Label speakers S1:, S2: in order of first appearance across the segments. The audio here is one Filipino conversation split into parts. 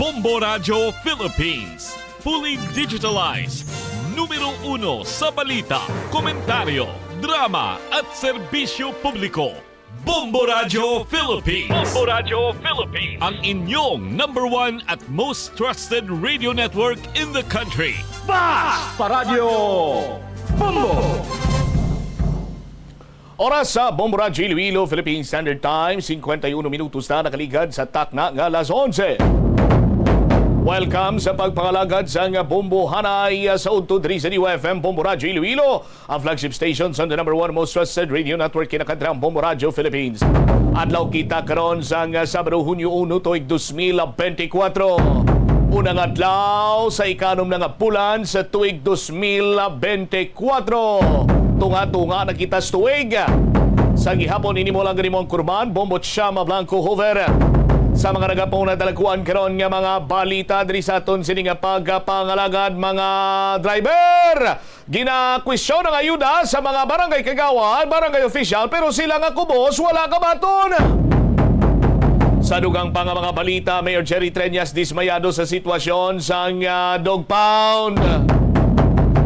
S1: Bombo Radio Philippines. Fully digitalized. Numero 1 sa balita, komentaryo, drama at serbisyo publiko. Bombo Radio Philippines. Bombo Radio Philippines. Ang inyong #1 at most trusted radio network in the country.
S2: Basta Radio Bombo! Oras sa Bombo Radio Iloilo, Philippine Standard Time, 51 minutos na nakaligad sa takna nga alas 11. Welcome sa pagpangalagad sa Bombo Hanay sa Udtod sa UFM Bombo Radio Iloilo, ang flagship station sa the #1 most trusted radio network kinakadrang Bombo Radio Philippines. Adlaw kita karon sa Sabado, Hunyo 1, tuig 2024. Unang adlaw sa ikanom na nga bulan sa tuig 2024. Tunga-tunga na kita sa tuig. Sa gihapon ini mo lang ganimo ang kurban, Bombo Chama Blanco Hover. Sa mga nagapong na dalaguan karon nga mga balita diri sa aton sini nga pagpangalagad mga driver. Gina-question ang ayuda sa mga barangay kagawad, barangay official, pero sila nga kubos wala kabaton. Sa dugang pa nga mga balita, Mayor Jerry Treñas dismayado sa sitwasyon sa dog pound.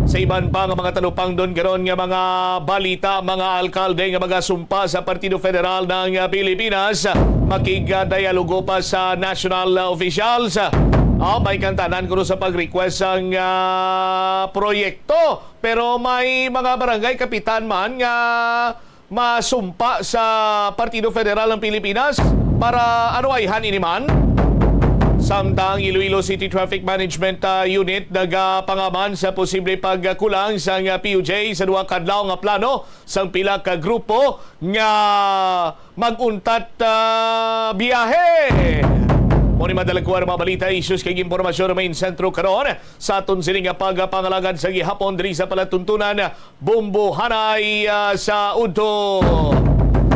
S2: Sa iban pa nga mga talupang doon karon nga mga balita, mga alkalde nga magasumpa sa Partido Federal ng Pilipinas, makigadialogo pa sa national officials. May kantanan ko sa pag-request ang proyekto, pero may mga barangay kapitan man nga masumpa sa Partido Federal ng Pilipinas para ano ay hanin man. Samtang Iloilo City Traffic Management Unit nagapangaman sa posible pagkulang sa PUJ sa duha kadlaw nga plano sang pila ka grupo nga maguntat biyahe. Muni madalagkuan mga balita, issues kay impormasyon na main sentro karon sa aton sini nga pagpangalagad sa gihapon diri sa palatuntunan Bombo Hanay sa Udto.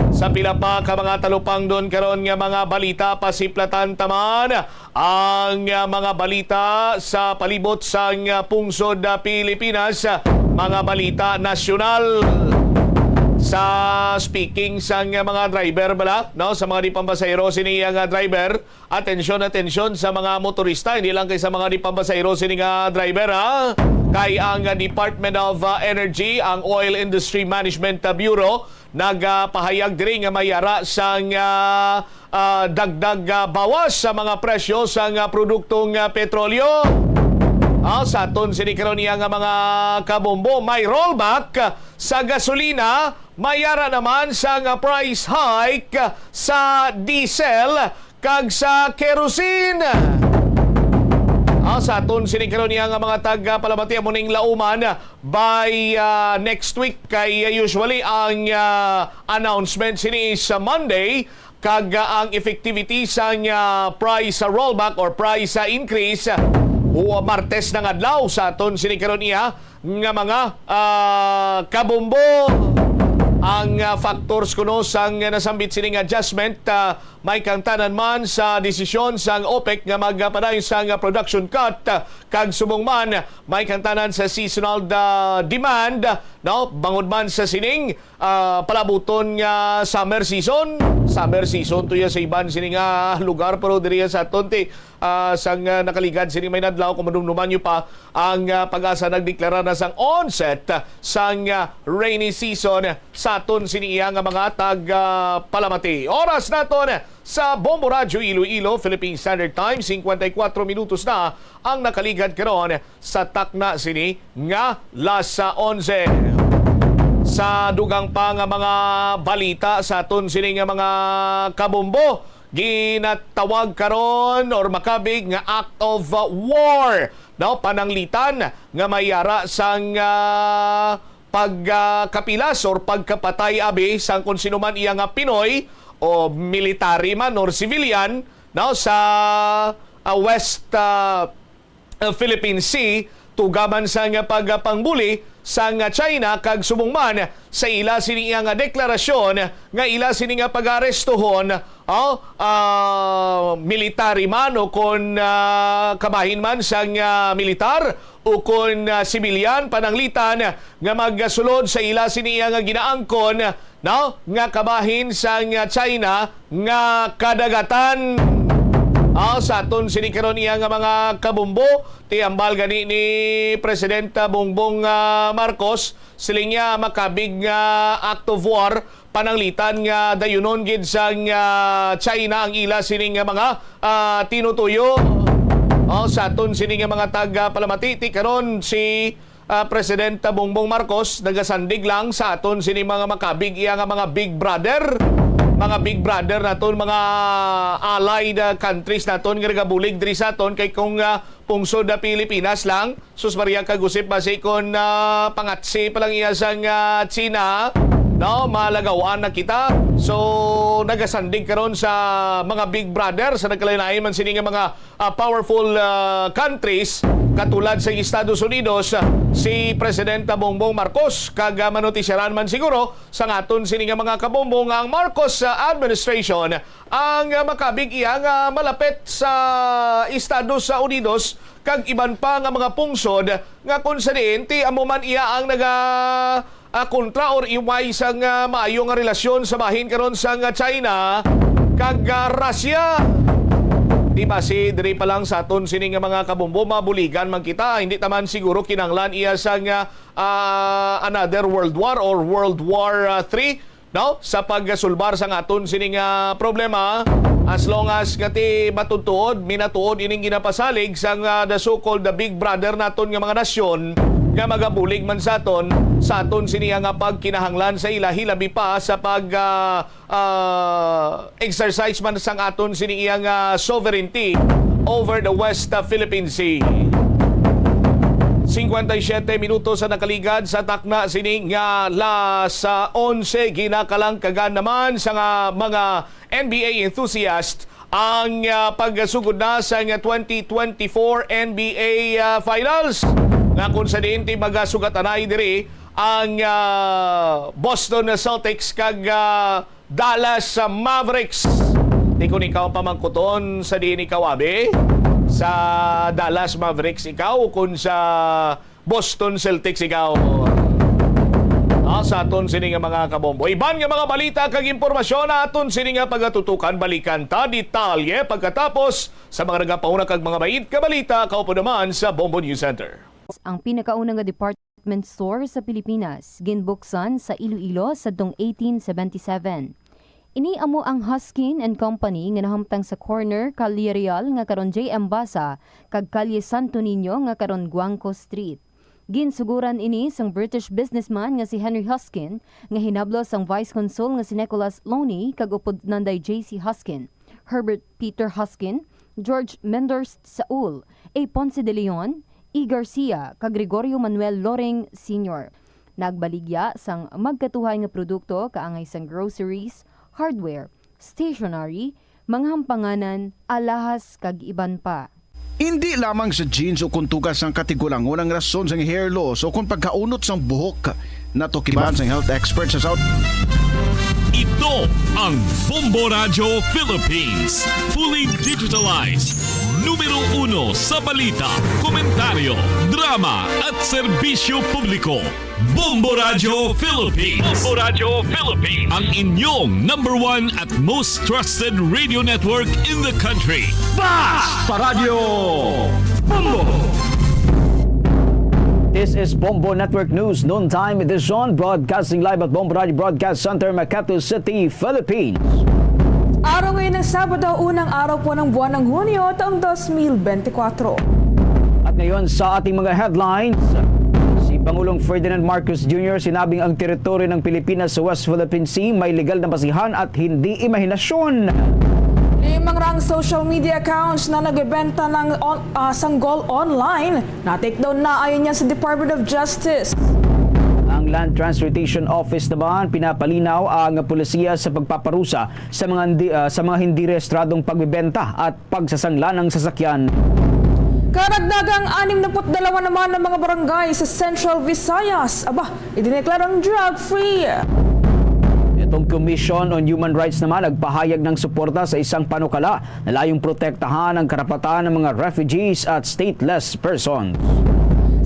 S2: Sa pila pa ka mga talupang doon karon nga mga balita, pasiplatan taman ang mga balita sa palibot sa pungsod Pilipinas, mga balita nasyonal. Sa speaking sa mga driver bala, no, sa mga dipambasayro sini nga driver, atensyon sa mga motorista, hindi lang kay sa mga dipambasayro sini nga driver ha. Kay ang Department of Energy, ang Oil Industry Management Bureau, nagpahayag diri nga mayara sa dagdag bawas sa mga presyo sa produktong petrolyo. Sa aton sinikaron niya nga mga kabombo, may rollback sa gasolina, mayara naman sa price hike sa diesel kag sa kerosene. Sa aton sinikaron niya nga mga taga-Palamati muning lauman by next week, kay usually ang announcement sini sa Monday, kag ang effectivity sa price rollback or price increase Martes ng adlaw. Sa aton sinikaron niya nga mga kabombo. Ang factors kuno sang nasambit sining adjustment, may kantanan man sa desisyon sang OPEC nga magpadayon sang production cut, kag subong man may kantanan sa seasonal demand, no, bangod man sa sining palabuton nga summer season to ya sa iban sining lugar, pero diri sa tonti sang nakaligad sining may nadlaw kumadumduman nyo pa ang Pag-asa nagdeklara na sang onset sang rainy season sa aton siniya nga mga taga-Palamati. Oras naton sa Bombo Radio Iloilo, Philippine Standard Time, 54 minutos na ang nakaligad karon sa takna sini nga las 11. Sa dugang pa nga mga balita sa aton sini nga mga kabombo, ginatawag karon or makabig nga act of war, no, pananglitan nga mayara sang pagkapilas or pagkapatay abi sang kung sino man iya nga Pinoy o military man or civilian, no, sa West Philippine Sea, tugaman sa nga pagpangbuli sa nga China, kag sumungman sa ila sini nga deklarasyon nga ila sini nga pag-arestohon military man o kon kabahin man sa nga militar o kon sibilyan pananglitan nga magsulod sa ila sini nga ginaangkon, no, nga kabahin sa nga China nga kadagatan. Sa aton sini karon iya nga mga kabumbo ti ambal gani ni Presidente Bongbong Marcos siling niya makabig nga act of war pananglitan nga dayunon gid sang China ang ila sining nga mga tinutuyo. Sa aton sini nga mga taga-palamati ti karon si Presidente Bongbong Marcos nagasandig lang sa aton sini mga makabig iya nga mga big brother naton, mga allied countries naton nga nagabulig diri sa aton kay kung pungsod na Pilipinas lang sus Maria kagusip basi kon pangatsi pa lang iya sang China, no, malagawan na kita. So nagasandig karon sa mga big brother sa nagkalain-lain man sini nga mga powerful countries katulad sa Estados Unidos. Si Presidente Bongbong Marcos kag manotisyaran man siguro sa ngaton sini nga mga kabombong ang Marcos administration ang makabig iya nga malapit sa Estados Unidos kag iban pa nga mga pungsod nga kung sa diin ti amo man iya ang kontra or iway sang maayo nga relasyon sa bahin karon sang China kag Russia. Di ba si diri pa lang sa aton sini nga mga kabumbo mabuligan man kita, hindi taman siguro kinanglan iya sang another world war or World War III, no, sa pagsulbar sa aton sini nga problema as long as ngati matutuod minatuod ining ginapasalig sang the so-called the big brother naton nga mga nasyon nga magabulig man sa aton siniya nga pagkinahanglan sa ilahi labi pa sa pag exercise man sang aton siniya nga sovereignty over the West Philippine Sea. 57 minutos sa nakaligad sa takna sini nga las 11 ginakalangkagan naman sa mga NBA enthusiast ang pagsugod na sa 2024 NBA Finals nga kung sa diin ti magasugatanay diri ang Boston Celtics kag Dallas Mavericks. Di kung ikaw pamangkuton sa diin ikaw abi sa Dallas Mavericks ikaw kung sa Boston Celtics ikaw. Sa aton sini nga mga kabombo. Iban nga mga balita kag impormasyon na aton sini nga pagatutukan balikan ta detalye pagkatapos sa mga nagapauna kag mga bait ka balita kaupo naman sa Bombo News Center.
S3: Ang pinakaunang nga department store sa Pilipinas, ginbuksan sa Iloilo sa 1877. Ini amo ang Huskin and Company nga nahamtang sa corner Calle Real nga karon J.M. Basa kag Calle Santo Niño nga karon Guangco Street. Ginsuguran ini sang British businessman nga si Henry Huskin nga hinablo sang Vice Consul nga si Nicholas Loney kag upod nanday J.C. Huskin, Herbert Peter Huskin, George Menders Saul, A. Ponce de Leon, E. Garcia kag Gregorio Manuel Loring Sr. Nagbaligya sang magkatuhay nga produkto kaangay sang groceries, hardware, stationery, mga hampanganan, alahas kag iban pa.
S4: Hindi lamang sa jeans o kuntugas ang katigulangon ang rason sa hair loss o kung pagkaunot sang buhok na tukiban sa health experts sa South.
S1: Ito ang Bombo Radio Philippines. Fully digitalized. Numero 1 sa balita, komentaryo, drama at serbisyo publiko. Bombo Radio Philippines. Bombo Radio Philippines. Ang inyong #1 at most trusted radio network in the country.
S5: Basta Radio Bombo! This is Bombo Network News, noontime edition, broadcasting live at Bombo Radio Broadcast Center, Makati City, Philippines.
S6: Araw ngayon ng Sabado, unang araw po ng buwan ng Hunyo, taong 2024.
S5: At ngayon sa ating mga headlines, si Pangulong Ferdinand Marcos Jr. sinabing ang teritoryo ng Pilipinas sa West Philippine Sea may legal na basihan at hindi imahinasyon.
S6: 5 social media accounts na nagbebenta ng sanggol online na take down na ayon niya sa Department of Justice.
S5: Ang Land Transportation Office naman pinapalinaw ang pulisiya sa pagpaparusa sa mga hindi rehistradong pagbebenta at pagsasangla ng sasakyan.
S6: Karagdagang 62 naman ng mga barangay sa Central Visayas idineklarang drug-free.
S5: Itong Commission on Human Rights naman nagpahayag ng suporta sa isang panukala na layong protektahan ang karapatan ng mga refugees at stateless persons.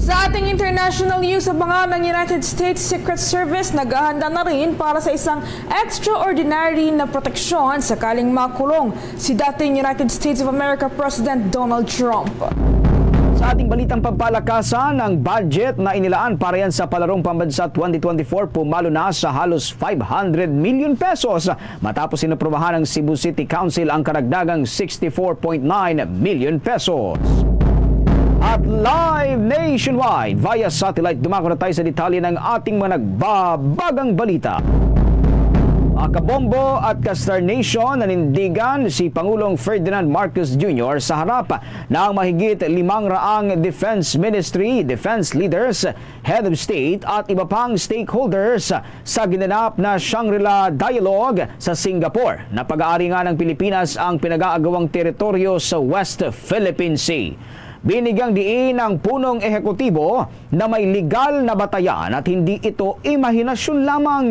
S6: Sa ating international news, abangan ng United States Secret Service naghahanda na rin para sa isang extraordinary na proteksyon sakaling makulong si dating United States of America President Donald Trump.
S5: Sa ating balitang pampalakasan, ang budget na inilaan para yan sa Palarong Pambansa 2024 pumalo na sa halos 500 million pesos matapos inaprobahan ng Cebu City Council ang karagdagang 64.9 million pesos. At live nationwide via satellite, dumako na tayo sa detalye ng ating mga nagbabagang balita. Kabombo at ka-Star Nation nanindigan si Pangulong Ferdinand Marcos Jr. sa harap ng mahigit 500 Defense Ministry, Defense Leaders, Head of State at iba pang stakeholders sa ginanap na Shangri-La Dialogue sa Singapore na pag-aari nga ng Pilipinas ang pinag-aagawang teritoryo sa West Philippine Sea. Binigyang diin ng punong ehekutibo na may legal na batayan at hindi ito imahinasyon lamang.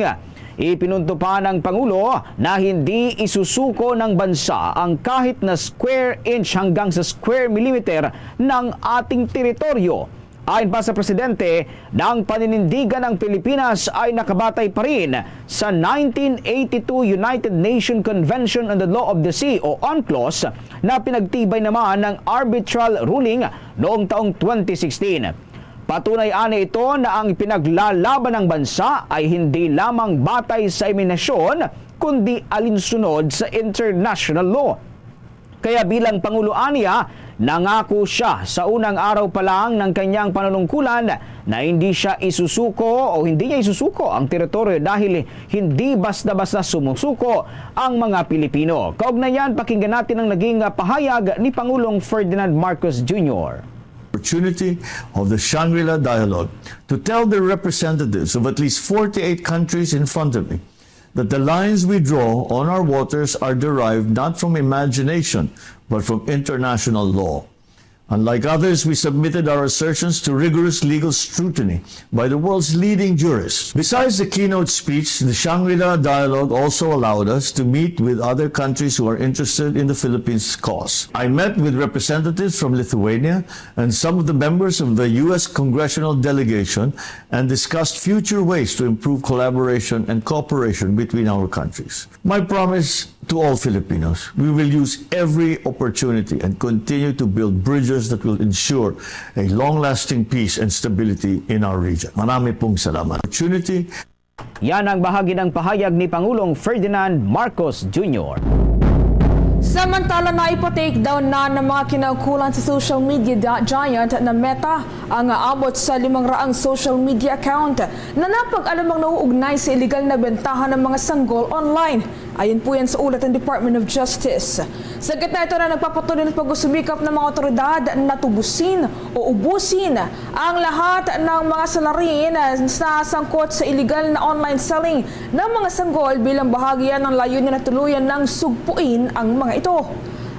S5: Ipinunto pa ng Pangulo na hindi isusuko ng bansa ang kahit na square inch hanggang sa square millimeter ng ating teritoryo. Ayon pa sa Presidente, ng paninindigan ng Pilipinas ay nakabatay pa rin sa 1982 United Nations Convention on the Law of the Sea o UNCLOS na pinagtibay naman ng arbitral ruling noong taong 2016. Patunay ani ito na ang pinaglalaban ng bansa ay hindi lamang batay sa iminasyon kundi alinsunod sa international law. Kaya bilang Pangulo aniya, nangako siya sa unang araw pa lang ng kanyang panunungkulan na hindi siya isusuko o hindi niya isusuko ang teritoryo dahil hindi basta-basta sumusuko ang mga Pilipino. Kaugnayan, pakinggan natin ang naging pahayag ni Pangulong Ferdinand Marcos Jr.
S7: Opportunity of the Shangri-La Dialogue to tell the representatives of at least 48 countries in front of me that the lines we draw on our waters are derived not from imagination but from international law. Unlike others, we submitted our assertions to rigorous legal scrutiny by the world's leading jurists. Besides the keynote speech, the Shangri-La Dialogue also allowed us to meet with other countries who are interested in the Philippines' cause. I met with representatives from Lithuania and some of the members of the U.S. congressional delegation and discussed future ways to improve collaboration and cooperation between our countries. My promise to all Filipinos, we will use every opportunity and continue to build bridges that will ensure a long-lasting peace and stability in our region. Marami pong salamat. Opportunity.
S5: Yan ang bahagi ng pahayag ni Pangulong Ferdinand Marcos Jr.
S6: Samantala na ipa-take down na ng mga kinaukulan sa social media giant na Meta ang aabot sa 500 social media account na napag-alamang nauugnay sa iligal na bentahan ng mga sanggol online. Ayon po yan sa ulat ng Department of Justice. Sa gitna ito na nagpapatuloy ng pag-usumikap ng mga otoridad na tubusin o ubusin ang lahat ng mga salarin na sangkot sa iligal na online selling ng mga sanggol bilang bahagi yan ng layunin na tuluyan ng sugpuin ang mga ito.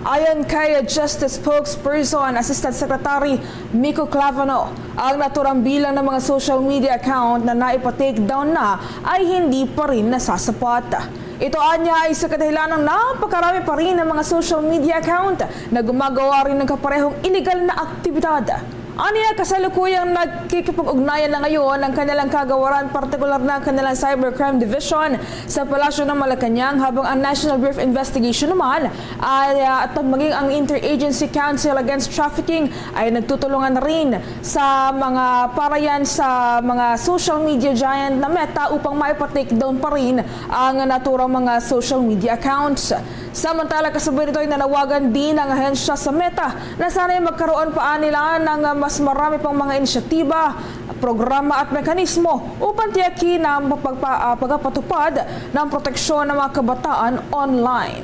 S6: Ayon kay Justice Spokesperson Assistant Secretary Miko Clavano, ang naturang bilang ng mga social media account na naipa-take down na ay hindi pa rin nasasapat. Ito anya ay sa kadahilan ng napakarami pa rin ng mga social media account na gumagawa rin ng kaparehong illegal na aktibidad. Aniya, kasalukuyang nagkikipag-ugnayan na ngayon ang kanilang kagawaran, partikular na kanilang Cybercrime Division sa Palasyo ng Malacanang, habang ang National Bureau of Investigation naman at maging ang Interagency Council Against Trafficking ay nagtutulungan na rin sa mga parayan sa mga social media giant na Meta upang maipa-take down pa rin ang naturang mga social media accounts. Samantala, kasabay nito ay nanawagan din ang ahensya sa Meta na sana'y magkaroon pa nila ng mas marami pang mga inisyatiba, programa at mekanismo upang tiyakin ang pagpapatupad ng proteksyon ng mga kabataan online.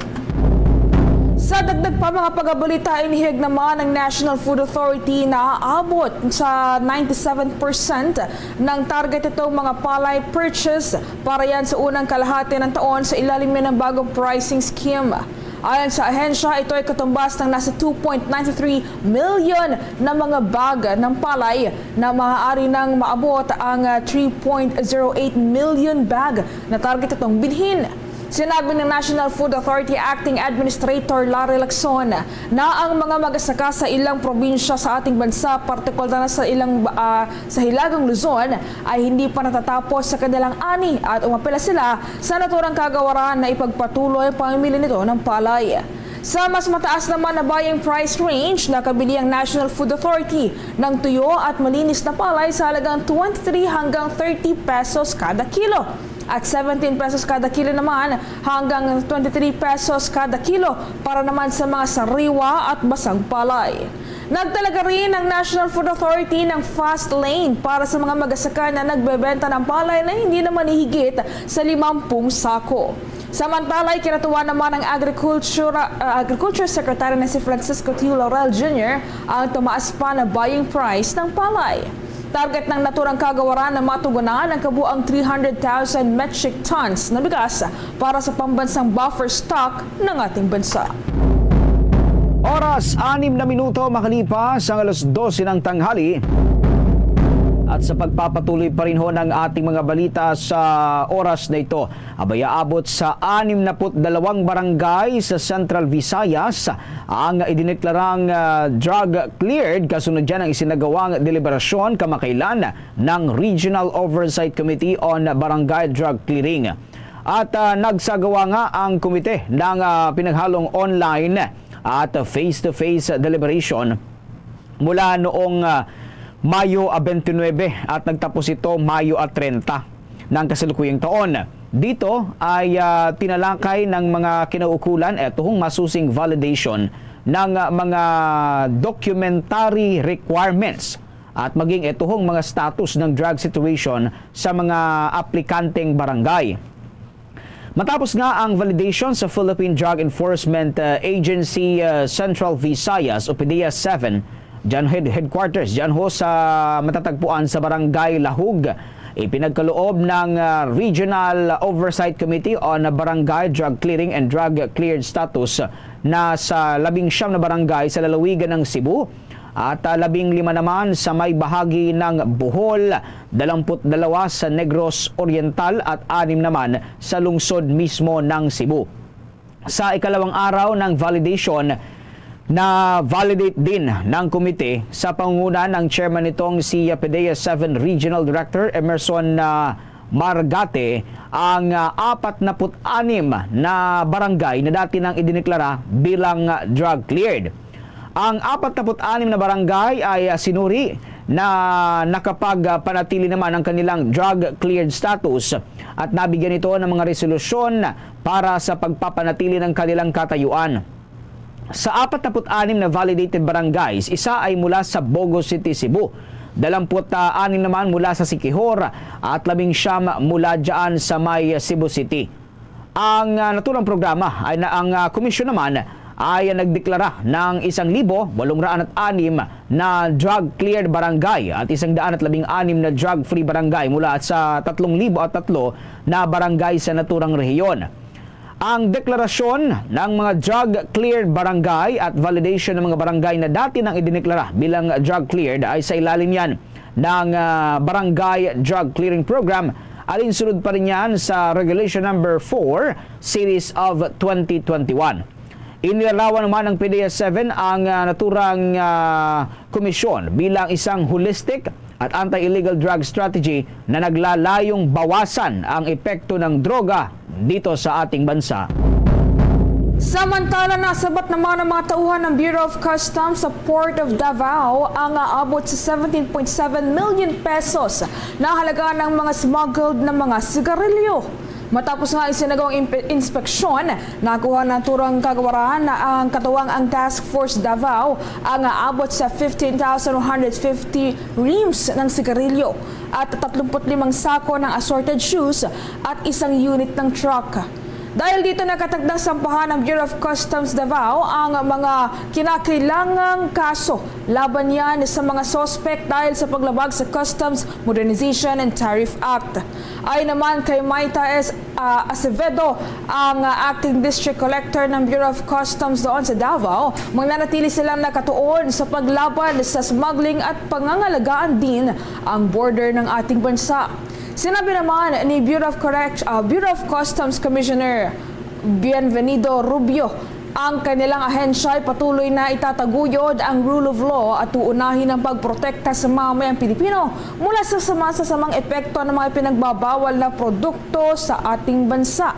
S6: Sa dagdag pa mga pag-abalita, inihig naman ng National Food Authority na aabot sa 97% ng target itong mga palay purchase para yan sa unang kalahati ng taon sa ilalim ng bagong pricing scheme. Ayon sa ahensya, ito ay katumbas ng nasa 2.93 million na mga bag ng palay na maaari nang maabot ang 3.08 million bag na target itong bilhin. Sinabi ng National Food Authority Acting Administrator Larry Lacson na ang mga magsasaka sa ilang probinsya sa ating bansa, partikular na sa sa Hilagang Luzon, ay hindi pa natatapos sa kanilang ani at umapela sila sa naturang kagawaran na ipagpatuloy ang pamimili nito ng palay. Sa mas mataas naman na buying price range, nakabili ang National Food Authority ng tuyo at malinis na palay sa halagang 23 hanggang 30 pesos kada kilo. At 17 pesos kada kilo naman hanggang 23 pesos kada kilo para naman sa mga sariwa at basang palay. Nagtalaga rin ang National Food Authority ng fast lane para sa mga magsasaka na nagbebenta ng palay na hindi naman hihigit sa 50 sako. Samantala, kinatuwa naman ng Agriculture Secretary na si Francisco T. Laurel Jr. ang tumaas pa na buying price ng palay. Target ng naturang kagawaran na matugunan ang kabuang 300,000 metric tons na bigas para sa pambansang buffer stock ng ating bansa.
S5: Oras 6 na minuto makalipas ang alas 12 ng tanghali. At sa pagpapatuloy pa rin ho ng ating mga balita sa oras na ito, abot sa 62 barangay sa Central Visayas ang idineklarang drug cleared kasunod dyan ang isinagawang deliberasyon kamakailan ng Regional Oversight Committee on Barangay Drug Clearing. At nagsagawa nga ang komite ng pinaghalong online at face-to-face deliberation mula noong Mayo 29 at nagtapos ito Mayo 30 ng kasalukuyang taon. Dito ay tinalakay ng mga kinaukulan itong masusing validation ng mga documentary requirements at maging itong mga status ng drug situation sa mga aplikanteng barangay. Matapos nga ang validation sa Philippine Drug Enforcement Agency Central Visayas o PDEA 7, dyan headquarters, dyan ho sa matatagpuan sa Barangay Lahug, ipinagkaloob ng Regional Oversight Committee on Barangay Drug Clearing and Drug Cleared Status na sa 19 na barangay sa lalawigan ng Cebu at 15 naman sa may bahagi ng Bohol, 22 sa Negros Oriental at 6 naman sa lungsod mismo ng Cebu. Sa ikalawang araw ng validation, na validate din ng komite sa pangunguna ng chairman nitong si PDEA 7 Regional Director Emerson Margate ang 46 na barangay na dati nang idineklara bilang drug cleared. Ang 46 na barangay ay sinuri na nakapagpanatili naman ang kanilang drug cleared status at nabigyan ito ng mga resolusyon para sa pagpapanatili ng kanilang katayuan. Sa 46 na validated barangays, isa ay mula sa Bogo City, Cebu. 26 naman mula sa Siquijor at 19 mula dyan sa may Cebu City. Ang naturang programa ay na ang komisyon naman ay nagdeklara ng 1,806 na drug-cleared barangay at 116 na drug-free barangay mula sa 3,003 na barangay sa naturang rehiyon. Ang deklarasyon ng mga drug-cleared barangay at validation ng mga barangay na dati nang idineklara bilang drug-cleared ay sa ilalim yan ng Barangay Drug Clearing Program. Alinsunod pa rin yan sa Regulation Number 4, Series of 2021. Inilarawan naman ng PDEA 7 ang naturang komisyon bilang isang holistic at anti-illegal drug strategy na naglalayong bawasan ang epekto ng droga dito sa ating bansa.
S6: Samantala, nasabat naman ang mga tauhan ng Bureau of Customs sa Port of Davao ang aabot sa 17.7 million pesos na halaga ng mga smuggled na mga sigarilyo. Matapos nga isinagawang inspeksyon, nakuha ng turang kagawaran na ang katuwang ang Task Force Davao ang aabot sa 15,150 reams ng sigarilyo at 35 sako ng assorted shoes at isang unit ng truck. Dahil dito nakatagdang sampahan ng Bureau of Customs Davao ang mga kinakailangang kaso laban yan sa mga sospek dahil sa paglabag sa Customs Modernization and Tariff Act. Ay naman kay Maita S. Acevedo, ang Acting District Collector ng Bureau of Customs doon sa Davao, magnanatili silang nakatuon sa paglaban sa smuggling at pangangalagaan din ang border ng ating bansa. Sinabi naman ni Bureau of Customs Commissioner Bienvenido Rubio, ang kanilang ahensya ay patuloy na itataguyod ang rule of law at uunahin ang pagprotekta sa mamamayang Pilipino mula sa sasamang epekto ng mga pinagbabawal na produkto sa ating bansa.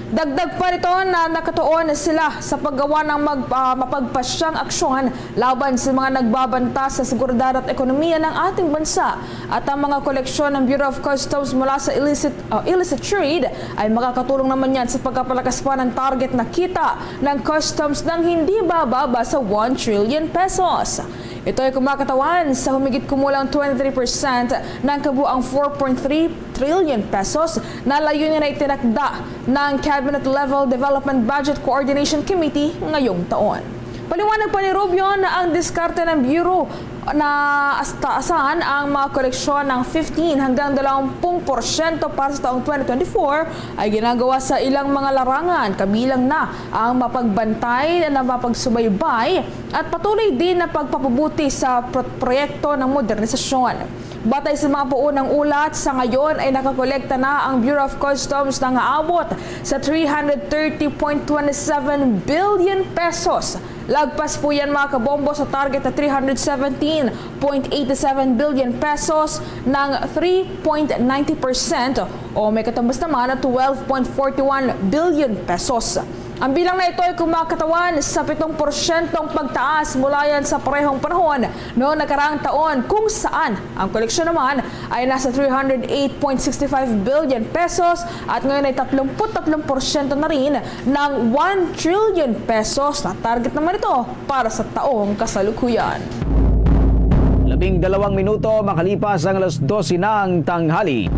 S6: Dagdag pa rito na nakatuon sila sa paggawa ng mapagpasyang aksyon laban sa mga nagbabanta sa seguridad at ekonomiya ng ating bansa, at ang mga koleksyon ng Bureau of Customs mula sa illicit trade ay makakatulong naman yan sa pagpapalakas pa ng target na kita ng customs ng hindi bababa sa 1 trillion pesos. Ito ay kumakatawan sa humigit kumulang 23% ng kabuang 4.3 trillion pesos na layunin na itinakda ng Cabinet Level Development Budget Coordination Committee ngayong taon. Paliwanag pa ni Rubio na ang diskarte ng Bureau na taasan ang mga koleksyon ng 15 hanggang 20% para sa taong 2024 ay ginagawa sa ilang mga larangan, kabilang na ang mapagbantay na mapagsubaybay at patuloy din na pagpapabuti sa proyekto ng modernisasyon. Batay sa mga puunang ulat, sa ngayon ay nakakolekta na ang Bureau of Customs ng aabot sa 330.27 billion pesos. Lagpas po yan mga kabombo sa target na 317.87 billion pesos ng 3.90% o may katambas naman na 12.41 billion pesos. Ang bilang na ito ay kumakatawan sa 7% pagtaas mula yan sa parehong panahon noong nakaraang taon, kung saan ang koleksyon naman ay nasa 308.65 billion pesos at ngayon ay 33% na rin ng 1 trillion pesos na target naman ito para sa taong kasalukuyan.
S5: 12 minuto makalipas ang alas 12 ng tanghali.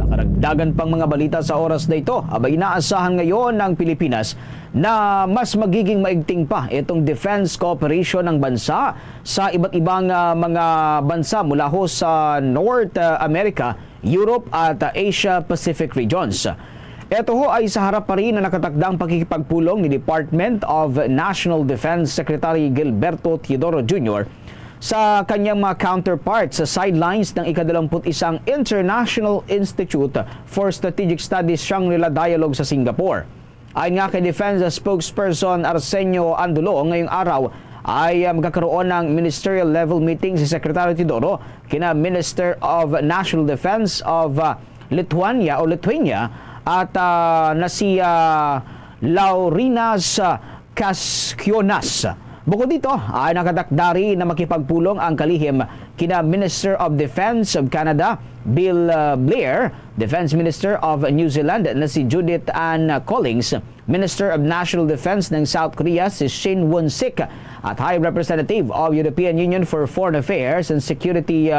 S5: Karagdagan pang mga balita sa oras na ito, abay inaasahan ngayon ng Pilipinas na mas magiging maigting pa itong defense cooperation ng bansa sa iba't ibang mga bansa mula ho sa North America, Europe at Asia Pacific regions. Ito ho ay sa harap pa rin na nakatakdang pakikipagpulong ni Department of National Defense Secretary Gilberto Teodoro Jr. sa kanyang mga counterparts sa sidelines ng ika-21 International Institute for Strategic Studies Shangri-La Dialogue sa Singapore. Ayon nga kay Defense Spokesperson Arsenio Andulo, ngayong araw ay magkakaroon ng ministerial level meeting si Secretary Teodoro kina Minister of National Defense of Lithuania at na si Laurinas Kaskionas. Bukod dito, ay nakatakdari na makipagpulong ang kalihim kina Minister of Defense of Canada, Bill Blair, Defense Minister of New Zealand na si Judith Ann Collins, Minister of National Defense ng South Korea si Shin Won-sik, at High Representative of European Union for Foreign Affairs and Security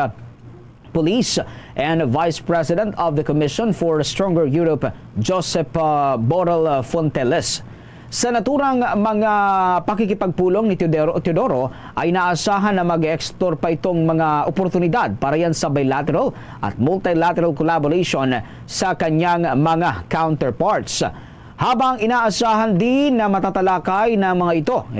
S5: Police and Vice President of the Commission for Stronger Europe, Josep Borrell Fonteles. Sa naturang mga pakikipagpulong ni Teodoro ay naasahan na mag-explore pa itong mga oportunidad para yan sa bilateral at multilateral collaboration sa kanyang mga counterparts. Habang inaasahan din na matatalakay ng mga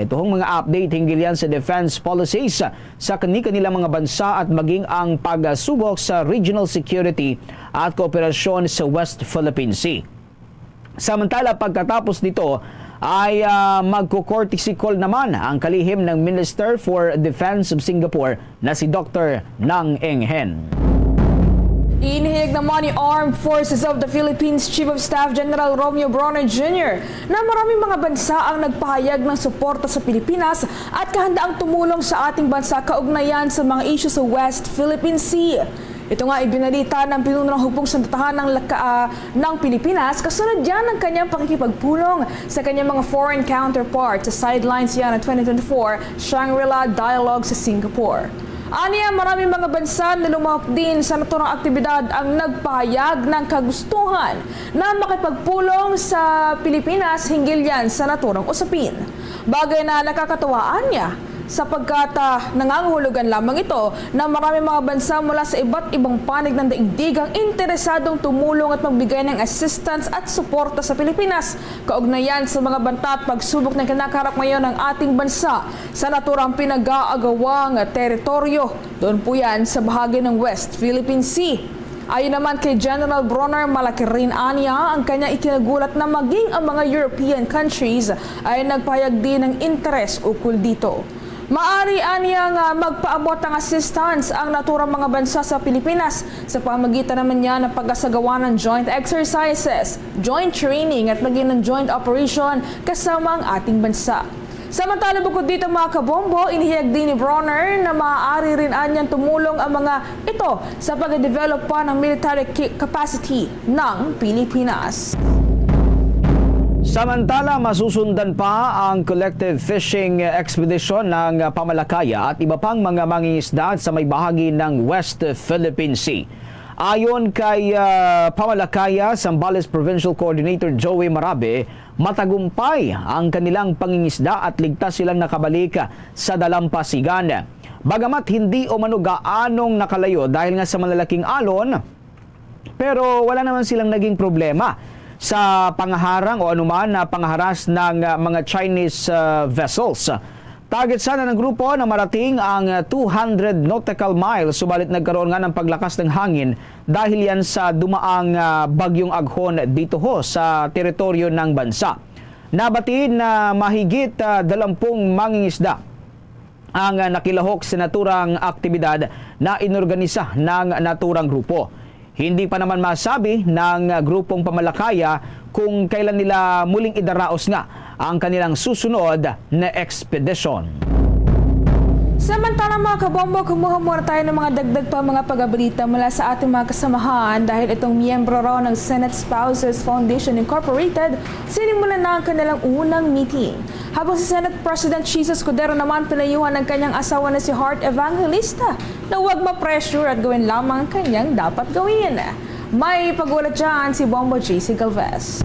S5: itong mga update hinggil yan sa defense policies sa kanilang mga bansa at maging ang pagsubok sa regional security at kooperasyon sa West Philippine Sea. Samantala, pagkatapos nito ay magko-courtesy call naman ang kalihim ng Minister for Defense of Singapore na si Dr. Nang Eng Hen.
S6: Inihig naman ni Armed Forces of the Philippines Chief of Staff General Romeo Bronner Jr. na maraming mga bansa ang nagpahayag ng suporta sa Pilipinas at kahandaang tumulong sa ating bansa kaugnayan sa mga isyu sa West Philippine Sea. Ito nga ibinalita ng pinuno ng hukbong sandatahan ng Pilipinas kasunod yan ng kanyang pakikipagpulong sa kanyang mga foreign counterpart sa sidelines yan ng 2024 Shangri-La Dialogue sa Singapore. Aniya, maraming mga bansa na lumahok din sa naturang aktibidad ang nagpahayag ng kagustuhan na makipagpulong sa Pilipinas hinggil yan sa naturang usapin. Bagay na nakakatuwaan niya sapagkat nangangahulugan lamang ito na maraming mga bansa mula sa iba't ibang panig ng daigdig ang interesadong tumulong at magbigay ng assistance at suporta sa Pilipinas kaugnayan sa mga banta at pagsubok na kinakaharap ngayon ng ating bansa sa naturang pinag-aagawang teritoryo. Doon po yan sa bahagi ng West Philippine Sea. Ayon naman kay General Bronner, malaki rin anya ang kanya ikinagulat na maging ang mga European countries ay nagpahayag din ng interes ukol dito. Maari aniyang magpaabot ng assistance ang naturang mga bansa sa Pilipinas sa pamagitan naman niya ng pag-asagawa ng joint exercises, joint training at maging ng joint operation kasama ang ating bansa. Samantala bukod dito mga kabombo, inihiyag din ni Bronner na maaari rin anyang tumulong ang mga ito sa pag-develop pa ng military capacity ng Pilipinas.
S5: Samantala, masusundan pa ang collective fishing expedition ng Pamalakaya at iba pang mga mangingisda sa may bahagi ng West Philippine Sea. Ayon kay Pamalakaya, Zambales Provincial Coordinator Joey Marabe, matagumpay ang kanilang pangingisda at ligtas silang nakabalik sa dalampasigan. Bagamat hindi o gaanong nakalayo dahil nga sa malalaking alon, pero wala naman silang naging problema sa pangaharang o anuman na pangaharas ng mga Chinese vessels. Target sana ng grupo na marating ang 200 nautical miles, subalit nagkaroon nga ng paglakas ng hangin dahil yan sa dumaang bagyong aghon dito ho sa teritoryo ng bansa. Nabatiin na mahigit 20 mangingisda ang nakilahok sa naturang aktibidad na inorganisa ng naturang grupo. Hindi pa naman masabi ng grupong Pamalakaya kung kailan nila muling idaraos nga ang kanilang susunod na expedition.
S6: Samantala mga kabombo, kumuha muna tayo ng mga dagdag pa mga pag-abalita mula sa ating mga kasamahan dahil itong miyembro raw ng Senate Spouses Foundation Incorporated sinimulan na ang kanilang unang meeting. Habang si Senate President Jesus Escudero naman pinayuhan ng kanyang asawa na si Heart Evangelista na huwag ma-pressure at gawin lamang ang kanyang dapat gawin. May pagulat dyan si Bombo JC Galvez.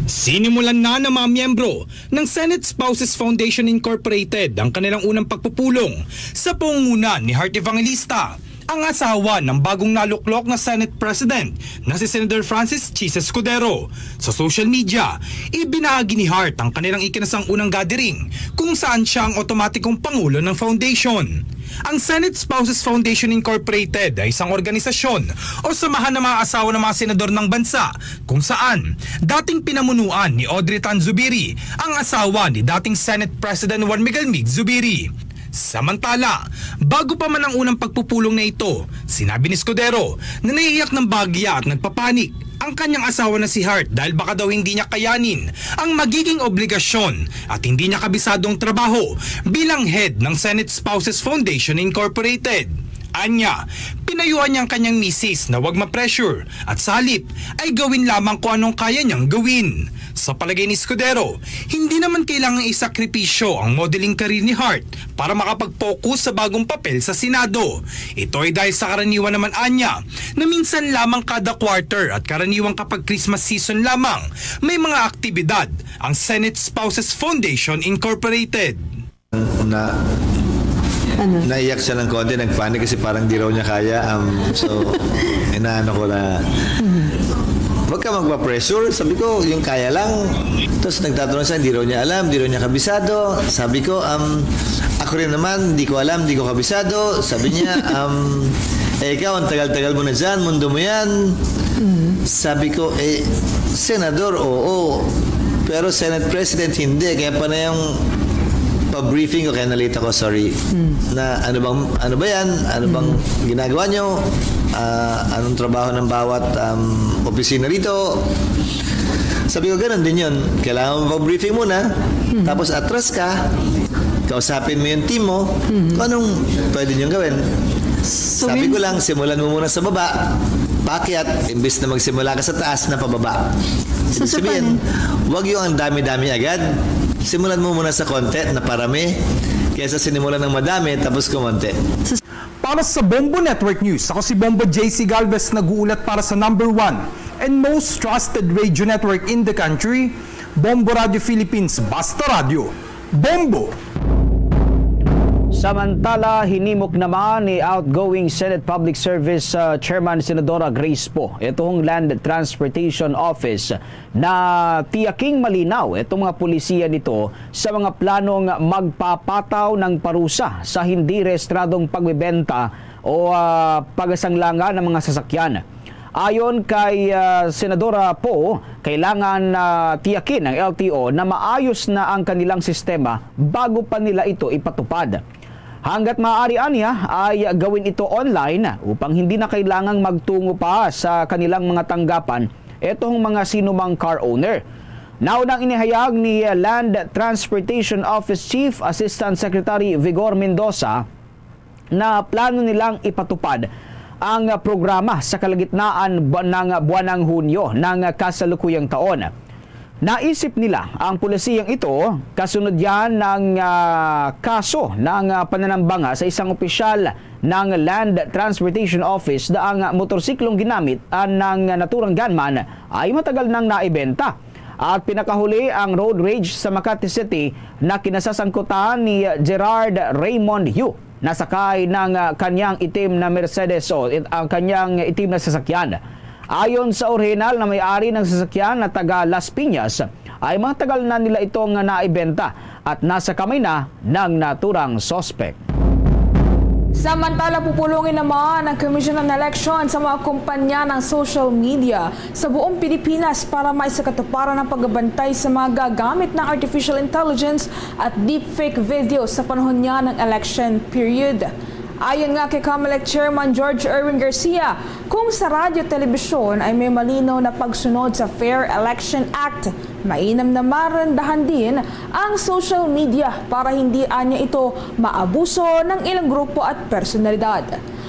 S8: Sinimulan na ng mga miyembro ng Senate Spouses Foundation Incorporated ang kanilang unang pagpupulong sa pangunguna ni Heart Evangelista, ang asawa ng bagong naluklok na Senate President na si Senator Francis Jesus Escudero. Sa social media, ibinahagi ni Heart ang kanilang ikinasang unang gathering kung saan siya ang otomatikong pangulo ng foundation. Ang Senate Spouses Foundation Incorporated ay isang organisasyon o samahan ng mga asawa ng mga senador ng bansa kung saan dating pinamunuan ni Audrey Tan Zubiri ang asawa ni dating Senate President Juan Miguel Mig Zubiri. Samantala, bago pa man ang unang pagpupulong na ito, sinabi ni Escudero na naiiyak ng bagya at nagpapanik ang kanyang asawa na si Heart dahil baka daw hindi niya kayanin ang magiging obligasyon at hindi niya kabisadong trabaho bilang head ng Senate Spouses Foundation Incorporated. Anya, pinayuhan niya ang kanyang misis na huwag ma-pressure at sa halip ay gawin lamang kung anong kaya niyang gawin. Sa palagay ni Escudero, hindi naman kailangang isakripisyo ang modeling career ni Heart para makapag-focus sa bagong papel sa Senado. Ito ay dahil sa karaniwan naman anya na minsan lamang kada quarter at karaniwan kapag Christmas season lamang may mga aktibidad ang Senate Spouses Foundation Incorporated.
S9: Naiyak siya ng konti, nagpanik kasi parang di raw niya kaya. So, inaano ko na, huwag ka magpa-pressure. Sabi ko, yung kaya lang. Tapos nagtatanong siya, di raw niya alam, di raw niya kabisado. Sabi ko, ako rin naman, di ko alam, di ko kabisado. Sabi niya, ikaw, ang tagal-tagal mo na dyan, mundo mo yan. Sabi ko, senador, oo. Pero Senate President, hindi. Kaya pa na yung pa-briefing ko, kaya nalita ko, sorry. Na ano ba yan? Ano bang ginagawa nyo? Anong trabaho ng bawat opisina rito? Sabi ko, ganun din yun. Kailangan mo pa-briefing muna. Tapos atras ka. Kausapin mo yung team mo. Kung anong pwede nyo gawin. Sabi ko lang, simulan mo muna sa baba. Pakyat, imbis na magsimula ka sa taas na pababa. Ibig sabihin, huwag yung ang dami-dami agad. Simulan mo muna sa konti na parami kaysa sinimulan ng madami tapos kumonti.
S10: Para sa Bombo Network News, ako si Bombo JC Galvez, nag-uulat para sa number 1 and most trusted radio network in the country, Bombo Radio Philippines, Basta Radio. Bombo!
S5: Samantala, hinimok naman ni outgoing Senate Public Service Chairman Senadora Grace Poe itong Land Transportation Office na tiyaking malinaw itong mga pulisya nito sa mga planong magpapataw ng parusa sa hindi rehistradong pagbebenta o pagsanglangan ng mga sasakyan. Ayon kay Senadora Poe, kailangan tiyakin ng LTO na maayos na ang kanilang sistema bago pa nila ito ipatupad. Hanggat maaari niya ay gawin ito online upang hindi na kailangang magtungo pa sa kanilang mga tanggapan itong mga sinumang car owner. Naunang inihayag ni Land Transportation Office Chief Assistant Secretary Vigor Mendoza na plano nilang ipatupad ang programa sa kalagitnaan ng buwan ng Hunyo ng kasalukuyang taon. Naisip nila ang pulisiyang ito kasunod yan ng kaso ng pananambanga sa isang opisyal ng Land Transportation Office na ang motorsiklong ginamit ng naturang gunman ay matagal nang naibenta. At pinakahuli ang road rage sa Makati City na kinasasangkutan ni Gerard Raymond Yu, nasakay ng kanyang itim na Mercedes o ang kanyang itim na sasakyan. Ayon sa orihinal na may-ari ng sasakyan na taga Las Piñas, ay matagal na nila itong naibenta at nasa kamay na ng naturang sospek.
S6: Samantala, pupulungin naman ang Commission on Election sa mga kumpanya ng social media sa buong Pilipinas para maisakatuparan ang pagbabantay sa mga gagamit ng artificial intelligence at deepfake videos sa panahon niya ng election period. Ayon nga kay COMELEC Chairman George Erwin Garcia, kung sa radyo-telebisyon ay may malinaw na pagsunod sa Fair Election Act, mainam na marandahan din ang social media para hindi anya ito maabuso ng ilang grupo at personalidad.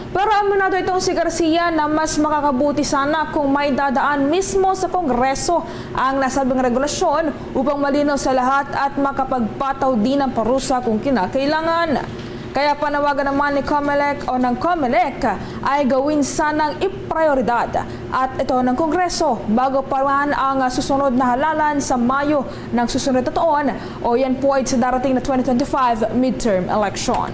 S6: Pero aminado itong si Garcia na mas makakabuti sana kung may dadaan mismo sa Kongreso ang nasabing regulasyon upang malinaw sa lahat at makapagpataw din ng parusa kung kinakailangan. Kaya panawagan naman ni COMELEC o ng COMELEC ay gawin sanang iprioridad at ito ng Kongreso bago pa man ang susunod na halalan sa Mayo ng susunod na taon o yan po ay sa darating na 2025 midterm election.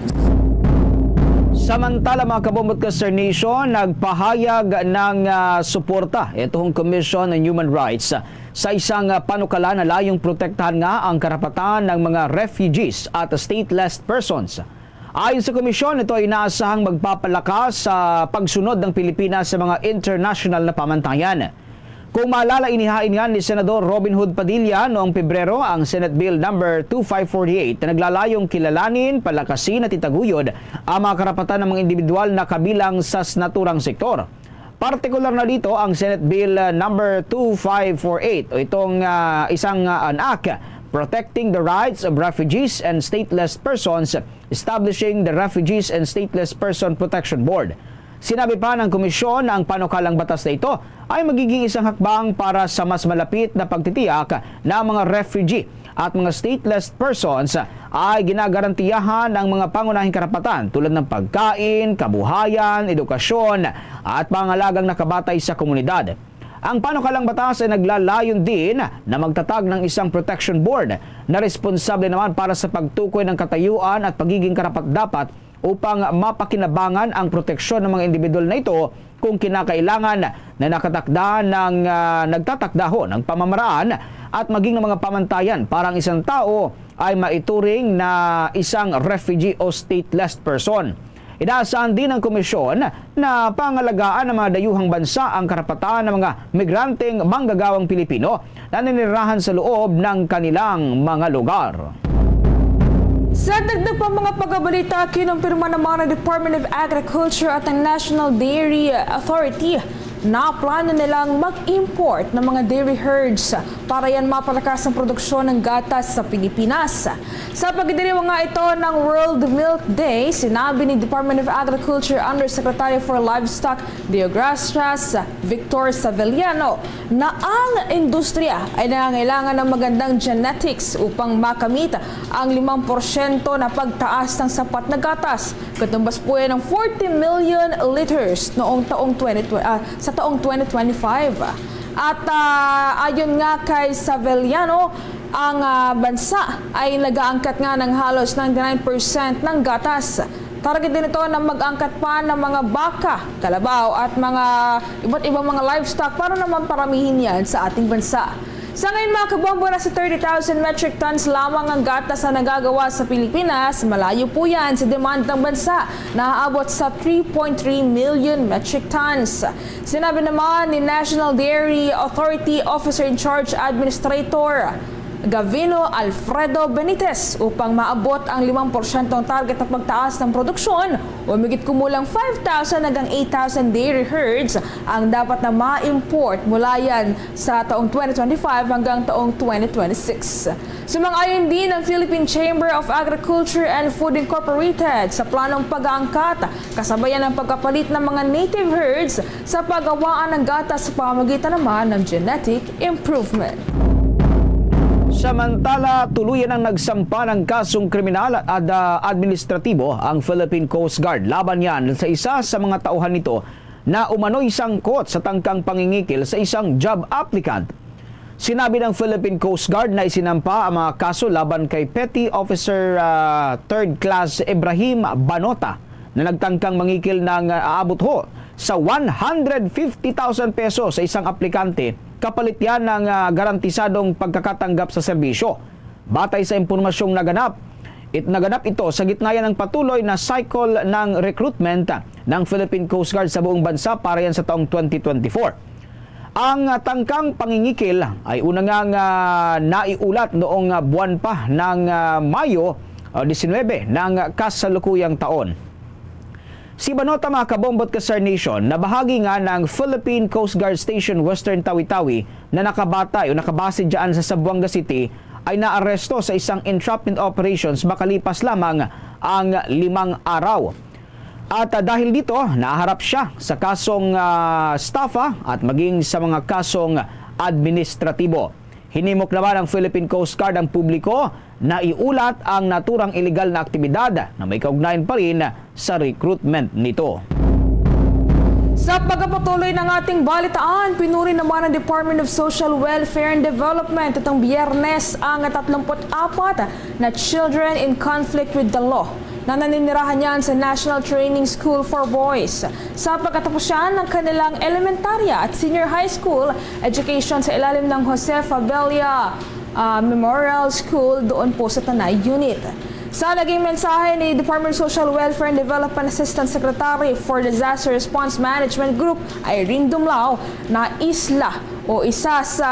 S5: Samantala mga kabombot ka Sir Nation, nagpahayag ng suporta itong Commission on Human Rights sa isang panukala na layong protektahan nga ang karapatan ng mga refugees at stateless persons. Ayon sa komisyon, ito ay inaasahang magpapalakas sa pagsunod ng Pilipinas sa mga international na pamantayan. Kung maalala, inihain nga ni Senador Robin Hood Padilla noong Pebrero ang Senate Bill No. 2548 na naglalayong kilalanin, palakasin at itaguyod ang mga karapatan ng mga individual na kabilang sa naturang sektor. Partikular na dito ang Senate Bill No. 2548 o itong isang anak Protecting the Rights of Refugees and Stateless Persons, Establishing the Refugees and Stateless Person Protection Board. Sinabi pa ng komisyon na ang panukalang batas na ito ay magiging isang hakbang para sa mas malapit na pagtitiyak na mga refugee at mga stateless persons ay ginagarantiyahan ng mga pangunahing karapatan tulad ng pagkain, kabuhayan, edukasyon at pangangalagang nakabatay sa komunidad. Ang panukalang batas ay naglalayon din na magtatag ng isang protection board na responsable naman para sa pagtukoy ng katayuan at pagiging karapat-dapat upang mapakinabangan ang proteksyon ng mga individual na ito kung kinakailangan na nagtatakda ng pamamaraan at maging ng mga pamantayan para ang isang tao ay maituring na isang refugee o stateless person. Inaasahan din ng komisyon na pangalagaan ng mga dayuhang bansa ang karapatan ng mga migranteng manggagawang Pilipino na ninirahan sa loob ng kanilang mga lugar.
S6: Sa dagdag pa mga pagbabalita, kinumpirma naman ng Department of Agriculture at ang National Dairy Authority na plano nilang mag-import ng mga dairy herds para yan mapalakas ang produksyon ng gatas sa Pilipinas. Sa pagdiriwang nga ito ng World Milk Day, sinabi ni Department of Agriculture Undersecretary for Livestock Deogracias Victor Saveliano na ang industriya ay nangangailangan ng magandang genetics upang makamit ang 5% na pagtaas ng sapat na gatas. Katumbas po yan ng 40 million liters noong taong 2025. At ayon nga kay Saveliano, ang bansa ay nag-aangkat nga ng halos 99% ng gatas. Target din ito na mag-angkat pa ng mga baka, kalabaw at mga iba't ibang mga livestock para naman paramihin yan sa ating bansa. Sa ngayon mga kabombo, nasa 30,000 metric tons lamang ang gatas na nagagawa sa Pilipinas. Malayo po yan sa demand ng bansa na aabot sa 3.3 million metric tons. Sinabi naman ni National Dairy Authority Officer in Charge Administrator Gavino Alfredo Benitez upang maabot ang 5% target at pagtaas ng produksyon o higit kumulang 5,000 hanggang 8,000 dairy herds ang dapat na ma-import mula yan sa taong 2025 hanggang taong 2026. Sumang-ayon din ang Philippine Chamber of Agriculture and Food Incorporated sa planong pag-aangkat kasabayan ng pagkapalit ng mga native herds sa paggawaan ng gatas sa pamamagitan naman ng genetic improvement.
S5: Samantala, tuluyan ang nagsampa ng kasong kriminal at administratibo ang Philippine Coast Guard. Laban yan sa isa sa mga tauhan nito na umano'y sangkot sa tangkang pangingikil sa isang job applicant. Sinabi ng Philippine Coast Guard na isinampa ang mga kaso laban kay Petty Officer 3rd Class Ibrahim Banota na nagtangkang mangikil ng aabot ho sa 150,000 pesos sa isang aplikante kapalit yan ng garantisadong pagkakatanggap sa serbisyo. Batay sa impormasyong naganap ito sa gitna yan ng patuloy na cycle ng recruitment ng Philippine Coast Guard sa buong bansa para yan sa taong 2024. Ang tangkang pangingikil ay unang naiulat noong buwan pa ng Mayo 19 ng kasalukuyang taon. Si Banota mga kabombot ka Sir Nation na bahagi nga ng Philippine Coast Guard Station Western Tawi-Tawi na nakabatay o nakabase dyan sa Zamboanga City ay naaresto sa isang entrapment operations makalipas lamang ang 5 araw. At dahil dito, naharap siya sa kasong estafa at maging sa mga kasong administratibo. Hinimok naman ng Philippine Coast Guard ang publiko na iulat ang naturang illegal na aktibidad na may kaugnayan pa rin sa recruitment nito.
S6: Sa pagpapatuloy ng ating balitaan, pinuri naman ng Department of Social Welfare and Development itong Biyernes ang 34 na children in conflict with the law na naninirahan niyan sa National Training School for Boys sa pagkatapos siya ng kanilang elementarya at senior high school education sa ilalim ng Jose Fabella Memorial School doon po sa Tanay Unit. Sa naging mensahe ni Department of Social Welfare and Development Assistant Secretary for Disaster Response Management Group, Irene Dumlao, na isla o isa sa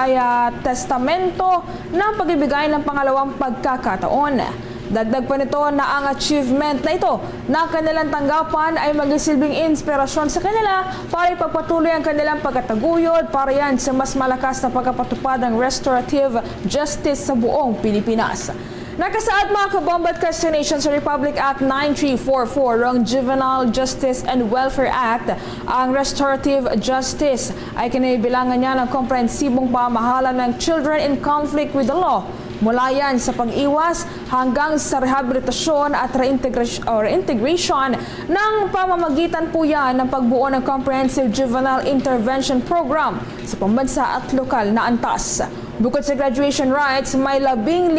S6: testamento ng pagbibigay ng pangalawang pagkakataon. Dagdag pa nito na ang achievement na ito na kanilang tanggapan ay magsilbing inspirasyon sa kanila para ipagpatuloy ang kanilang pagkataguyod para yan sa mas malakas na pagkapatupad ng restorative justice sa buong Pilipinas. Nakasaad mga kabombat Nation sa Republic Act 9344 ang Juvenile Justice and Welfare Act. Ang restorative justice ay kinibilangan niya ng komprehensibong pamahalaan ng children in conflict with the law. Mula yan sa pag-iwas hanggang sa rehabilitasyon at reintegration ng pamamagitan po yan ng pagbuo ng Comprehensive Juvenile Intervention Program sa pambansa at lokal na antas. Bukod sa graduation rights, may 15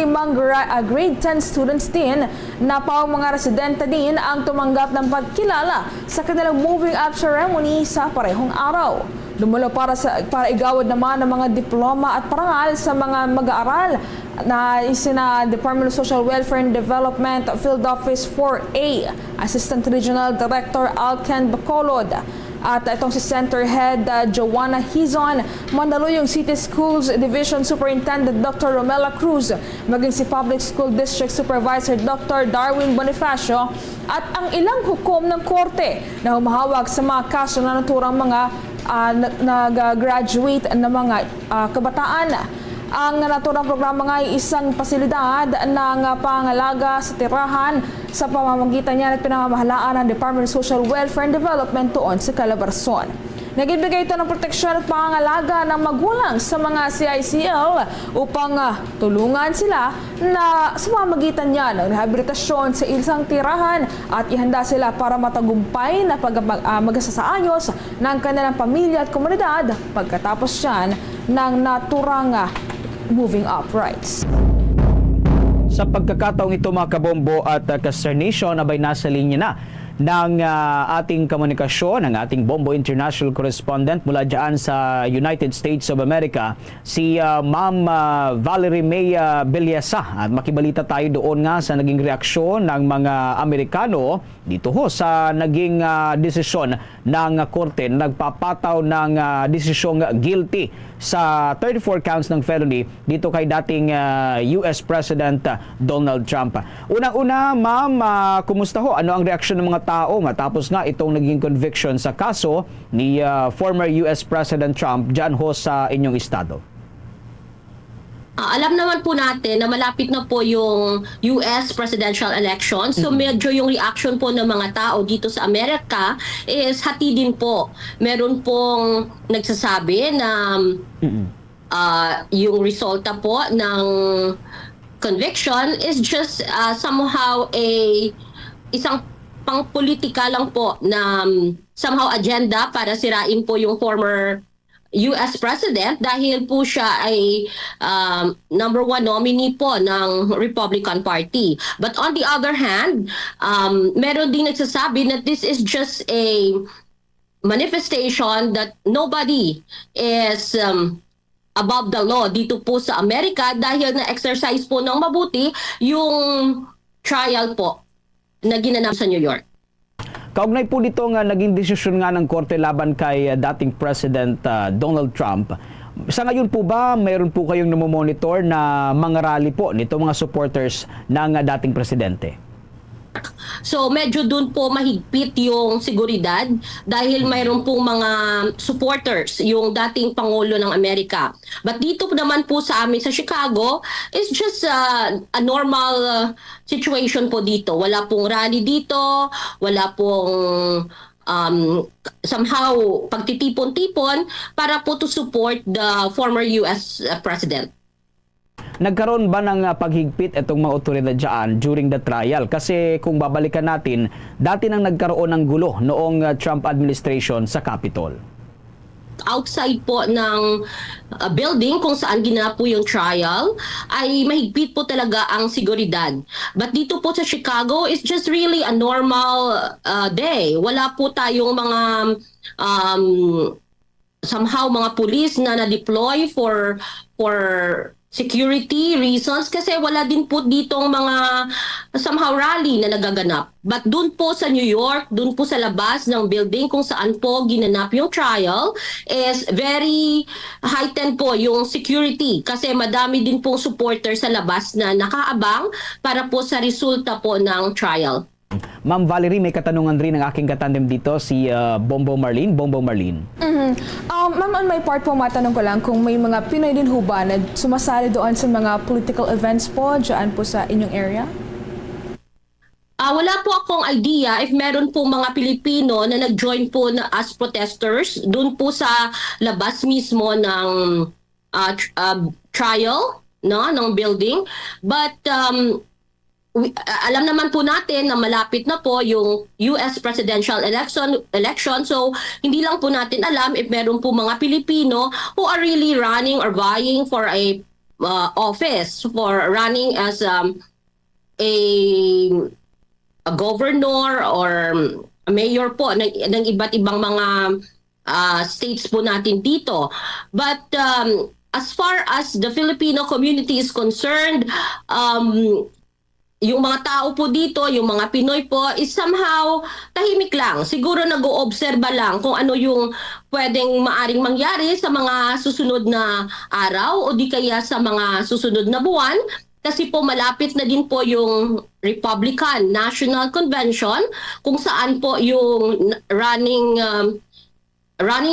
S6: grade 10 students din na pang mga residente din ang tumanggap ng pagkilala sa kanilang moving up ceremony sa parehong araw. Dumalo para igawad naman ng mga diploma at parangal sa mga mag-aaral na isina Department of Social Welfare and Development Field Office 4A, Assistant Regional Director Alken Bacolod. At itong si Center Head Joanna Hizon, Mandaluyong City Schools Division Superintendent Dr. Romela Cruz, maging si Public School District Supervisor Dr. Darwin Bonifacio at ang ilang hukom ng korte na humahawak sa mga kaso na naturang mga nag-graduate na mga kabataan. Ang naturang programa nga ay isang pasilidad ng pangalaga sa tirahan sa pamamagitan niya at pinamamahalaan ng Department of Social Welfare and Development doon sa Calabarzon. Nagbibigay ito ng proteksyon at pangalaga ng magulang sa mga CICL upang tulungan sila na sa pamamagitan niya ng rehabilitasyon sa isang tirahan at ihanda sila para matagumpay na magsasaayos ng kanilang pamilya at komunidad pagkatapos yan ng naturang moving up rights.
S5: Sa pagkakataong ito mga kabombo at ka-Star Nation, abay nasa linya na ng ating komunikasyon, ng ating Bombo International Correspondent mula dyan sa United States of America, si Ma'am Valerie May Bilyasa. At makibalita tayo doon nga sa naging reaksyon ng mga Amerikano dito ho sa naging desisyon ng korte na nagpapataw ng desisyong guilty sa 34 counts ng felony dito kay dating US President Donald Trump. Unang-una, ma'am, kumusta ho? Ano ang reaksyon ng mga tao matapos nga itong naging conviction sa kaso ni former US President Trump dyan ho sa inyong estado?
S11: Alam naman po natin na malapit na po yung US presidential election. So medyo yung reaction po ng mga tao dito sa Amerika is hati din po. Meron pong nagsasabi na yung resulta po ng conviction is just somehow isang pang-politika lang po na somehow agenda para sirain po yung former US President dahil po siya ay number one nominee po ng Republican Party. But on the other hand, meron din nagsasabi na this is just a manifestation that nobody is above the law dito po sa Amerika dahil na-exercise po ng mabuti yung trial po na ginanap sa New York.
S5: Kaugnay po dito nga naging desisyon nga ng korte laban kay dating President Donald Trump. Sa ngayon po ba, mayroon po kayong namomonitor na mga rally po nito mga supporters ng dating presidente?
S11: So medyo dun po mahigpit yung seguridad dahil mayroon pong mga supporters yung dating Pangulo ng Amerika. But dito naman po sa amin sa Chicago is just a normal situation po dito. Wala pong rally dito, wala pong somehow pagtitipon-tipon para po to support the former US President.
S5: Nagkaroon ba ng paghigpit itong mga otoridad dyan during the trial? Kasi kung babalikan natin, dati nang nagkaroon ng gulo noong Trump administration sa Capitol.
S11: Outside po ng building kung saan ginanap po yung trial ay mahigpit po talaga ang seguridad. But dito po sa Chicago, it's just really a normal day. Wala po tayong mga somehow mga police na na-deploy for security reasons kasi wala din po ditong mga somehow rally na nagaganap. But doon po sa New York, doon po sa labas ng building kung saan po ginanap yung trial is very heightened po yung security kasi madami din pong supporter sa labas na nakaabang para po sa resulta po ng trial.
S5: Ma'am Valerie, may katanungan rin ang aking katandem dito, si Bombo Marlene. Bombo Marlene.
S6: Ma'am, on my part po, matanong ko lang kung may mga Pinoy din ho ba na sumasali doon sa mga political events po dyan po sa inyong area?
S11: Wala po akong idea if meron po mga Pilipino na nag-join po na as protesters doon po sa labas mismo ng trial ng building. But alam naman po natin na malapit na po yung US presidential election. So hindi lang po natin alam if meron po mga Pilipino who are really running or vying for a office, for running as a governor or a mayor po ng iba't ibang mga states po natin dito. But as far as the Filipino community is concerned, yung mga tao po dito, yung mga Pinoy po, is somehow tahimik lang. Siguro nag-oobserba lang kung ano yung pwedeng maaring mangyari sa mga susunod na araw o di kaya sa mga susunod na buwan. Kasi po malapit na din po yung Republican National Convention kung saan po yung running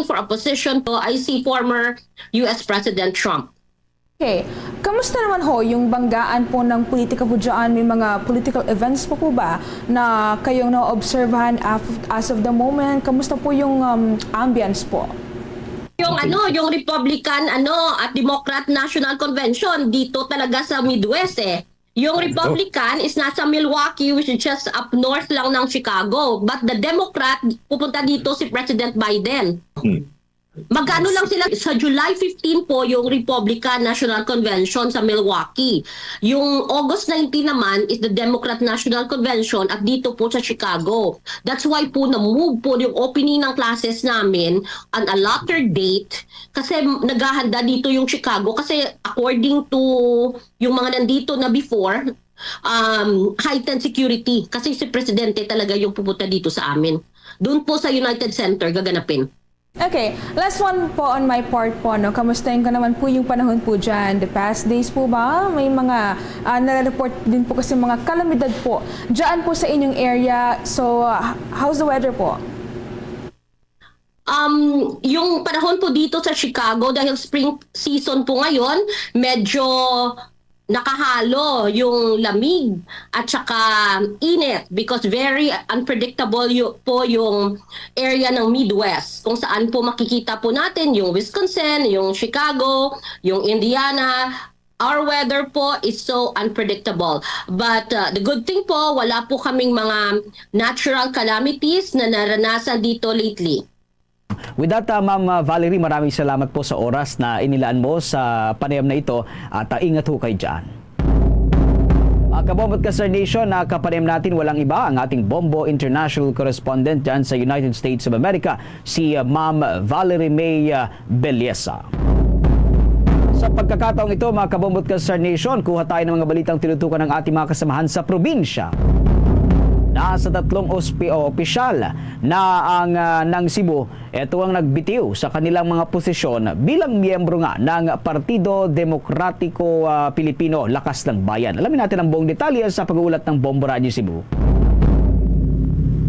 S11: for a position po ay si former US President Trump.
S6: Okay. Kamusta naman ho yung banggaan po ng politika po dyan? May mga political events po ba na kayong na-observahan as of the moment? Kamusta po yung ambience po?
S11: Yung Republican at Democrat National Convention dito talaga sa Midwest eh. Yung Republican is nasa Milwaukee, which is just up north lang ng Chicago. But the Democrat, pupunta dito si President Biden. Magkano lang sila sa July 15 po yung Republican National Convention sa Milwaukee. Yung August 19 naman is the Democrat National Convention at dito po sa Chicago. That's why po na-move po yung opening ng classes namin on a later date kasi naghahanda dito yung Chicago kasi according to yung mga nandito na before, heightened security kasi si Presidente talaga yung pupunta dito sa amin. Doon po sa United Center gaganapin.
S6: Okay, last one po on my part po, no? Kamustahin ko naman po yung panahon po dyan. The past days po ba? May mga nare-report din po kasi mga kalamidad po dyan po sa inyong area. So, how's the weather po?
S11: Yung panahon po dito sa Chicago dahil spring season po ngayon, medyo nakahalo yung lamig at saka init because very unpredictable po yung area ng Midwest kung saan po makikita po natin yung Wisconsin, yung Chicago, yung Indiana. Our weather po is so unpredictable. But the good thing po, wala po kaming mga natural calamities na naranasan dito lately.
S5: With that, Ma'am Valerie, maraming salamat po sa oras na inilaan mo sa panayam na ito at ingat ho kayo dyan. Mga kabombo at ka-Star Nation, na kapanayam natin walang iba ang ating Bombo International Correspondent dyan sa United States of America, si Ma'am Valerie May Bellesa. Sa pagkakataong ito, mga kabombo at ka-Star Nation, kuha tayo ng mga balitang tinutukan ng ating mga kasamahan sa probinsya. Nasa 3 opisyal na ang ng Cebu, ito ang nagbitiw sa kanilang mga posisyon bilang miyembro nga ng Partido Demokratiko Pilipino Lakas ng Bayan. Alamin natin ang buong detalye sa pag-uulat ng Bombo Radio Cebu.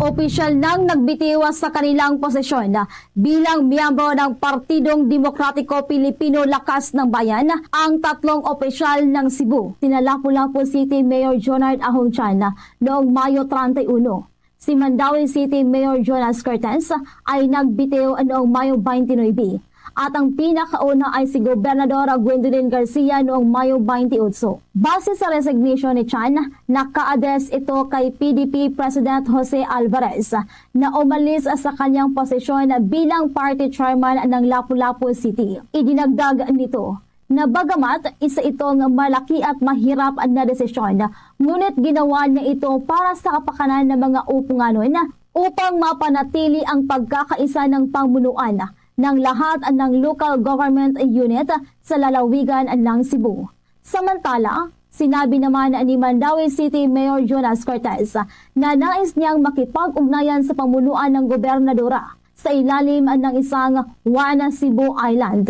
S12: Opisyal nang nagbitiw sa kanilang posisyon bilang miyembro ng Partidong Demokratiko Pilipino Lakas ng Bayan ang 3 opisyal ng Cebu. Sina Lapu-Lapu City Mayor Jonard Ahongchan noong Mayo 31. Si Mandaue City Mayor Jonas Cortez ay nagbitiw noong Mayo 29. At ang pinakauna ay si Gobernadora Gwendolyn Garcia noong Mayo 28. Base sa resignation ni Chan, naka-address ito kay PDP President Jose Alvarez na umalis sa kanyang posisyon bilang party chairman ng Lapu-Lapu City. Idinagdag nito na bagamat isa itong malaki at mahirap na desisyon, ngunit ginawa niya ito para sa kapakanan ng mga upunganon upang mapanatili ang pagkakaisa ng pamunuan ng lahat ng local government unit sa lalawigan ng Cebu. Samantala, sinabi naman ni Mandaue City Mayor Jonas Cortez na nais niyang makipag-ugnayan sa pamunuan ng gobernadora sa ilalim ng isang One Cebu Island.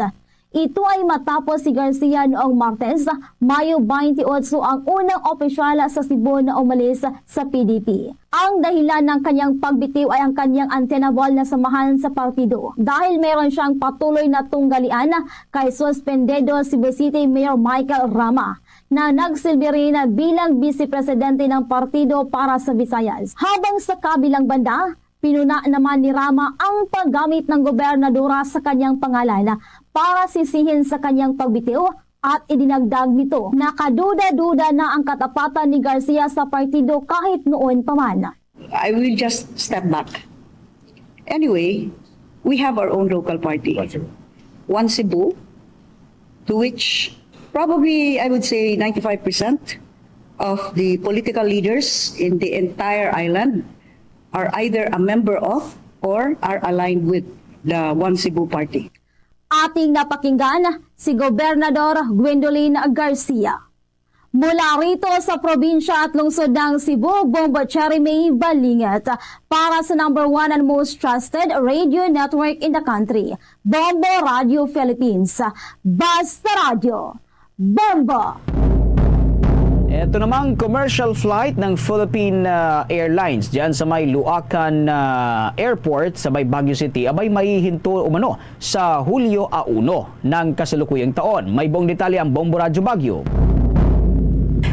S12: Ito ay matapos si Garcia noong Martes, Mayo 28 ang unang opisyal sa Cebu na umalis sa PDP. Ang dahilan ng kanyang pagbitiw ay ang kanyang untenable na samahan sa partido dahil meron siyang patuloy na tunggalian kay suspendedo Cebu City Mayor Michael Rama na nagsilbi rin bilang vice-presidente ng partido para sa Visayas. Habang sa kabilang banda, pinuna naman ni Rama ang paggamit ng gobernadora sa kanyang pangalan para sisihin sa kanyang pagbitiw at idinagdag nito na kaduda-duda na ang katapatan ni Garcia sa partido kahit noon pa man.
S13: I will just step back. Anyway, we have our own local party. One Cebu, to which probably I would say 95% of the political leaders in the entire island are either a member of or are aligned with the One Cebu Party.
S12: Ating napakinggan si Gobernador Gwendolyn Garcia. Mula rito sa probinsya at lungsod ng Cebu, Bombo Cherry May Balingat para sa #1 and most trusted radio network in the country, Bombo Radio Philippines. Basta Radio, Bombo!
S5: Ito namang commercial flight ng Philippine Airlines diyan sa may Luacan Airport sa may Baguio City abay maihinto umano sa Hulyo 1 ng kasalukuyang taon. May buong detalye ang Bombo Radio Baguio.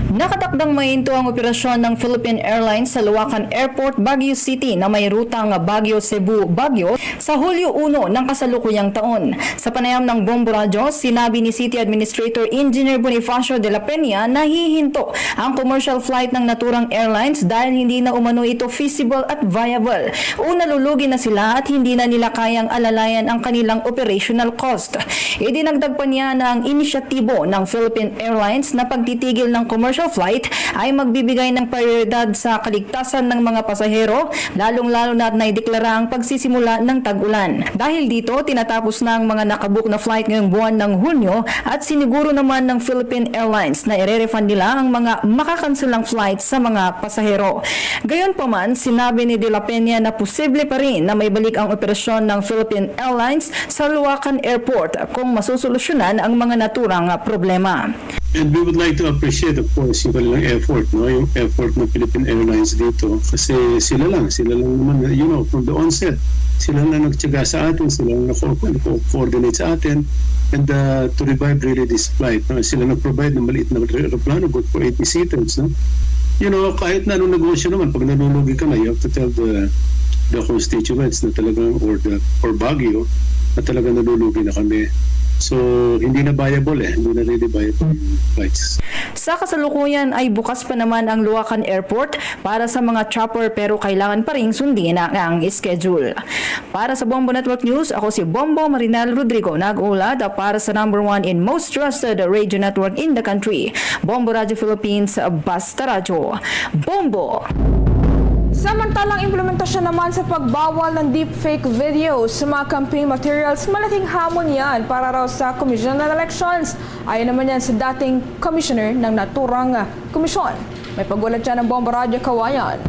S6: Nakatakdang mainto ang operasyon ng Philippine Airlines sa Luacan Airport, Baguio City na may rutang Baguio, Cebu, Baguio sa Hulyo 1 ng kasalukuyang taon. Sa panayam ng Bombo Radio, sinabi ni City Administrator Engineer Bonifacio de la Peña na hihinto ang commercial flight ng naturang airlines dahil hindi na umano ito feasible at viable. Una, lulugi na sila at hindi na nila kayang alalayan ang kanilang operational cost. Idinagdag pa niya na ang inisyatibo ng Philippine Airlines na pagtitigil ng commercial flight ay magbibigay ng prioridad sa kaligtasan ng mga pasahero, lalong-lalo na naideklara ang pagsisimula ng tag-ulan. Dahil dito, tinatapos na ang mga nakabook na flight ngayong buwan ng Hunyo at siniguro naman ng Philippine Airlines na i-refund nila ang mga makakanselang flight sa mga pasahero. Gayunpaman, sinabi ni De La Peña na posible pa rin na may balik ang operasyon ng Philippine Airlines sa Luacan Airport kung masusolusyonan ang mga naturang problema.
S14: And we would like to appreciate, of course, yung kanilang effort, no? Yung effort ng Philippine Airlines dito. Kasi sila lang naman, from the onset, sila lang nagtyaga sa atin, sila lang nag-coordinate sa atin, and to revive really this flight. No? Sila nag-provide ng maliit na aeroplano, good for 80 seaters. No? Kahit na anong negosyo naman, pag nanulugi ka na, you have to tell the constituents na talagang, or Baguio, na talagang nalulugi na kami. So, hindi na viable hindi na really viable yung flights.
S6: Sa kasalukuyan ay bukas pa naman ang Luacan Airport para sa mga chopper pero kailangan pa rin sundin ang schedule. Para sa Bombo Network News, ako si Bombo Marinal Rodrigo, nag-ulat para sa number 1 in most trusted radio network in the country, Bombo Radio Philippines, Basta Radio. Bombo! Samantalang implementasyon naman sa pagbawal ng deepfake videos sa mga campaign materials, malaking hamon yan para raw sa Commission ng Elections. Ayon naman yan sa dating commissioner ng naturang komisyon. May pagulat dyan ng Bombo Radio Kawayan.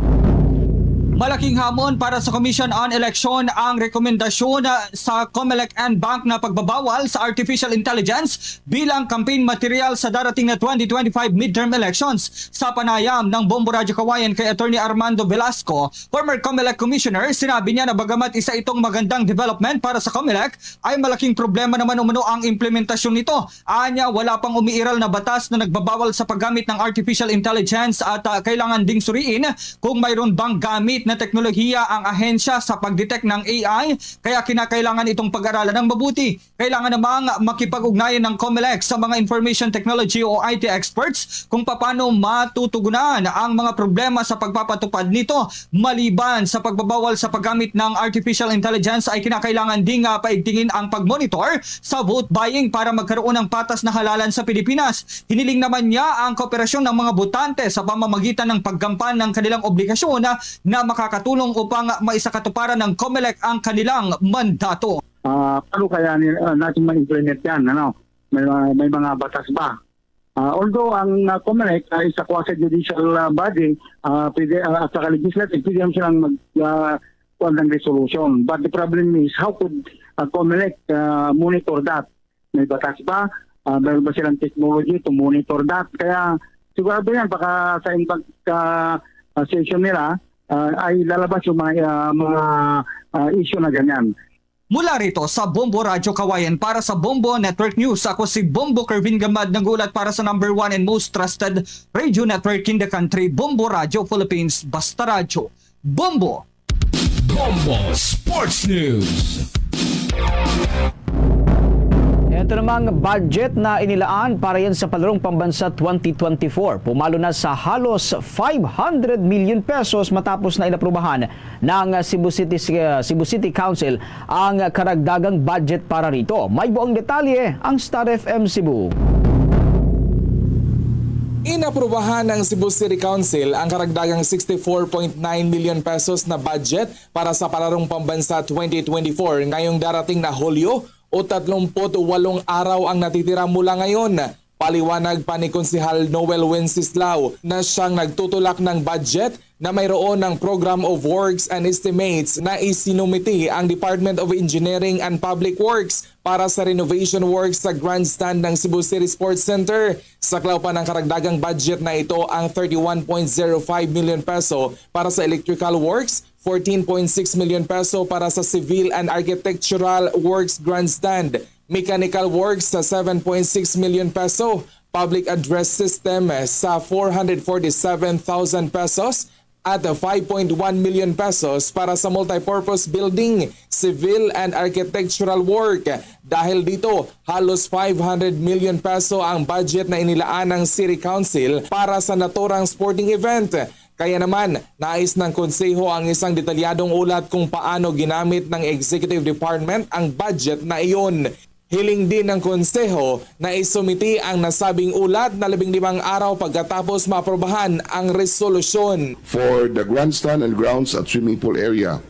S8: Malaking hamon para sa Commission on Election ang rekomendasyon sa COMELEC and Bank na pagbabawal sa artificial intelligence bilang campaign material sa darating na 2025 midterm elections. Sa panayam ng Bombo Radio Kawayan kay Attorney Armando Velasco, former COMELEC Commissioner, sinabi niya na bagamat isa itong magandang development para sa COMELEC, ay malaking problema naman umano ang implementasyon nito. Anya, wala pang umiiral na batas na nagbabawal sa paggamit ng artificial intelligence at kailangan ding suriin kung mayroon bang gamit na teknolohiya ang ahensya sa pagdetect ng AI, kaya kinakailangan itong pag-aralan ng mabuti. Kailangan namang makipag-ugnayan ng COMELEC sa mga information technology o IT experts kung paano matutugunan ang mga problema sa pagpapatupad nito. Maliban sa pagbabawal sa paggamit ng artificial intelligence ay kinakailangan ding paigtingin ang pagmonitor sa vote buying para magkaroon ng patas na halalan sa Pilipinas. Hiniling naman niya ang kooperasyon ng mga botante sa pamamagitan ng paggampan ng kanilang obligasyon na makakatulong upang maisakatuparan ng COMELEC ang kanilang mandato.
S14: Paano kaya natin ma-implement yan? May mga batas ba? Although ang COMELEC is a quasi-judicial body, at saka legislative, pwede naman silang mag ng resolution. But the problem is, how could COMELEC monitor that? May batas ba? Meron ba silang technology to monitor that? Kaya sigurado yan, baka sa impact session nila, ay lalabas yung mga issue na ganyan.
S8: Mula rito sa Bombo Radio Kawayan para sa Bombo Network News, ako si Bombo Kervin Gamad, nag-ulat para sa number 1 and most trusted radio network in the country, Bombo Radio Philippines, Basta Radio. Bombo!
S1: Bombo Sports News.
S5: Ito namang budget na inilaan para yan sa palarong pambansa 2024. Pumalo na sa halos 500 million pesos matapos na inaprubahan ng Cebu City Council ang karagdagang budget para rito. May buong detalye ang Star FM Cebu.
S15: Inaprubahan ng Cebu City Council ang karagdagang 64.9 million pesos na budget para sa palarong pambansa 2024 ngayong darating na Hulyo o 38 araw ang natitira mula ngayon. Paliwanag pa ni Konsehal Noel Wenceslao na siyang nagtutulak ng budget na mayroon ng Program of Works and Estimates na isinumiti ang Department of Engineering and Public Works para sa renovation works sa grandstand ng Cebu City Sports Center. Saklaw pa ng karagdagang budget na ito ang 31.05 million peso para sa electrical works, 14.6 million peso para sa civil and architectural works grandstand, mechanical works sa 7.6 million peso, public address system sa 447,000 pesos at 5.1 million pesos para sa multipurpose building, civil and architectural work. Dahil dito, halos 500 million peso ang budget na inilaan ng City Council para sa naturang sporting event. Kaya naman, nais ng konseho ang isang detalyadong ulat kung paano ginamit ng Executive Department ang budget na iyon. Hiling din ng konseho na isumiti ang nasabing ulat na 15 araw pagkatapos maaprobahan ang resolusyon.
S16: For the grandstand and grounds at swimming pool area,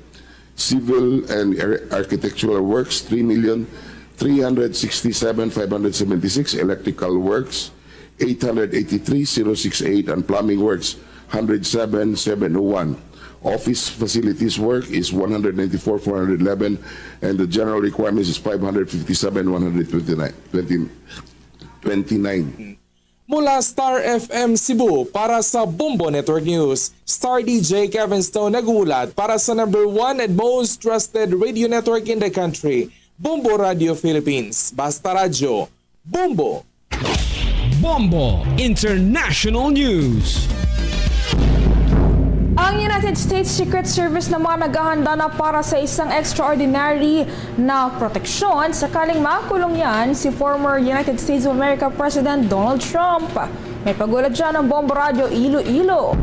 S16: civil and architectural works 3,367,576, electrical works 883,068, and plumbing works 107,701. Office facilities work is 194,411, and the general requirements is 557,129.
S15: Mula Star FM Cebu para sa Bombo Network News, Star DJ Kevin Stone nagulat para sa number 1 and most trusted radio network in the country, Bombo Radio Philippines. Basta Radyo, Bombo!
S1: Bombo International News.
S6: Ang United States Secret Service naman naghahanda na para sa isang extraordinary na proteksyon sakaling makulong yan si former United States of America President Donald Trump. May pagulat dyan ng Bombo Radio Iloilo.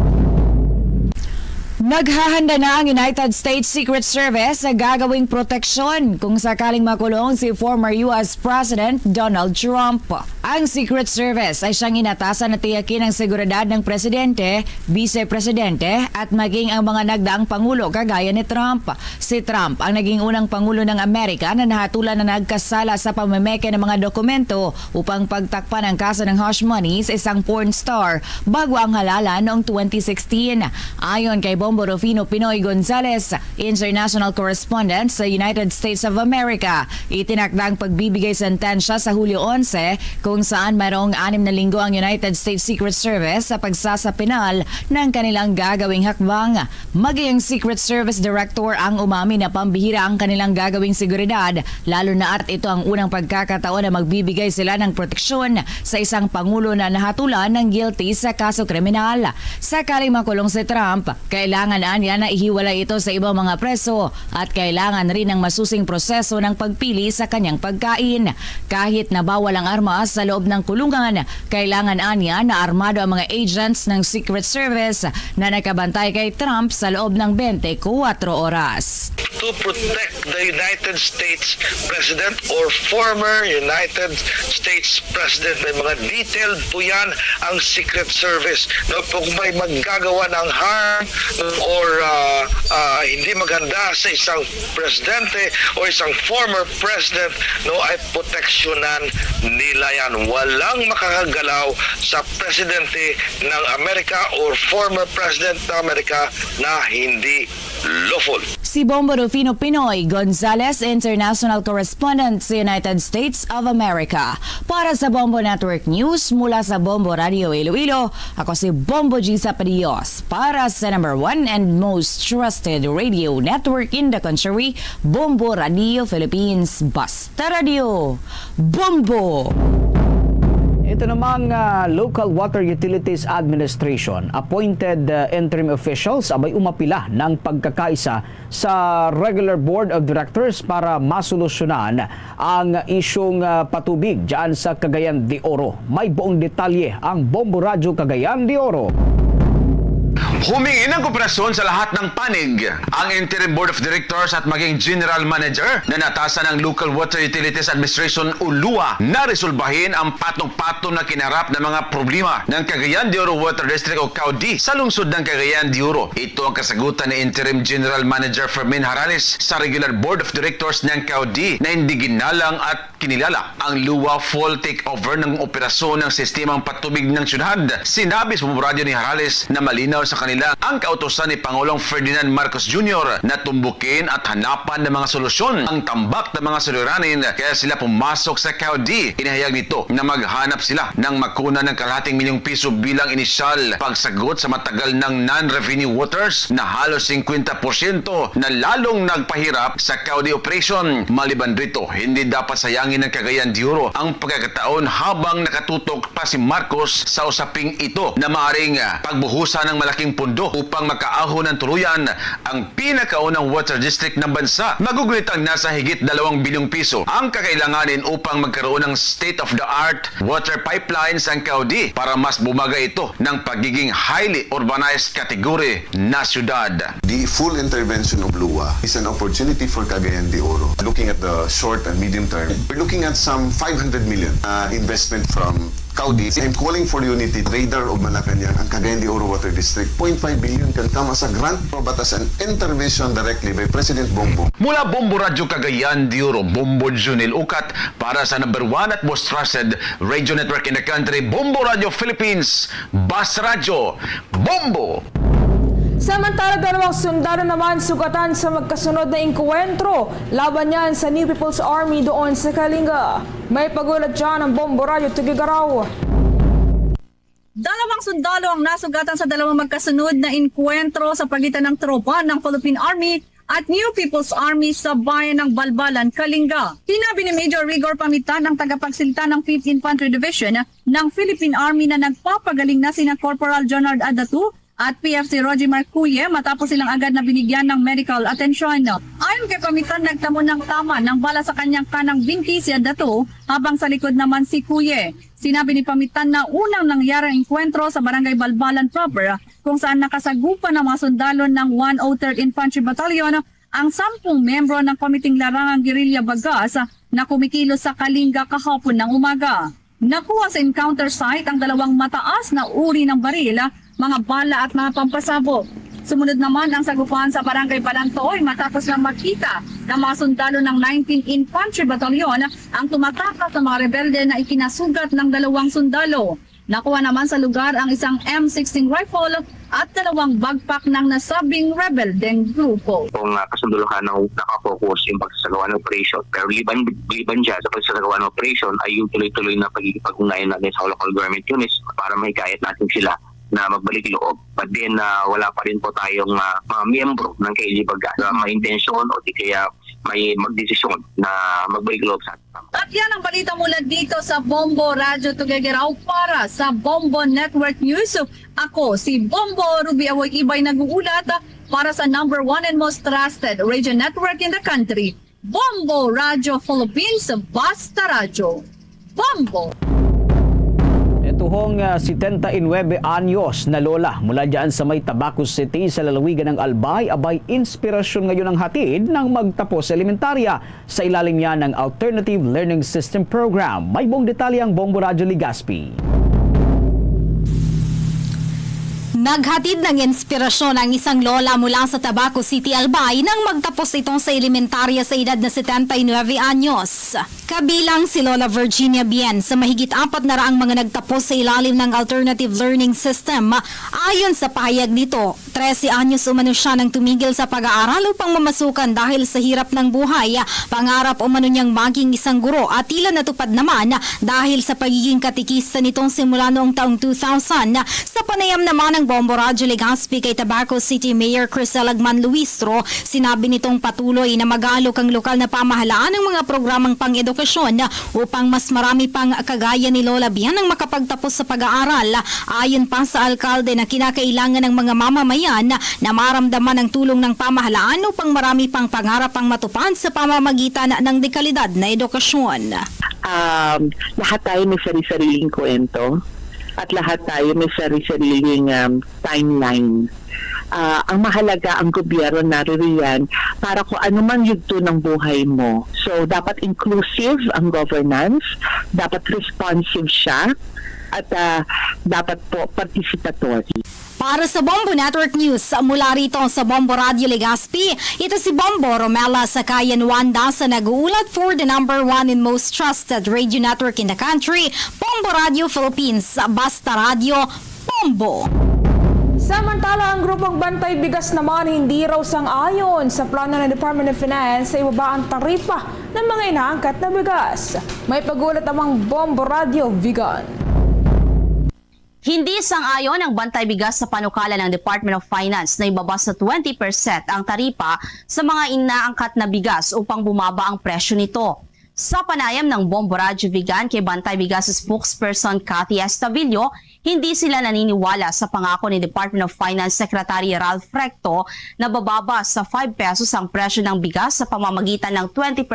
S17: Naghahanda na ang United States Secret Service sa gagawing proteksyon kung sakaling makulong si former U.S. President Donald Trump. Ang Secret Service ay siyang inatasan na tiyakin ang seguridad ng presidente, vice-presidente at maging ang mga nagdaang pangulo kagaya ni Trump. Si Trump ang naging unang pangulo ng Amerika na nahatulan na nagkasala sa pamameke ng mga dokumento upang pagtakpan ang kaso ng hush money sa isang porn star bago ang halalan noong 2016. Ayon kay Bombo Rufino Pinoy Gonzales, international correspondent sa United States of America, itinakdang pagbibigay sentensya sa Hulyo 11 kung saan mayroong 6 na linggo ang United States Secret Service sa pagsasapinal ng kanilang gagawing hakbang. Maging Secret Service Director ang umami na pambihira ang kanilang gagawing seguridad, lalo na at ito ang unang pagkakataon na magbibigay sila ng proteksyon sa isang pangulo na nahatulan ng guilty sa kaso kriminal. Sakaling makulong si Trump, kailangan niya na ihiwalay ito sa ibang mga preso at kailangan rin ng masusing proseso ng pagpili sa kanyang pagkain. Kahit na bawal ang armas sa loob ng kulungan, kailangan niya na armado ang mga agents ng Secret Service na nakabantay kay Trump sa loob ng 24 oras.
S18: To protect the United States President or former United States President, may mga detailed po yan ang Secret Service. No, kung may maggagawa ng harm or hindi maganda sa isang presidente o isang former president, no, ay proteksyonan nila yan. Walang makakagalaw sa presidente ng Amerika or former president ng Amerika na hindi lawful.
S17: Si Bombo Rufino Pinoy Gonzales, international correspondent sa United States of America. Para sa Bombo Network News mula sa Bombo Radio Iloilo, ako si Bombo G. Zapadios para sa number 1 and most trusted radio network in the country, Bombo Radio Philippines. Basta Radio, Bombo!
S5: Ito namang Local Water Utilities Administration appointed interim officials abay umapila ng pagkakaisa sa regular board of directors para masolusyonan ang isyong patubig dyan sa Cagayan de Oro. May buong detalye ang Bombo Radio Cagayan de Oro.
S19: Humingi ng kooperasyon sa lahat ng panig ang Interim Board of Directors at maging General Manager na natasan ng Local Water Utilities Administration o LUA na resolbahin ang patong-patong na kinarap ng mga problema ng Cagayan de Oro Water District o CAUDI sa lungsod ng Cagayan de Oro. Ito ang kasagutan ni Interim General Manager Fermin Harales sa Regular Board of Directors ng CAUDI na hindi ginalang at kinilala ang LUA full takeover ng operasyon ng sistemang patubig ng syudad. Sinabi sa radyo ni Harales na malinaw sa kanila nila ang kautusan ni Pangulong Ferdinand Marcos Jr. na tumbukin at hanapan ng mga solusyon ang tambak ng mga suliranin kaya sila pumasok sa Caudi. Inahayag nito na maghanap sila ng makuna ng kalahating milyong piso bilang inisyal pagsagot sa matagal ng non-revenue waters na halos 50% na lalong nagpahirap sa Caudi operation. Maliban rito, hindi dapat sayangin ng Cagayan de Oro ang pagkakataon habang nakatutok pa si Marcos sa usaping ito na maaaring pagbuhusan ng malaking pundo upang makaahon ng tuluyan ang pinakaunang water district ng bansa. Magugunit ang nasa higit 2 bilyong piso ang kakailanganin upang magkaroon ng state-of-the-art water pipelines ang Caudi para mas bumaga ito ng pagiging highly urbanized category na syudad.
S20: The full intervention of LUA is an opportunity for Cagayan de Oro. Looking at the short and medium term, we're looking at some 500 million investment from Caudi. I'm calling for unity. Radar of Malacanang, ang Cagayan de Oro Water District, 0.5 billion can come as a grant but as an intervention directly by President Bongbong.
S19: Mula Bombo Radio Cagayan de Oro, Bombo Junil Ukat para sa number 1 at most trusted radio network in the country, Bombo Radio Philippines, Bas Radio, Bombo!
S6: Samantala, 2 sundalo naman sugatan sa magkasunod na engkwentro laban yan sa New People's Army doon sa Kalinga. May pagulat dyan ang Bombo Radio Tugigaraw.
S21: 2 sundalo ang nasugatan sa 2 magkasunod na engkwentro sa pagitan ng tropa ng Philippine Army at New People's Army sa bayan ng Balbalan, Kalinga. Sinabi ni Major Rigor Pamitan ng tagapagsilta ng 5th Infantry Division ng Philippine Army na nagpapagaling na sina Corporal Jonard Adatu at PFC Roger Marcuye matapos silang agad na binigyan ng medical attention. Ayon kay Pamitan, nagtamo ng tama ng bala sa kanyang kanang binti si Adatu habang sa likod naman si Cuye. Sinabi ni Pamitan na unang nangyari ang enkwentro sa Barangay Balbalan proper kung saan nakasagupan ng mga sundalo ng 103rd Infantry Battalion ang 10 membro ng Komiting Larangang Guerrilla Bagas na kumikilos sa Kalinga kahapon ng umaga. Nakuha sa encounter site ang 2 mataas na uri ng baril, mga bala at mga pampasabog. Sumunod naman ang sagupan sa Barangay Balantoy matapos lang makita ng mga sundalo ng 19th Infantry Battalion ang tumatakas sa mga rebelde na ikinasugat ng 2 sundalo. Nakuha naman sa lugar ang isang M16 rifle at 2 bagpak ng nasabing rebeldeng grupo.
S22: Kung kasunduluhan na nakapokus yung pagsasagawa ng operation, pero liban dyan sa pagsasagawa ng operation ay yung tuloy-tuloy na pagkikipag-ugnayan natin sa local government units para mahikayat natin sila na magbalik loob. But then wala pa rin po tayong mga miyembro ng KLG Bagas na may intensyon o di kaya may magdesisyon na magbalik loob sa atin.
S21: At yan ang balita mula dito sa Bombo Radio Tugigaraw para sa Bombo Network News. Ako si Bombo Ruby Awoy Ibay nag-uulat para sa number 1 and most trusted radio network in the country, Bombo Radio Philippines, Basta Radio. Bombo!
S5: Tuhong 79 anyos na lola mula dyan sa may Tabaco City sa lalawigan ng Albay, abay inspirasyon ngayon ang hatid ng magtapos elementarya sa ilalim niya ng Alternative Learning System Program. May buong detalye ang Bombo Radio Legazpi.
S23: Naghatid ng inspirasyon ang isang lola mula sa Tabaco City, Albay nang magtapos itong sa elementarya sa edad na 79 anyos. Kabilang si Lola Virginia Bien sa mahigit 400 mga nagtapos sa ilalim ng Alternative Learning System. Ayon sa pahayag nito, 13 anyos umano siya nang tumigil sa pag-aaral upang mamasukan dahil sa hirap ng buhay. Pangarap umano niyang maging isang guro at tila natupad naman dahil sa pagiging katikista nitong simula noong taong 2000. Sa panayam naman ng Bombo Radio Legazpi kay Tabaco City Mayor Crisel Agman Luistro, sinabi nitong patuloy na mag-aalok ang lokal na pamahalaan ng mga programang pang-edukasyon upang mas marami pang kagaya ni Lola Bien ang makapagtapos sa pag-aaral. Ayon pa sa alkalde na kinakailangan ng mga mamamayan na maramdaman ang tulong ng pamahalaan upang marami pang pangarap ang matupad sa pamamagitan ng dekalidad na edukasyon.
S24: Lahat tayo may sari-sariling kwento. At lahat tayo may sari-sariling timeline. Ang mahalaga ang gobyerno naririyan para kung ano man yugto ng buhay mo. So, dapat inclusive ang governance, dapat responsive siya, at dapat po participatory.
S23: Para sa Bombo Network News, mula rito sa Bombo Radio Legazpi, ito si Bombo Romela Sakayan Wanda sa nag-uulat for the number 1 and most trusted radio network in the country, Bombo Radio Philippines, Basta Radio, Bombo!
S6: Samantala, ang grupong Bantay Bigas naman hindi raw sang-ayon sa plano ng Department of Finance sa ibaba ang taripa ng mga inaangkat na bigas. May pagulat namang Bombo Radio Vigan.
S2: Hindi sang-ayon ang Bantay Bigas sa panukala ng Department of Finance na ibaba sa 20% ang taripa sa mga inaangkat na bigas upang bumaba ang presyo nito. Sa panayam ng Bombo Radio Vigan kay Bantay Bigas spokesperson Cathy Estavillo, hindi sila naniniwala sa pangako ni Department of Finance Secretary Ralph Recto na bababa sa 5 pesos ang presyo ng bigas sa pamamagitan ng 20%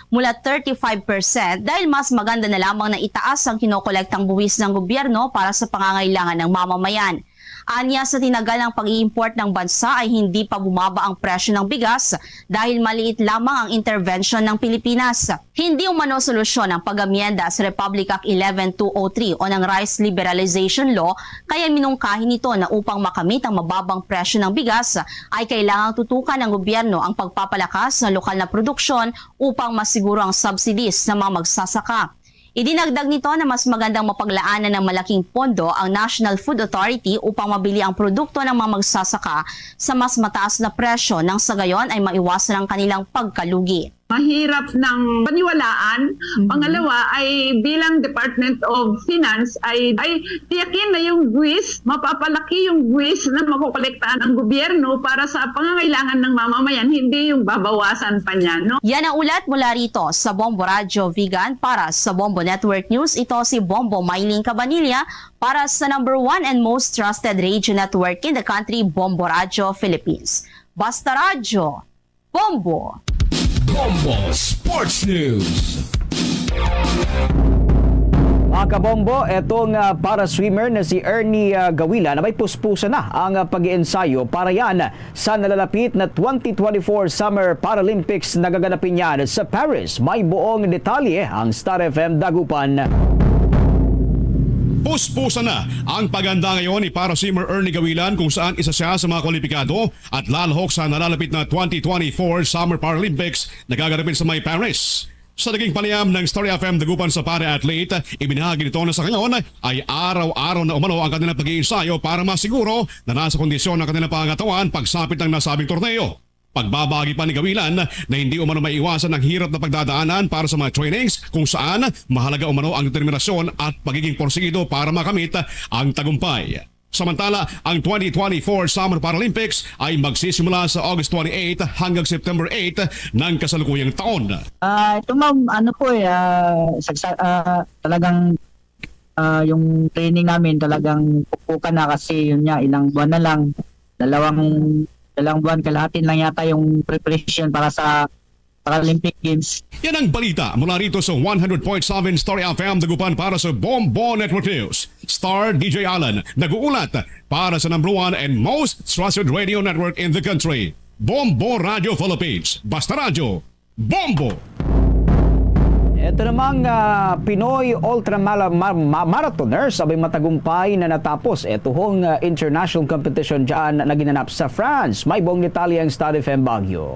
S2: mula 35% dahil mas maganda na lamang na itaas ang kinokolektang buwis ng gobyerno para sa pangangailangan ng mamamayan. Anya, sa tinagal ng pag-i-import ng bansa ay hindi pa bumaba ang presyo ng bigas dahil maliit lamang ang intervention ng Pilipinas. Hindi umano solusyon ang pag-amyenda sa Republic Act 11203 o ng Rice Liberalization Law, kaya minungkahi nito na upang makamit ang mababang presyo ng bigas ay kailangang tutukan ng gobyerno ang pagpapalakas ng lokal na produksyon upang masiguro ang subsidies ng mga magsasaka. Idinagdag nito na mas magandang mapaglaanan ng malaking pondo ang National Food Authority upang mabili ang produkto ng mga magsasaka sa mas mataas na presyo nang sa gayon ay maiwasan ang kanilang pagkalugi.
S3: Mahirap ng paniwalaan. Pangalawa ay bilang Department of Finance ay tiyakin na yung buwis, mapapalaki yung buwis na makukolektahan ng gobyerno para sa pangangailangan ng mamamayan, hindi yung babawasan pa niya. No?
S2: Yan ang ulat mula rito sa Bombo Radio Vigan para sa Bombo Network News. Ito si Bombo Maylin Cabanilla para sa #1 and most trusted radio network in the country, Bombo Radio Philippines. Basta Radio, Bombo!
S1: Bombo Sports News.
S5: Mga kabombo, etong para swimmer na si Ernie Gawila na may puspusa na ang pag-iensayo para yan sa nalalapit na 2024 Summer Paralympics na gaganapin yan sa Paris. May buong detalye ang Star FM Dagupan.
S4: Puspusa na ang paganda ngayon ni para swimmer Ernie Gawilan kung saan isa siya sa mga kwalipikado at lalahok sa nalalapit na 2024 Summer Paralympics na gaganapin sa may Paris. Sa naging panayam ng Star FM Dagupan sa para-athlete, ibinahagi nito na sa ngayon ay araw-araw na umano ang kanilang pag-iensayo para masiguro na nasa kondisyon ng kanilang pangatawan pagsapit ng nasabing torneo. Pagbabagi pa ni Gawilan na hindi umano maiwasan ang hirap na pagdadaanan para sa mga trainings kung saan mahalaga umano ang determinasyon at pagiging porsigido para makamit ang tagumpay. Samantala, ang 2024 Summer Paralympics ay magsisimula sa August 28 hanggang September 8 ng kasalukuyang taon.
S7: Ito ma'am, talagang yung training namin talagang pupukan na kasi yun nga, ilang buwan na lang, dalawang buwan kalahatin lang yata yung preparation para sa Paralympic Games.
S4: Yan ang balita mula rito sa 100.7 Star FM Dagupan para sa Bombo Network News. Star DJ Alan nag-uulat para sa #1 and most trusted radio network in the country. Bombo Radio Philippines. Basta Radio. Bombo!
S5: Ito namang Pinoy ultramarathoners sabay matagumpay na natapos hong international competition dyan na ginanap sa France. May buong detalye ang Star FM Baguio.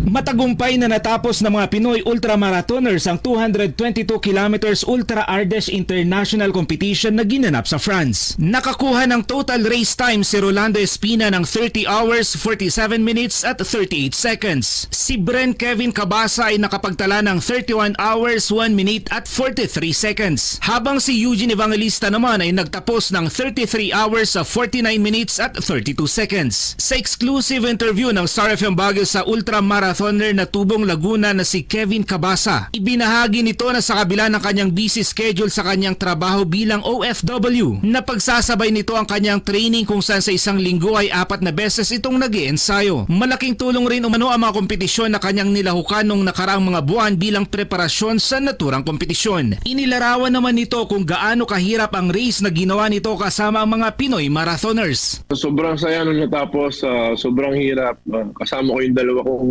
S8: Matagumpay na natapos ng mga Pinoy ultramarathoners ang 222 kilometers Ultra Ardèche International Competition na ginanap sa France. Nakakuha ng total race time si Rolando Espina ng 30 hours, 47 minutes at 38 seconds. Si Bren Kevin Cabasa ay nakapagtala ng 31 hours, 1 minute at 43 seconds. Habang si Eugene Evangelista naman ay nagtapos ng 33 hours, 49 minutes at 32 seconds. Sa exclusive interview ng Star FM Baguio sa ultramarathoner na Tubong Laguna na si Kevin Cabasa, ibinahagi nito na sa kabila ng kanyang busy schedule sa kanyang trabaho bilang OFW, na pagsasabay nito ang kanyang training kung saan sa isang linggo ay 4 na beses itong nag-iensayo. Malaking tulong rin umano ang mga kompetisyon na kanyang nilahukan nung nakaraang mga buwan bilang preparasyon sa naturang kompetisyon. Inilarawan naman nito kung gaano kahirap ang race na ginawa nito kasama ang mga Pinoy marathoners.
S25: Sobrang saya nung natapos, sobrang hirap. Kasama ko yung dalawa kong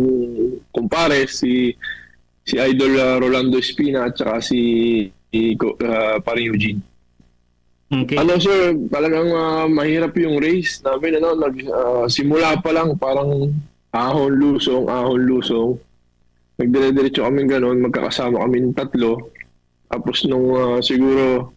S25: kumpare, si Idol Rolando Espina at saka si Pare Eugene. Okay. Sir, talagang mahirap yung race namin. Simula pa lang parang ahon-lusong. Nagdire-diretso kami gano'n, magkakasama kami ng 3. Tapos nung siguro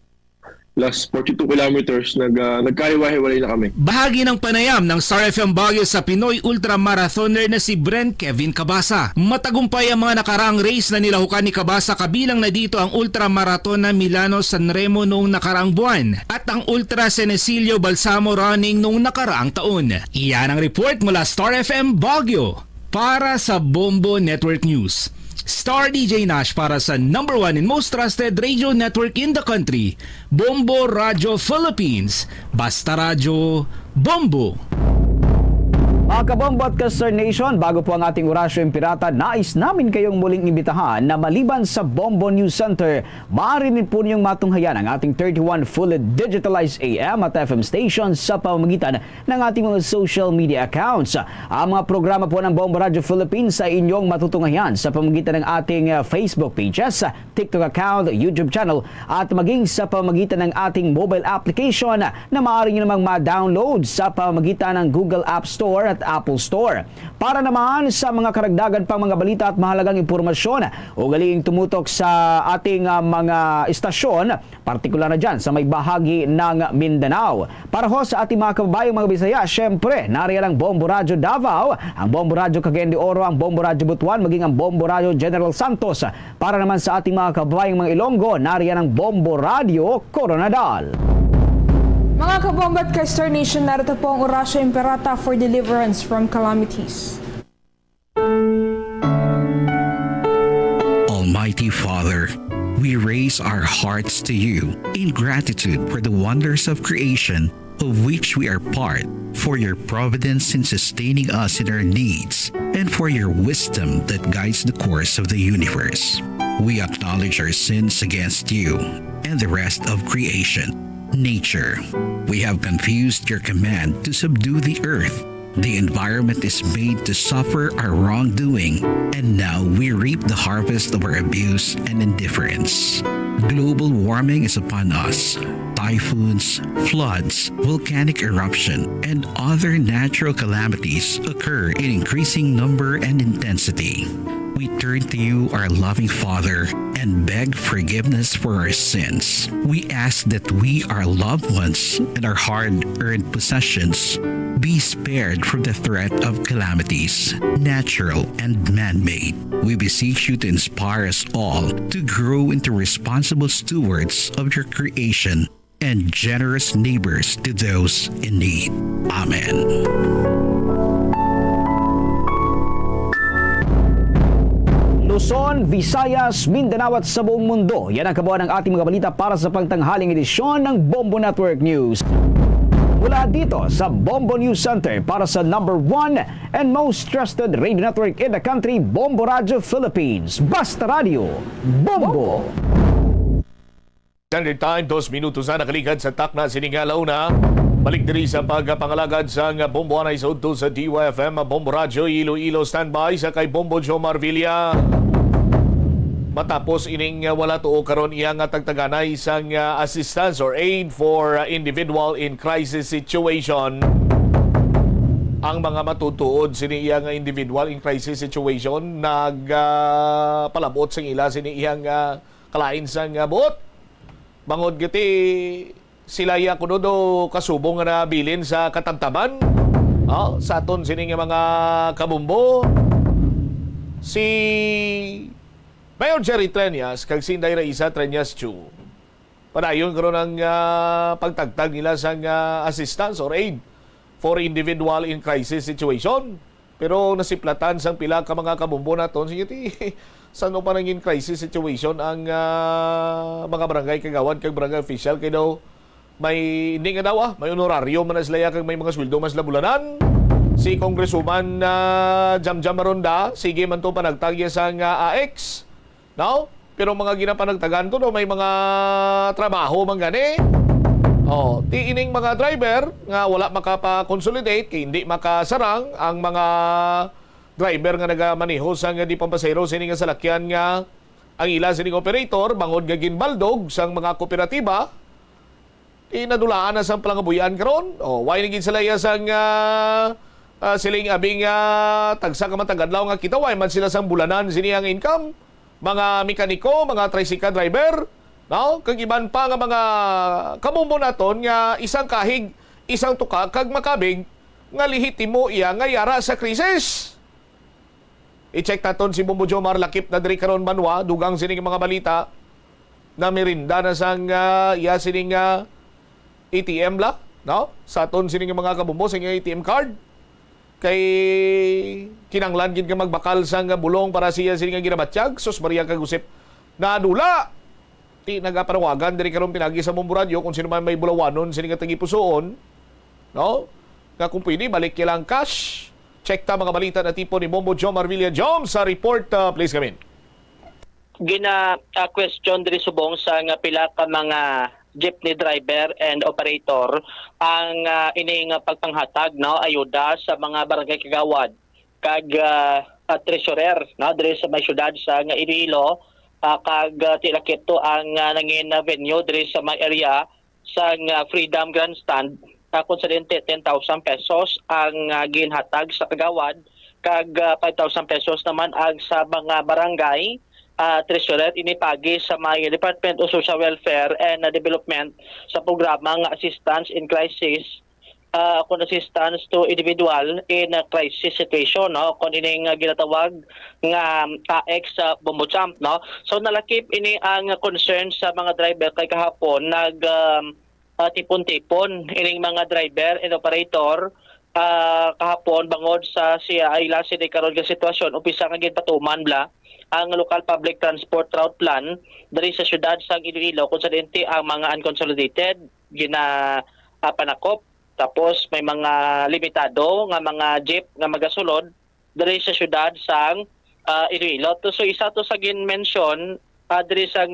S25: plus 42 kilometers, nagkahiwa-hiwalay na kami.
S8: Bahagi ng panayam ng Star FM Baguio sa Pinoy ultramarathoner na si Brent Kevin Cabasa. Matagumpay ang mga nakaraang race na nilahukan ni Cabasa, kabilang na dito ang ultramarathon na Milano San Remo noong nakaraang buwan at ang Ultra Senesilio Balsamo Running noong nakaraang taon. Iyan ang report mula Star FM Baguio para sa Bombo Network News. Star DJ Nash para sa number 1 and most trusted radio network in the country, Bombo Radio Philippines. Basta Radio, Bombo.
S5: Mga kabombo at ka-Star Nation, bago po ang ating Orasyo Pirata, nais namin kayong muling imbitahan na maliban sa Bombo News Center, maaari rin po niyong matunghayan ang ating 31 fully digitalized AM at FM stations sa pamamagitan ng ating mga social media accounts. Ang mga programa po ng Bombo Radio Philippines ay inyong matutunghayan sa pamamagitan ng ating Facebook pages, TikTok account, YouTube channel at maging sa pamamagitan ng ating mobile application na maaari nyo namang ma-download sa pamamagitan ng Google App Store at Apple Store. Para naman sa mga karagdagan pang mga balita at mahalagang impormasyon, ugaling tumutok sa ating mga istasyon, partikular na dyan sa may bahagi ng Mindanao. Para ho sa ating mga kababayang mga Bisaya, syempre, nariyan ang Bombo Radio Davao, ang Bombo Radio Cagayan de Oro, ang Bombo Radio Butuan, maging ang Bombo Radio General Santos. Para naman sa ating mga kababayang mga Ilonggo, nariyan ang Bombo Radio Coronadal.
S6: Mga kabomba at ka-Star Nation, narito po ang Orasyo Imperata for deliverance from calamities.
S9: Almighty Father, we raise our hearts to you in gratitude for the wonders of creation of which we are part, for your providence in sustaining us in our needs, and for your wisdom that guides the course of the universe. We acknowledge our sins against you and the rest of creation. Nature, we have confused your command to subdue the earth. The environment is made to suffer our wrongdoing, and now we reap the harvest of our abuse and indifference. Global warming is upon us. Typhoons, floods, volcanic eruption, and other natural calamities occur in increasing number and intensity. We turn to you, our loving Father, and beg forgiveness for our sins. We ask that we, our loved ones, and our hard-earned possessions be spared from the threat of calamities, natural and man-made. We beseech you to inspire us all to grow into responsible stewards of your creation and generous neighbors to those in need. Amen.
S5: Luzon, Visayas, Mindanao at sa buong mundo. Yan ang kabuuan ng ating mga balita para sa pangtanghaling edisyon ng Bombo Network News. Mula dito sa Bombo News Center para sa number 1 and most trusted radio network in the country, Bombo Radio Philippines. Basta Radio, Bombo!
S1: Standard Time, 2 minutos na nakaligad sa takna siningalaw na. Balik diri sa pagpangalagad sa Bombo Anay sa udto sa DYFM, Bombo Radio Iloilo standby sa kay Bombo Jomar Villa. Matapos ining wala tuo karon iya nga tagtaganay sang assistance or aid for individual in crisis situation. Ang mga matutuod sini iya nga individual in crisis situation nagpalabot sang ila sini iyang kalain sang buot. Bangod giti sila iya kuno kasubong nga nabilin sa katamtaman. Sa aton sini nga mga kabumbo si Mayor Jerry Treñas kag si Inday Raisa Treñas Chu. Padayon karon ang pagtagtag nila sa assistance or aid for individual in crisis situation. Pero nasiplatan sang pila ka mga kabumbo naton sige ti sano pa nang in crisis situation ang mga barangay kagawad kag barangay official kay daw may hindi nga daw may honoraryo man sila kag may mga sweldo mas labulanan. Si Congresswoman Jamjam Maronda sige man to panagtagya sang AX. No? Pero mga ginapanagtagan to may mga trabaho man gani. Ti ining mga driver nga wala makapa-consolidate kay hindi makasarang ang mga driver nga nagamaneho sang di pampasero sini nga salakyan nga ang ila sining operator bangod nga ginbaldog sang mga kooperatiba. Inadulaan na sang palangabuyan karon. Why naging sila sang siling abing tagsa ka matagadlaw nga kita why man sila sang bulanan sini ang income. Mga mekaniko, mga tricycle driver,
S10: No? Kag iban pa nga mga kamumbo naton nga isang kahig, isang tuka kag makabig nga lihitimo iya nga yara sa krisis. I-check naton si Bombo Jomar lakip na diri karon manwa dugang sining mga balita na merinda na sang iya sining ATM la, no? Sa aton sining mga kabumbo sa ATM card kay kinanglan gid nga magbakal sang bulong para siya sining ginabatsyag sus Maria kagusip na adula. Ti nagaparawagan diri karon pinagi sa Bombo Radio kung sino man may bulawanon sining tagipusoon, no? Nga kung pwede balik kilang cash. Check ta mga balita na tipo ni Bombo Jomar Villajom sa report. Please come in.
S11: Question diri subong sa nga pila ka mga jeepney driver and operator ang ining pagpanghatag, no, ayuda sa mga barangay kagawad kag treasurer, no, diri sa may syudad sa nga Iloilo. Kag tilakip to ang nangin venue diri sa may area sa Freedom Grandstand. Kung sa 10,000 pesos ang ginhatag sa kagawad, kag 5,000 pesos naman ang sa mga barangay treasurer inipagi sa may Department of Social Welfare and Development sa programa nga Assistance in Crisis, kung assistance to individual in a crisis situation, no, kung ining ginatawag nga AX Bombo Champ, no. So nalakip ini ang concern sa mga driver kay kahapon nag tipon-tipon ining mga driver and operator kahapon bangod sa siya ay lasi de karon nga sitwasyon umpisa nga ginpatuman bla ang local public transport route plan diri sa syudad sa Iloilo kung sa dente ang mga unconsolidated panakop. Tapos may mga limitado nga mga jeep nga magasulod diri sa syudad sang Iloilo. So isa to sa gin-mention diri sa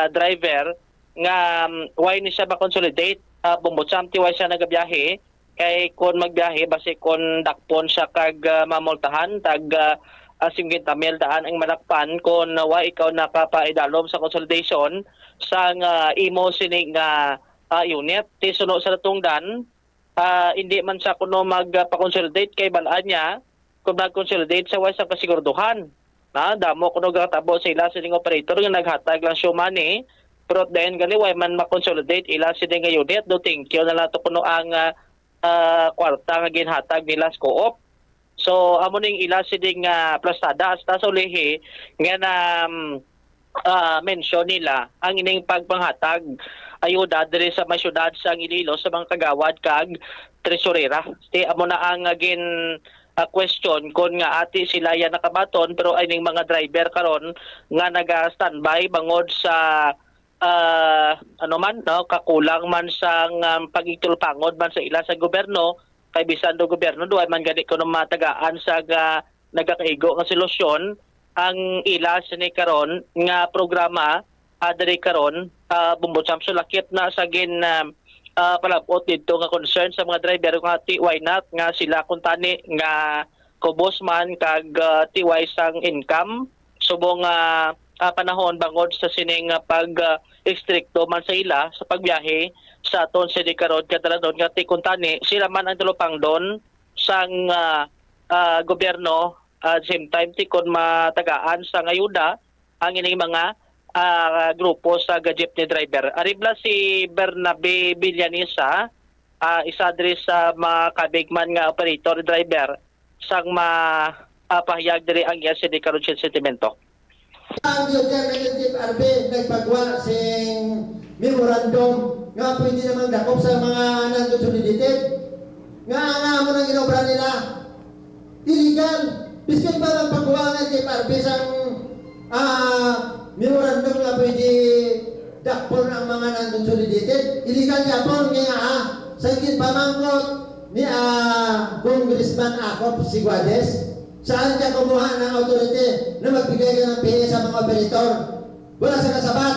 S11: driver nga why ni siya ba-consolidate Bombo Champ why siya nagabiyahe kay kon magbiyahe base kon dakpon siya kag mamultahan tag 50,000 daan ang manakpan kon why ikaw nakapaidalom sa consolidation sang imo sining unit ti suno sa natungdan. Hindi man siya kuno magpa-consolidate kay balaan niya kung mag-consolidate sa way sa kasiguraduhan. Damo kuno gatabo sa ila sining operator nga naghatag lang show money pero then gali way man ma-consolidate ila sining nga unit do thank you na lato kuno ang kwarta nga ginhatag nila sa co-op. So amo ning ila sining plastada hasta sa ulihi nga na mention nila ang ining pagpanghatag ayuda diri sa may syudad sa Iloilo sa mga kagawad kag tresurera. Amo na ang gin question kon nga ati sila ya nakabaton pero ay ning mga driver karon nga naga-standby bangod sa kakulang man sang pagitulpangod man sa ila sa gobyerno kay bisan do gobyerno do ay man gani kuno matagaan sa nagakaigo nga solusyon ang ila sini karon nga programa diri karon Bombo Champ. So lakip na sa gin palabot dito nga concern sa mga driver nga why not nga sila kuntani nga kubos man kag tiway sang income subong panahon bangod sa sining pag stricto man sa ila sa pagbiyahe sa aton sa karon kadaladon nga ti kuntani sila man ang tulupang don sang gobyerno same time ti kon matagaan sa ayuda ang ining mga grupo sa jeepney driver. Aribla si Bernabe Villanisa, isa diri sa mga kabigman nga operator driver sang pahayag diri ang iya sa karon sentimento.
S12: Ang DOTRB nagpagawa sing memorandum nga pwede namang dakop sa mga non-consolidated nga mo nang ginobra nila illegal biskin pa ang paggawa ng DOTRB sang memorandum nga pwede dakpon ang mga non-consolidated illegal yapon nga sa higit pamangkot ni Congressman Acop Siguades. Saan ka kumuha ng authority na magbigay ka ng PE sa mga operator? Wala sa kasabat.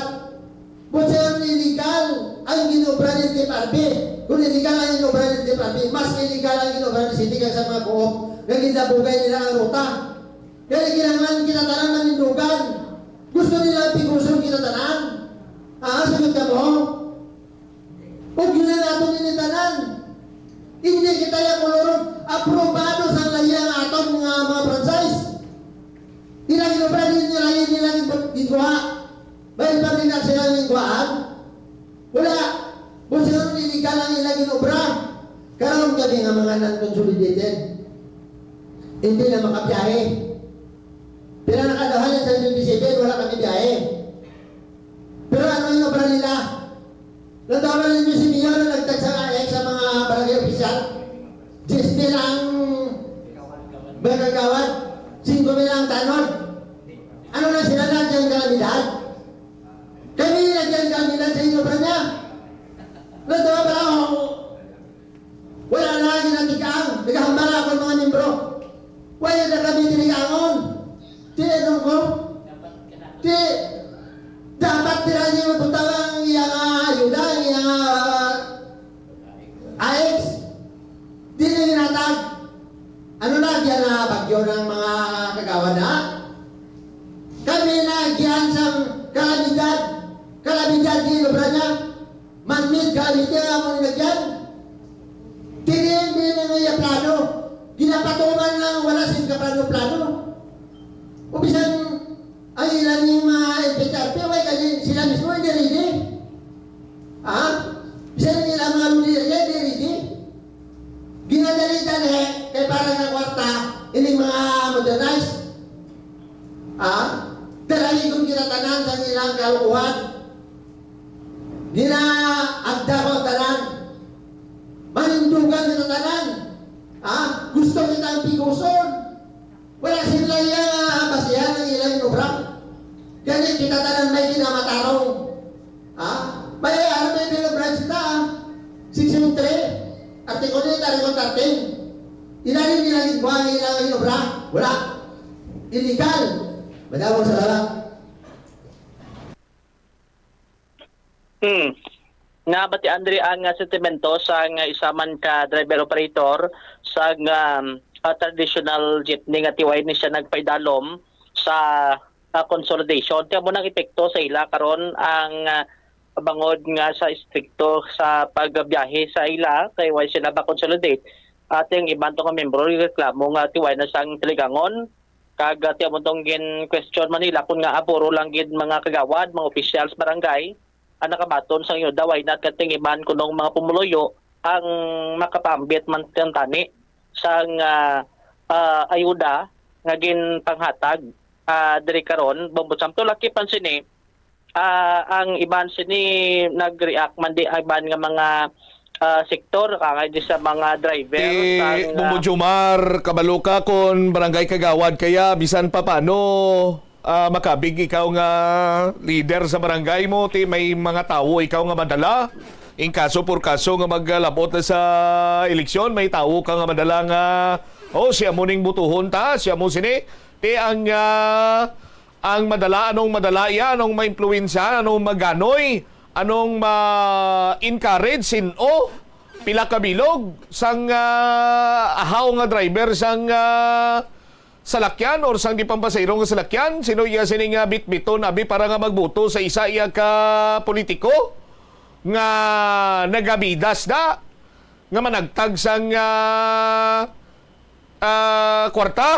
S12: Kung saan illegal ang ginobra ng DOTRB, kung illegal ang ginobra ng DOTRB, mas illegal ang ginobra ng city kaysa mga co-op na ginabugay nila ang ruta. Kaya kailangan kinatanan ng mindugan. Gusto nila pigusong kinatanan. Sagot ka mo? Huwag yun na natin initanan. Hindi kita yung kulurong aprobado sa layang atong mga franchise. Ilang inobra din nila, ilang ginagawa. Bayan pa rin silang kuhaan. Wala. Kung sino illegal ang ilang inobra. Karoon kami nga mga non-consolidated. Hindi na makabiyahe. Pero nakadahan sa 27, wala kami biyahe. Pero ano yung obra nila? Natawalan ninyo si Mio na nagtagsa sa mga barangay opisyal. 10 ang bagagawad, 5 ang tanod. Ano na sila nagyang kalamidad? Kami nagyang kalamidad sa inyo niya. Natawa ba ako? Wala na ginatikaan. Nagahambara ako mga membro. Wala na kami tinikangon. Di ano ko? Di dapat tira niyo magpuntawan iyang ayuda, iyang AX. Di na ginatag. Ano na diyan na bagyo ng mga kagawad na? Kami na diyan sa kalamidad. Kalamidad di obra niya. Man-made kalamidad ang mga nagyan. Hindi na nga plano. Ginapatungan lang wala siyang kaplano-plano. Ubisan ang ilan yung mga LPTRP, kasi sila mismo hindi ready. Bisan yung ilang mga lulir niya, hindi ready. Ginadalitan kay parang na kwarta, ining mga modernized. Dalali kong kinatanan sa ilang kalukuhan. Agda ko tanan. Manindugan sa tanan. Gusto kita ang piguson. Wala sila yung basihan ng ilang inobra. Ganyan kita tanan may kinamatarong. May ano may binobranch kita. 603. Artikul nito, artikul 13. Ilalim nilang buwan ng ilang inobra. Wala. Illegal. Madamang salamat.
S11: Nga ba ti Andre ang sentimento sa isa man ka driver operator sa traditional jeepney nga tiway ni siya nagpaidalom sa consolidation. Tiyan mo nang epekto sa ila karon ang bangod nga sa stricto sa pagbiyahe sa ila kay why sila ba consolidate. At yung ibang nga membro reklamo nga tiway na sang tiligangon kag tiyan mo tong gin question Manila kung nga apuro lang gid mga kagawad, mga officials barangay ang nakabaton sa iyo daway na kating iban kunong mga pumuloyo ang makapambit man tani sang ayuda nga gin panghatag diri karon bombot samto laki pansini ang iban sini nag-react man di iban nga mga sektor kagay di sa mga driver sang
S10: Bumujumar kabaluka kon barangay kagawad kaya bisan pa paano makabig ikaw nga leader sa barangay mo, may mga tao ikaw nga madala. In kaso por kaso nga maglabot na sa eleksyon, may tao ka nga madala nga siya mo ning butuhon ta, siya mo sini. Ang madala, anong madala yan, anong ma-influensya, anong maganoy, anong ma-encourage, sino, pila kabilog, sang ahaw nga driver, sang salakyan or sang di pampasayro nga salakyan, sino iya sining bitbiton abi para nga magbuto sa isa iya ka politiko nga nagabidas na nga managtag sang kwarta.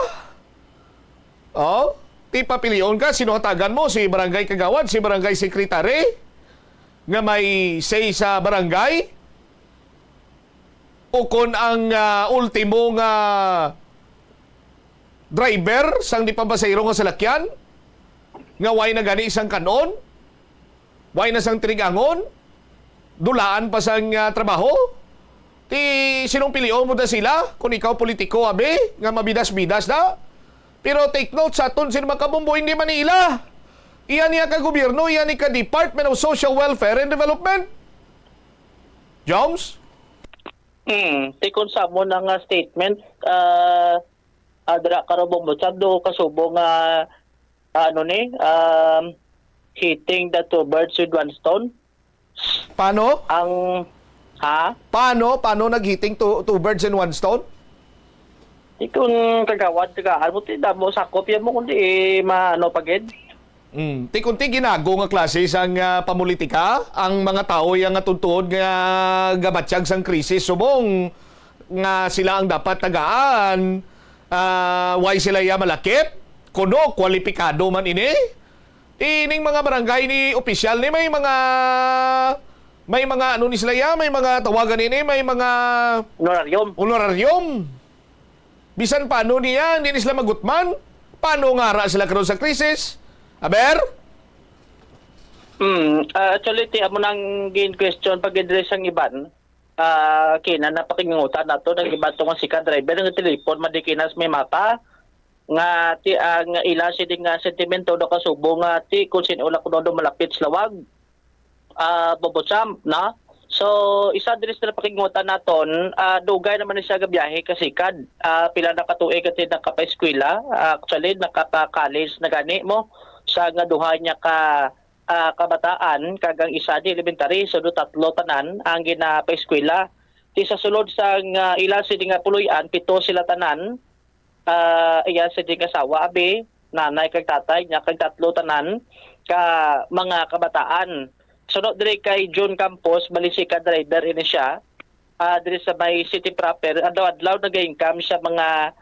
S10: Ti papilion ka, sino hatagan mo? Si barangay kagawad, si barangay sekretary nga may say sa barangay o kon ang ultimo nga driver sang di pampasayro nga salakyan nga way na gani isang kanon, way na sang tirigangon, dulaan pa sang trabaho. Ti sinong pilion mo da sila kung ikaw politiko abe nga mabidas-bidas na. Pero take note sa aton sino makabumbo hindi Manila. Iyan niya ka gobyerno, iyan ni ka Department of Social Welfare and Development. Jones?
S11: Tikon sa mo ng statement dara karobong botsado kasubo nga hitting the two birds with one stone.
S10: Paano?
S11: Paano
S10: nag-hitting two birds in one stone?
S11: Di kung kagawad mo mo sakop yan mo kundi pagid.
S10: Ti kunti ginago nga klase sang pamulitika ang mga tao yang tuntuod nga gabatsyag sang krisis subong nga sila ang dapat tagaan. Why sila malakip? Kuno, kwalipikado man ini? Ining mga barangay ni opisyal ni may mga ano ni sila ya, may mga tawagan ni may mga honorarium. Bisan paano niya, hindi sila magutman? Paano nga ra sila karon sa krisis? Aber?
S11: Actually, amo nang gain question pag-address ang iban. Kina napakingutan nato ng iba tong si ka-driver ng telepon madikinas may mata nga ti ang ila si ding sentimento do kasubo nga ti kung sinula kuno do malapit sa lawag. Bobotsam na. So isa diri sa pakingutan naton, dugay naman ni siya gabiyahe kasikad. Pila na katuig ket nakapa-eskwela, actually nakapa-college na gani mo sa nga duha niya ka kabataan kagang isa di elementary so do tatlo tanan ang gina-eskwela. Ti sa sulod sa ila si nga puloy-an, 7 sila tanan. Iya si ding asawa abi, nanay kag tatay nya kag tatlo tanan ka mga kabataan. Sunod diri kay John Campos, bali si ka-driver ini siya. Diri sa may city proper, adlaw nag-income siya mga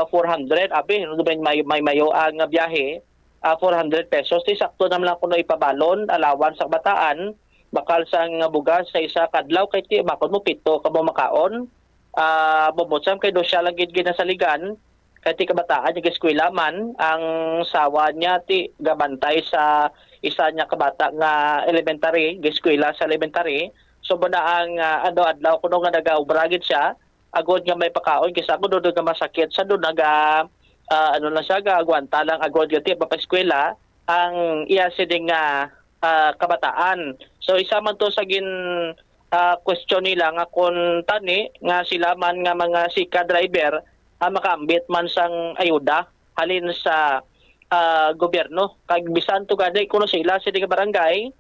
S11: 400. Abi, may mayo ang biyahe, 400 pesos. Di sakto naman lang kuno ipabalon, alawan sa bataan, bakal sang bugas sa isa kadlaw kay ti bakod mo 7 ka mo makaon. Bobotsam kay do siya lang gid ginasaligan. Kay ti kabataan yung eskwela man, ang sawa niya ti gabantay sa isa niya kabata nga elementary, eskwela sa elementary. So bana ang adlaw kuno nga nagaubragid siya, agod nga may pakaon kaysa agod do nga masakit sa do naga ano lang siya gagwanta lang agod gati papaskwela ang iya siding nga kabataan. So isa man to sa gin question nila nga kung tani nga sila man nga mga sika driver makaambit man sang ayuda halin sa gobyerno. Kag bisan to gaday kuno sila sa nga barangay,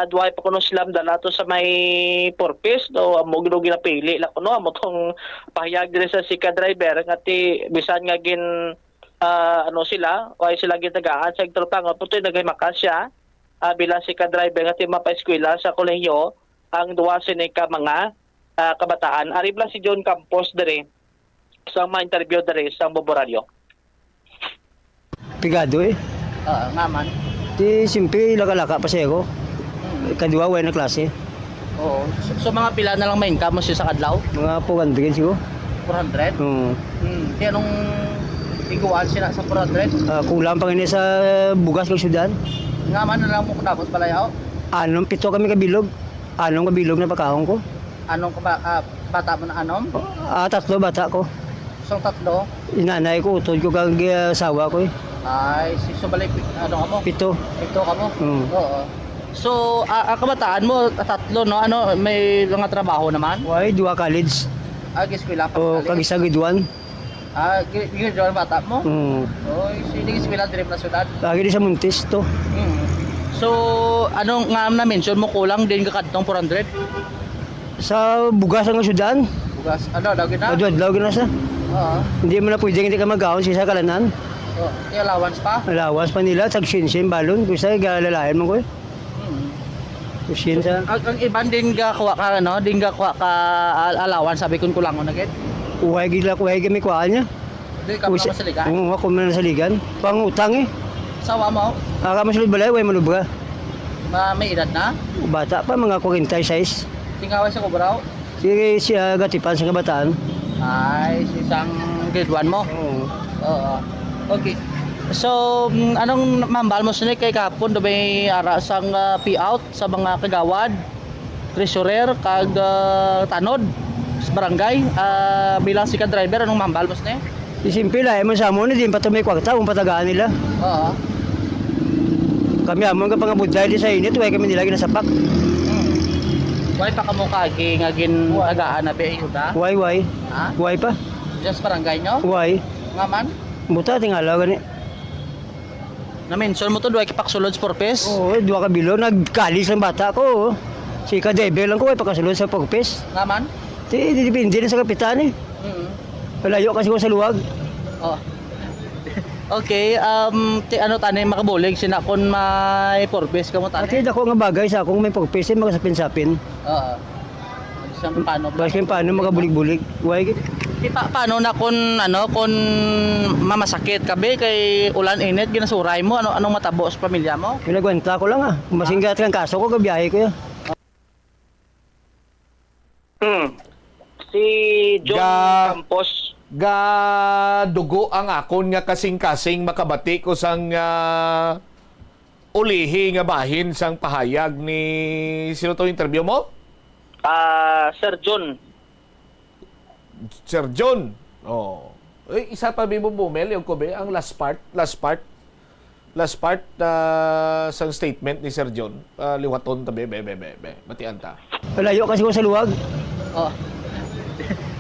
S11: duay pa kuno sila dala to sa may purpose do amo gino ginapili la kuno amo tong pahayag dire sa sika driver ngati bisan nga gin ano sila way sila gitagaan sa tropa nga putoy nagay makasya bilang sika driver ngati mapa-eskwela sa kolehiyo ang duwa sini ka mga kabataan. Aribla si John Campos dire sa ma-interview dire sa Boboralyo.
S13: Pigado eh.
S11: Nga man.
S13: Di simple laka-laka pa siya ko. Kadua way na klase.
S11: Oo. So mga pila na lang may income mo siya sa kadlaw?
S13: Mga 400 siguro.
S11: 400?
S13: Oo.
S11: Di anong iguan sila sa 400?
S13: Kulang pa ngayon sa bugas ng syudad.
S11: Nga man na lang mo kunabot palayaw?
S13: Anong 7 kami kabilog. Anong kabilog na pakahong ko.
S11: Anong bata mo na anom?
S13: 3 bata ko.
S11: So 3?
S13: Inanay ko, utod ko kag asawa ko eh.
S11: Ay, so balik, ano ka mo?
S13: 7.
S11: 7 ka mo? Oo. So, kabataan mo, 3, no? Ano, may mga trabaho naman?
S13: Why, 2 college.
S11: Eskwela pa
S13: college? Kag isa giduan.
S11: Giduan bata mo? Oy, sige, eskwela dire na syudad.
S13: Lagi di sa Montes to.
S11: So, anong nga na-mention mo kulang din ka kadtong 400?
S13: Sa bugas ng syudad.
S11: Bugas, ano, lagi na?
S13: Lagi na sa. Hindi mo na pwede hindi ka mag-gaon sa kalanan.
S11: Yung allowance pa?
S13: Allowance pa nila, tag-shin-shin balon. Gusto galalayan mo ko eh. Shin sa...
S11: Ang iban din ka kuha ka, no? Din ka kuha ka allowance, sabi kong kulang mo na git?
S13: Uhay kami kuhaan niya.
S11: Hindi ka pa masaligan?
S13: Oo, ako man nasaligan. Pangutang eh.
S11: Sawa mo?
S13: Ako masulod balay, way manubra.
S11: May edad na?
S14: Bata pa, mga 46.
S11: Tingaway sa kubraw?
S14: Siya gatipan sa kabataan.
S11: Ay, isang grade 1 mo? Oo. Okay. So, anong mambal mo sila kay kapon do may ara sang payout sa mga kagawad, treasurer, kag tanod sa barangay bilang si driver anong mambal mo sila?
S14: Simple lang, mo sa amon din patumay kwarta kung patagaan nila.
S11: Oo.
S14: Kami amon ka pangabuday di sa init, way kami nila ginasapak.
S11: Why pa kamo kagi nga gin agaan na be ayuda?
S14: Why?
S11: Ha?
S14: Why pa?
S11: Just barangay nyo?
S14: Why?
S11: Nga man?
S14: Buta tingalaw gani.
S11: Na-mention mo to, duwa kipaksulod sa purpose?
S14: Oo, 2 ka bilo, nagkalis ang bata ko. Si kadebe lang ko, ay pakasulod sa purpose.
S11: Nga man?
S14: Depende na sa kapitan eh. Palayo kasi ko sa luwag.
S11: Oh. Okay, ano tani makabulig sina kon may purpose ka mo tani?
S14: Ati dako nga bagay sa akong may purpose magasapin-sapin.
S11: Oo. Paano?
S14: Paano makabulig-bulig? Why?
S15: Paano na kung mamasakit kabe kay ulan init ginasuray mo anong matabo sa pamilya mo?
S13: Pinagwenta ko lang Masinggat kang kaso ko gabiyahe ko yan.
S11: Si John Campos
S10: dugo ang akon nga kasing-kasing makabati ko sang ulihi nga bahin sang pahayag ni sino to interview mo?
S11: Sir John.
S10: Sir John. Oh. Isa pa mo bumel yung kobe ang last part sang statement ni Sir John. Liwaton tabi batian ta.
S13: Malayo kasi ko sa luwag.
S15: Oh.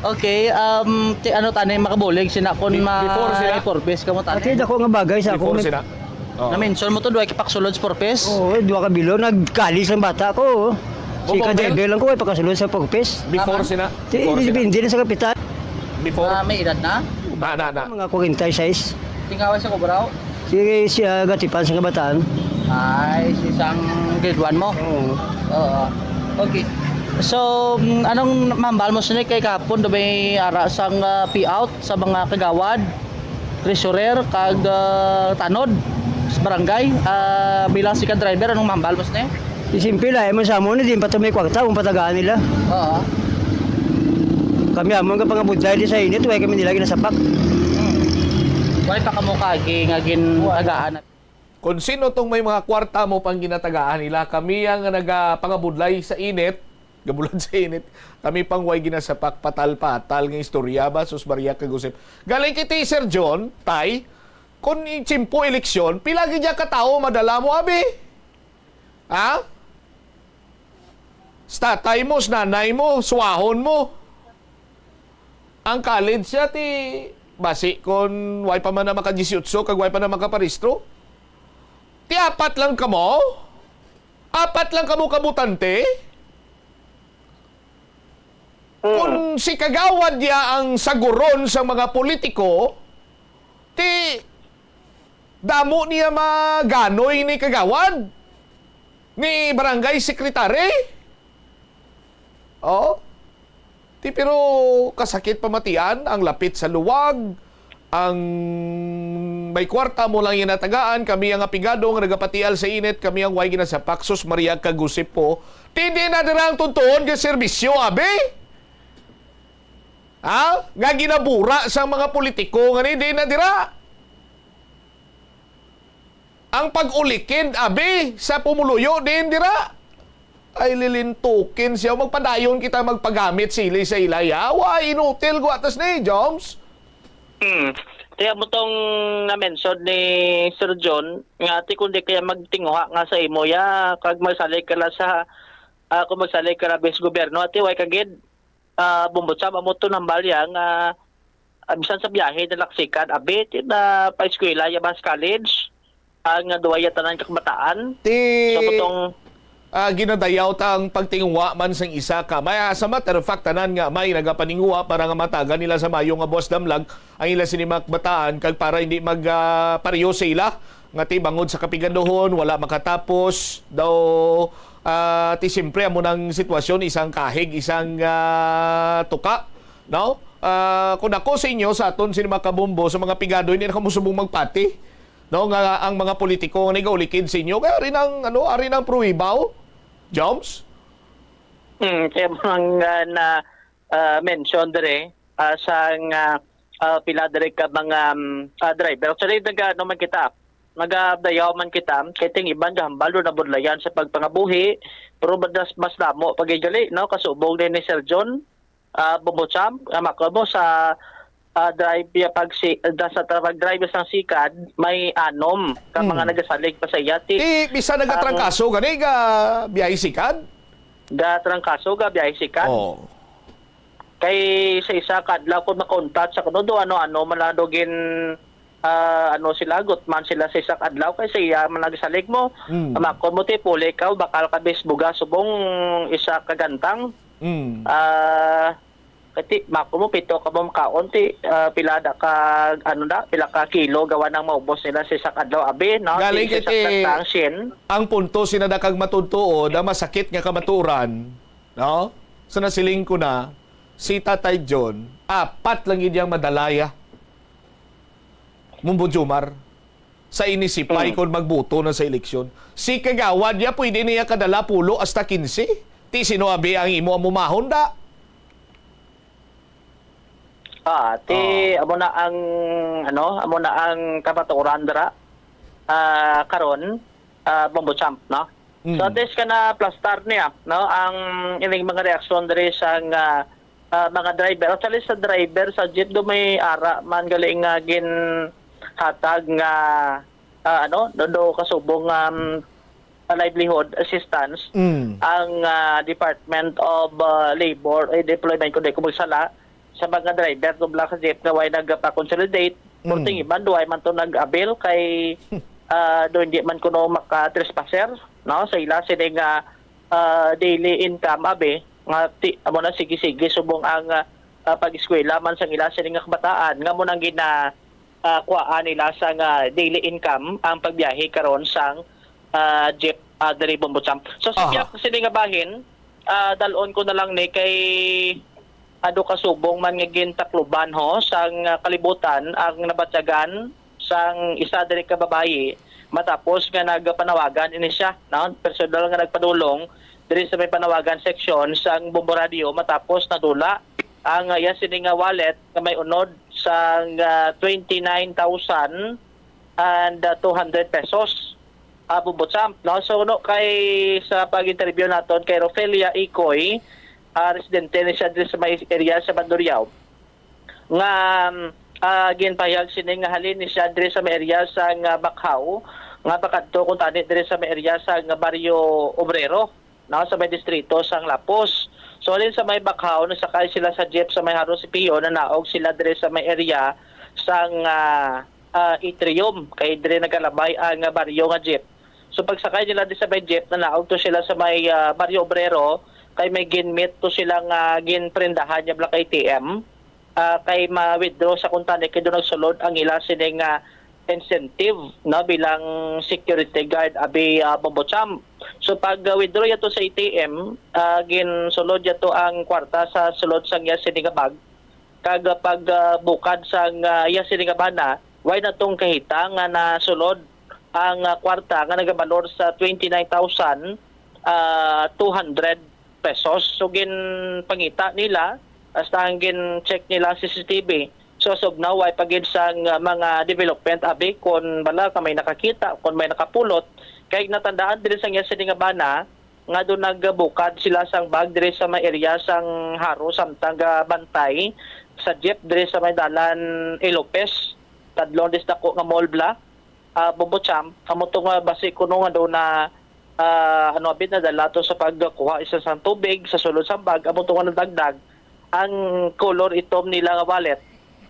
S15: Okay, ano tanay makabulig sina kon
S10: before sila
S15: purpose kamo tanay.
S13: Ati dako nga bagay sa ako.
S10: Before sila.
S15: Na-mention mo to duwa kipaksulod sa purpose?
S13: Oo, duwa ka bilo nagkalis ang bata ko. Si kadebe lang ko ay pagkasulod sa purpose.
S10: Before sila.
S13: Hindi na sa kapitan.
S10: Before
S15: may edad na?
S10: Na.
S13: Mga 46.
S15: Tingawan sa kubraw?
S13: Si Gatipan sa kabataan.
S15: Ay, si isang grade 1 mo? Oo. Okay. So, anong mambal mo siya kay kapon do may ara sang payout sa mga kagawad, treasurer, kag tanod sa barangay bilang si driver anong mambal mo siya?
S13: Simple lang, mo sa amon din pato may kwarta kung patagaan nila.
S15: Oo.
S13: Kami amon ka pangabudlay di sa init, way kami nilagi na sapak.
S15: Way pa kamo kagi nga gintagaan.
S10: Kung sino tong may mga kwarta mo pang ginatagaan nila, kami ang nagapangabudlay sa init, gabulan sa init, kami pang way ginasapak patal-patal ng istorya ba, sus Maria kagusip. Galing kiti Sir John, tay, kung itsimpo eleksyon, pilagi dyan katao madala mo, abi. Ha? Statay mo, nanay mo, suwahon mo. Ang college siya, ti, basi, kung way pa man na maka-18, kag way pa na makaparistro, ti apat lang kamo? Apat lang kamo kabutante? Kung si kagawad niya ang saguron sa mga politiko, ti damo niya maganoy ni kagawad, ni barangay sekretary. Oh, ti pero kasakit pamatian, ang lapit sa luwag, ang may kwarta mo lang inatagaan, kami ang apigado nga nagapatial sa init, kami ang way ginasapak, sus Maria kagusip po, hindi na dirang tuntuon ka serbisyo, abe? Ha? Nga ginabura sa mga politiko, nga hindi na dira. Ang pag-ulikid, abe, sa pumuluyo, din dira. Ay lilintukin siya, magpadayon kita magpagamit sili sa ilay, ha? Why, inutil ko atas ni Joms?
S11: Kaya mo tong na-mention ni Sir John, nga ati kundi kaya magtinguha nga sa imo ya, kag magsalig ka la sa, kung magsalig ka la bes gobyerno, ati way kagid, bumbutsam amo to ng balya nga, bisan sa biyahe na laksikan, abit, na pa-eskwela, yabas college, ang duwaya tanan kakbataan. So butong
S10: ginadayaw tang pagtingwa man sang isa ka. May sa matter of fact tanan nga may nagapaningwa para nga matagan nila sa mayo nga boss damlag ang ila sinimak bataan kag para hindi magpareho sa ila nga ti bangod sa kapigadohon wala makatapos daw ti simpre amo nang sitwasyon isang kahig isang tuka no kung ako sa inyo sa aton sinima kabumbo sa mga pigado hindi na kamo subong magpati no nga ang mga politiko nga nagaulikid sa inyo kaya ari nang pruibaw Joms?
S11: Kaya mga na mention dire sa pila dire ka mga driver. Actually, naman kita, nagdayaw man kita, kaya ting iban hambalo na budlayan sa pagpangabuhi, pero mas damo pagigali, no? Kasubong din ni Sir John, bumutsam, makamo sa drive sa drive sang sikad may anom ka mga nagasalig pa sa yati
S10: bisa nagatrangkaso gani ga biyahe sikad
S11: trangkaso ga biyahe sikad kay sa isa kadlaw ko makontat sa kuno do ano maladogin sila gutman sila sa isa kadlaw kay sa man nagasalig mo makon mo ti puli ka bakal ka besbuga subong isa kagantang kati mako mo pito ka mo kaon ti pilada ka pila ka kilo gawa nang maubos nila sa sakadlaw abi no
S10: galing kiti ang punto sinadakag matudtuo da masakit nga kamaturan no sa nasiling ko na si Tatay John Apat lang yun yung madalaya. Mumbujumar. Sa inisipay kung magbuto na sa eleksyon. Si kagawad niya, pwede niya kadala pulo hasta 15. Ti sinoabi ang imo ang mumahon da.
S11: Amo na ang amo na ang kapaturan dara karon Bombo Champ, no? So this kana plastar niya, no, ang ining mga reaksyon diri sa mga driver. Actually sa driver sa jeep do may ara man galing gin hatag nga do kasubong livelihood assistance ang Department of Labor Deployment kundi kumagsala sa mga driver do black jeep na way nagpa-consolidate porting iban do ay man to nag-avail kay do hindi man kuno maka-trespasser, no, sa ila sini nga daily income abe nga amo na sige subong ang pag-eskwela man sang ila sini nga kabataan nga mo nang kuhaan nila sa daily income ang pagbiyahe karon sang jeep diri Bombo Champ. So sa biyak sini nga bahin dalon ko na lang ni kay ado kasubong man nga gintakluban ho sang kalibutan ang nabatyagan sang isa diri ka babayi matapos nga nagpanawagan ini siya, no, personal nga nagpadulong diri sa may panawagan section sang Bombo Radio matapos nadula ang sini nga wallet nga may unod sang 29,200 pesos. Bombo Champ, no? So no kay sa pag-interview naton kay Rofelia Ikoy, residente ni siya sa may area sa Banduriao. Nga ginpahayag sini nga halin ni siya diri sa may area sa Bakhaw, nga bakadto kung tani diri sa may area sa Barrio Obrero, no, sa may distrito sang Lapos. So halin sa may Bakhaw, nasakay sila sa jeep sa may Haro Sipio na naog sila diri sa may area sang Atrium kay diri nagalabay ang baryo nga jeep. So pagsakay nila di sa may jeep na naog to sila sa may Barrio Obrero kay may ginmeet to silang ginprendahan niya black ATM kay ma-withdraw sa kuntani kay doon nagsulod ang ila sining incentive na bilang security guard abi Bombo Champ. So pag withdraw yato sa ATM ginsulod yato ang kwarta sa sulod sang iya sining bag kag pag bukad sang iya sining bana way na tong kahita nga nasulod ang kwarta nga nagabalor sa 29,200 pesos. So gin pangita nila hasta ang gin check nila CCTV. So as of now ay pagid sang mga development abi kon bala ka may nakakita kon may nakapulot kay natandaan diri sang yasa nga bana nga do nagbukad sila sang bag diri sa may area sang Haro samtang bantay sa jeep diri sa may dalan Ilopes tadlong disdako nga mall bla Bombo Champ amo to nga basi kuno nga do na abit na dala to sa pagkuha isa sang tubig sa sulod sang bag amo to nga nadagdag ang color itom nila nga wallet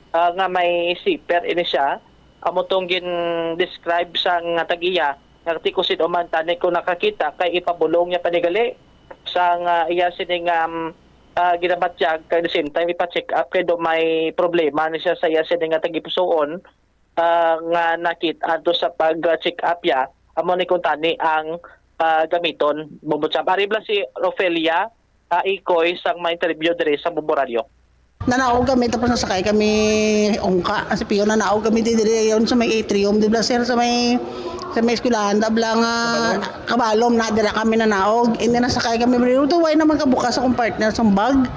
S11: nga may zipper ini siya amo tong gin describe sang tagiya nga tikusid o man tani ko nakakita kay ipabulong niya panigali sang iya sining ginabatyag kay the same time ipa-check up kay do may problema ni siya sa iya sining tagipusoon nga nakita ato sa pag-check up ya amo ni kuntani ang gamiton Bombo Champ. Aribla si Rofelia Ikoy sang may interview diri sa Bombo Radio.
S16: Nanaog kami tapos nasakay kami ongka kasi piyo nanaog kami diri yon sa may atrium di ba sir sa may eskwelahan dabla nga kabalom na dira kami nanaog hindi nasakay kami bro to way naman kabukas akong partner sa bag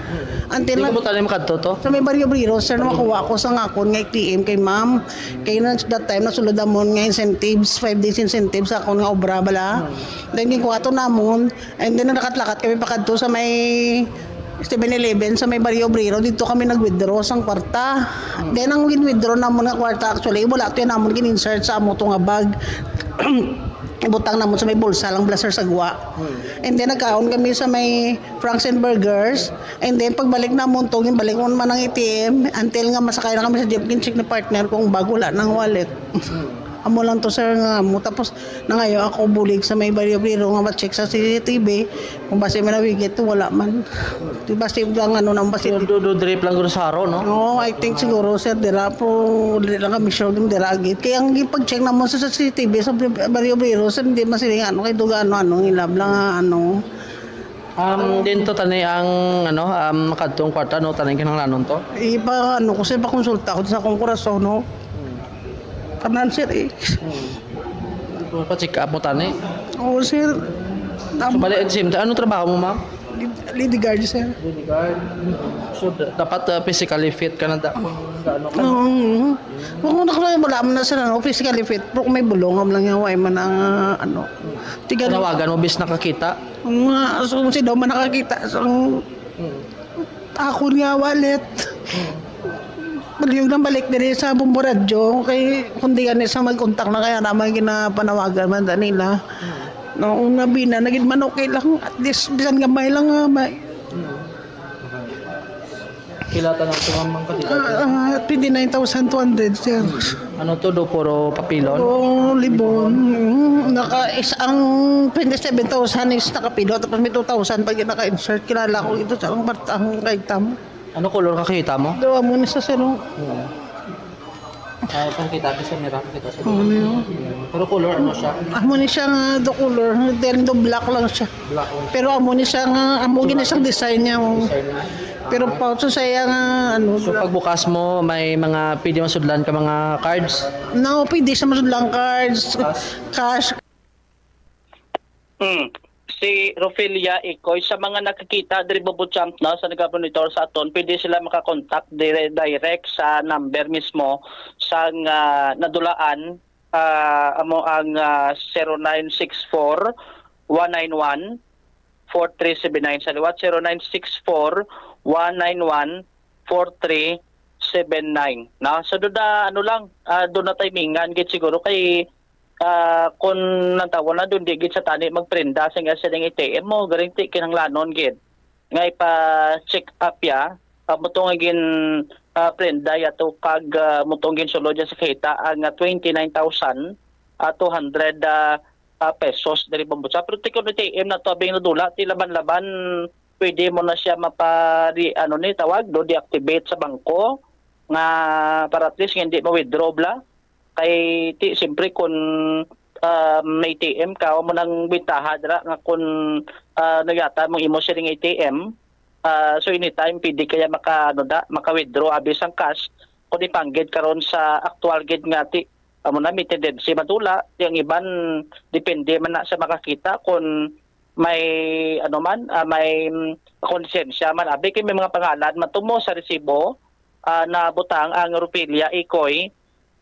S16: until
S15: Hindi mo tanim kadto to
S16: sa may Barrio Briro sir na makuha ko sa ngakon nga ATM kay ma'am kay na that time nasulod amon nga incentives 5 days incentives sa akon nga obra bala then gikuha to namon and then nakatlakat kami pa kadto sa may 7-Eleven sa may Barrio Obrero dito kami nag-withdraw sang kwarta. Then ang withdraw namon nga kwarta actually wala to namon gin-insert sa amo to nga bag. Ibutang namon sa may bulsa lang blaster sa guwa. And then nagkaon kami sa may Franks and Burgers and then pagbalik namon to balik on man ang ATM until nga masakay na kami sa jeep check na partner kung bag wala nang wallet. Amo lang to sir nga mo tapos na ngayon ako bulig sa may Barrio Obrero nga ma-check sa CCTV kung base man nawigit wala man di base lang nang base
S15: do drip lang guro sa Haro no
S16: I think siguro sir dira po dira lang kami sure ng dira gid kaya ang pag-check na mo sa CCTV sa Barrio Obrero sir hindi masiling kay duga ano ilab lang
S15: Dito tani ang kadtong kwarta no tani kinahanglanon to.
S16: Iba kasi pakonsulta ko sa akong korason no. Kanan sir
S15: Pa-check up mo tani.
S16: Oo sir.
S15: So bali at same time, ano trabaho mo ma'am?
S16: Lady guard sir.
S15: Lady guard. So dapat physically fit ka na gaano ka.
S16: Kung wala mo na sila physically fit, pero kung may bulongam lang yung way man ang
S15: Tinawagan mo bis nakakita?
S16: So si daw man nakakita so ako nga wallet. Yung nang balik din sa Bumboradyo kay kundi yan sa mag-contact na kaya naman ginapanawagan man nila. Noong nabi na, naging man okay lang. At least, bisan gamay lang nga, may.
S15: Kilata ng tumamang ka dito?
S16: 29,200, sir.
S15: Ano to, do puro papilon?
S16: Oo, libon. Ang 27,000 is nakapilo, tapos may 2,000 pag naka-insert. Kilala ko ito sa ang partang kaitam.
S15: Ano color kakita mo?
S16: Dawa mo ni sa sino.
S15: Kung kita sa mira, kita sa
S16: Pero
S15: color ano siya?
S16: Amo ni siya nga do color, then do black lang siya.
S15: Black lang.
S16: Pero amo ni siya nga, amo gini siyang design niya. Pero pa so saya nga ano.
S15: So pagbukas mo, may mga pwede masudlan ka mga cards?
S16: No, pwede siya masudlan cards, cash.
S11: Si Rofelia Ikoy, sa mga nakikita diri Bobo-champ na sa nagabonitor sa aton, pwede sila makakontak direct sa number mismo sa nadulaan amo ang 0964-191-4379 sa liwat 0964-191-4379 na so duda ano lang do na timingan gid siguro kay kung natawa na doon digit sa tani magprenda sa nga silang ATM mo garing ti kinanglanon gid nga ipa check up ya mutong gin prenda yato kag mutong gin sulod sa kita ang 29,200 pesos diri pambusa pero ti kun ATM na to abing nadula ti laban-laban pwede mo na siya tawag do deactivate sa bangko nga para at least hindi ma-withdraw bla kay siyempre kung may ATM ka mo nang bintaha dira nga kung nagyata mong imo siring ATM so anytime pwede kaya maka-withdraw abis ang cash kung ipanggid karon sa actual gid nga ti amo na may tendency madula yung iban depende man na sa makakita kung may may konsensya man abi kay may mga pangalan matumo sa resibo na butang ang Rofelia Ikoy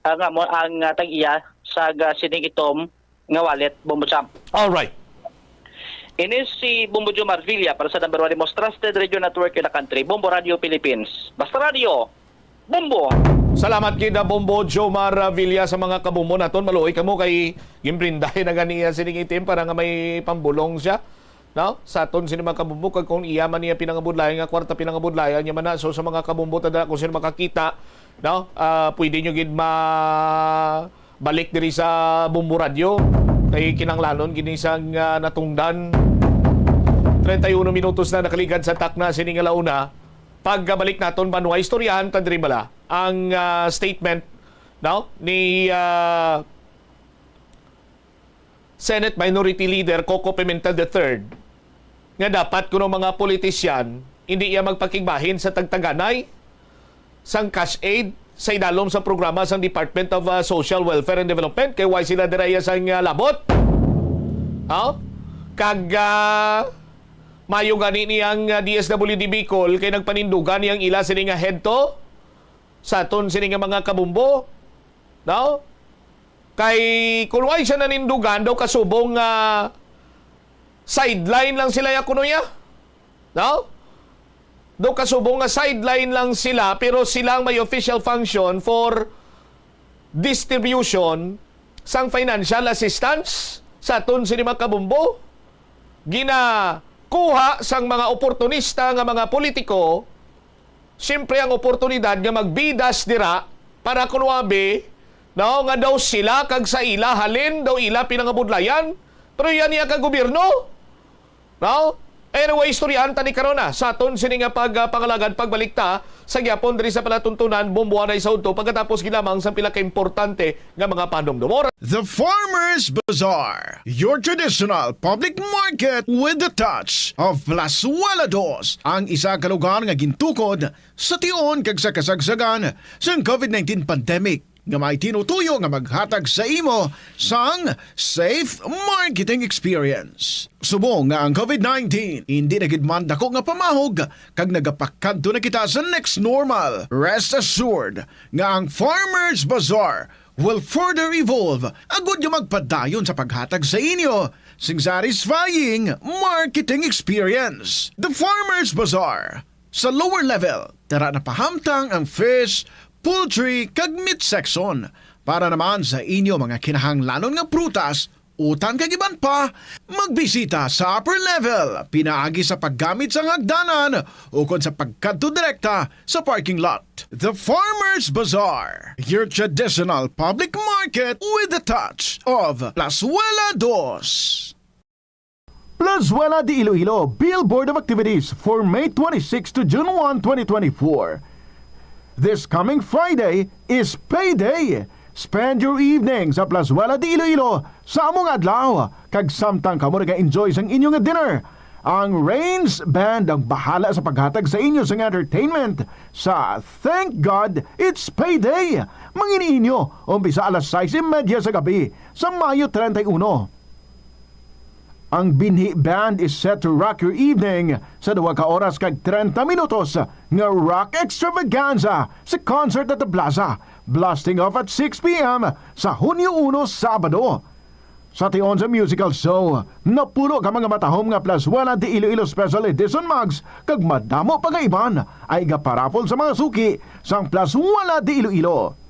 S11: nga mo ang tag-iya sa sining itom nga wallet Bobo-champ.
S10: All right.
S11: Ini si Bombo Jomar Villa para sa number 1 most trusted radio network in the country, Bombo Radio Philippines. Basta radio, Bombo.
S10: Salamat kida Bombo Jomar Villa sa mga kabumbo naton. Maluoy kamo kay gimprindahin na ganiya sining itim para nga may pambulong siya. No? Sa aton sino mga kabumbo kag kung iya man niya pinangabudlayan nga kwarta pinangabudlayan niya man na so sa mga kabumbo tada kung sino makakita no pwede nyo gid balik diri sa Bombo Radio kay kinanglanon ginisang natungdan 31 minutos na nakaligad sa takna sining alauna pagbalik naton manuay istoryahan tan diri bala ang statement no ni Senate Minority Leader Coco Pimentel III nga dapat kuno mga politisyan hindi iya magpakigbahin sa tagtaganay sang cash aid sa idalom sa programa sang Department of Social Welfare and Development kay why sila diraya sang labot. Kag mayo gani niyang DSWD Bicol kay nagpanindugan niyang ila sini nga head to sa aton sini nga mga kabumbo. No? Kay kung why siya nanindugan daw kasubong sideline lang sila ya kuno ya. No? Do kasubong nga sideline lang sila pero silang may official function for distribution sang financial assistance sa aton sini mga kabumbo. Ginakuha sang mga oportunista nga mga politiko siyempre ang oportunidad nga magbidas dira para kunwabe no nga daw sila kag sa ila halin daw ila pinangabudlayan pero yan niya kag gobyerno no Anyway, istoryahan tani karona sa aton sini nga pagpangalagad pagbalikta sa gyapon diri sa palatuntunan bomboanay sa udto pagkatapos ginamang sa pila ka importante nga mga panumdumor.
S17: The Farmers Bazaar, your traditional public market with the touch of Plazuela Dos, ang isa ka lugar nga gintukod sa tion kag sa kasagsagan sa COVID-19 pandemic nga may tinutuyo nga maghatag sa imo sang safe marketing experience. Subong nga ang COVID-19 hindi na gid man dako nga pamahog kag nagapakadto na kita sa next normal. Rest assured nga ang Farmers Bazaar will further evolve agud nga magpadayon sa paghatag sa inyo sing satisfying marketing experience. The Farmers Bazaar sa lower level tara na pahamtang ang fish, poultry kag meat section para naman sa inyo mga kinahanglanon nga prutas, utang kag iban pa, magbisita sa upper level pinaagi sa paggamit sa hagdanan o kon sa pagkadto direkta sa parking lot. The Farmers Bazaar, your traditional public market with the touch of Plazuela Dos. Plazuela de Iloilo Billboard of Activities for May 26 to June 1, 2024. This coming Friday is payday. Spend your evening sa Plazuela de Iloilo sa among adlaw kag samtang kamo nag-enjoy sang inyong dinner. Ang Rains Band ang bahala sa paghatag sa inyo sang entertainment sa Thank God It's Payday. Mangini inyo umpisa alas 6:30 sa gabi sa Mayo 31. Ang Binhi Band is set to rock your evening sa 2 ka oras kag 30 minutos nga rock extravaganza sa concert at the Plaza, blasting off at 6 p.m. sa Hunyo 1, Sabado. Sa tion sa musical show, napulo ka mga matahom nga Plazuela de Iloilo Special Edition mugs kag madamo pa nga iban ay gaparapol sa mga suki sang Plazuela de Iloilo.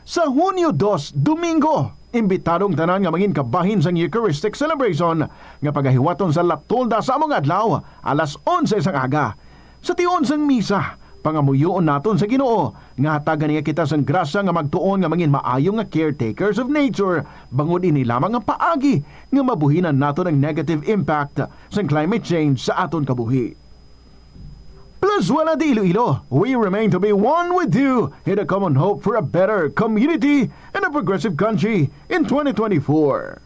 S17: Sa Hunyo 2, Domingo, imbitadong tanan nga mangin kabahin sang Eucharistic celebration nga pagahiwaton sa Latolda sa among adlaw alas 11 sang aga. Sa tion sang misa, pangamuyoon naton sa Ginoo nga hatagan niya kita sang grasya nga magtuon nga mangin maayo nga caretakers of nature bangod ini lamang ang paagi nga mabuhinan naton ang negative impact sang climate change sa aton kabuhi. Plazuela de Iloilo, we remain to be one with you in a common hope for a better community and a progressive country in 2024.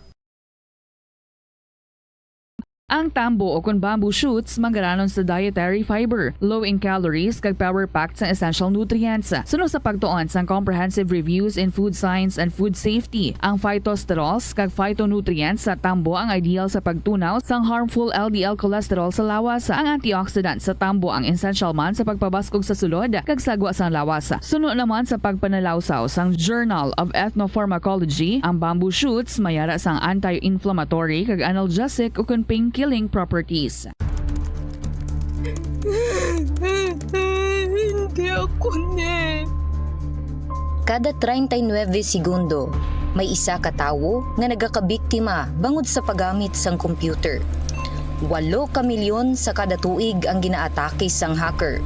S18: Ang tambo o kon bamboo shoots manggaranon sa dietary fiber, low in calories kag power-packed sa essential nutrients. Sunod sa pagtuon sa comprehensive reviews in food science and food safety, ang phytosterols kag phytonutrients sa tambo ang ideal sa pagtunaw sang harmful LDL cholesterol sa lawas. Ang antioxidants sa tambo ang essential man sa pagpabaskog sa sulod kag sagwa sang lawas. Sunod naman sa pagpanalawsaw sang Journal of Ethnopharmacology, ang bamboo shoots mayara sang anti-inflammatory kag analgesic o kon pain killing properties.
S19: Hindi ako ne. Kada 39 segundo, may isa ka tawo nga nagakabiktima bangod sa paggamit sang computer. 8 ka milyon sa kada tuig ang ginaatake sang hacker.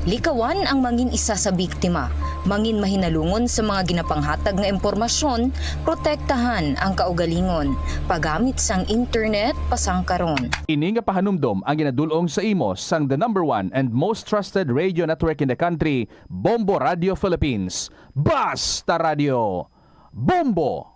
S19: Likawan ang mangin isa sa biktima, mangin mahinalungon sa mga ginapanghatag nga impormasyon, protektahan ang kaugalingon, paggamit sang internet pasangkaron.
S20: Ini nga pahanumdom ang ginadulong sa imo sang the #1 and most trusted radio network in the country, Bombo Radio Philippines. Basta Radio! Bombo!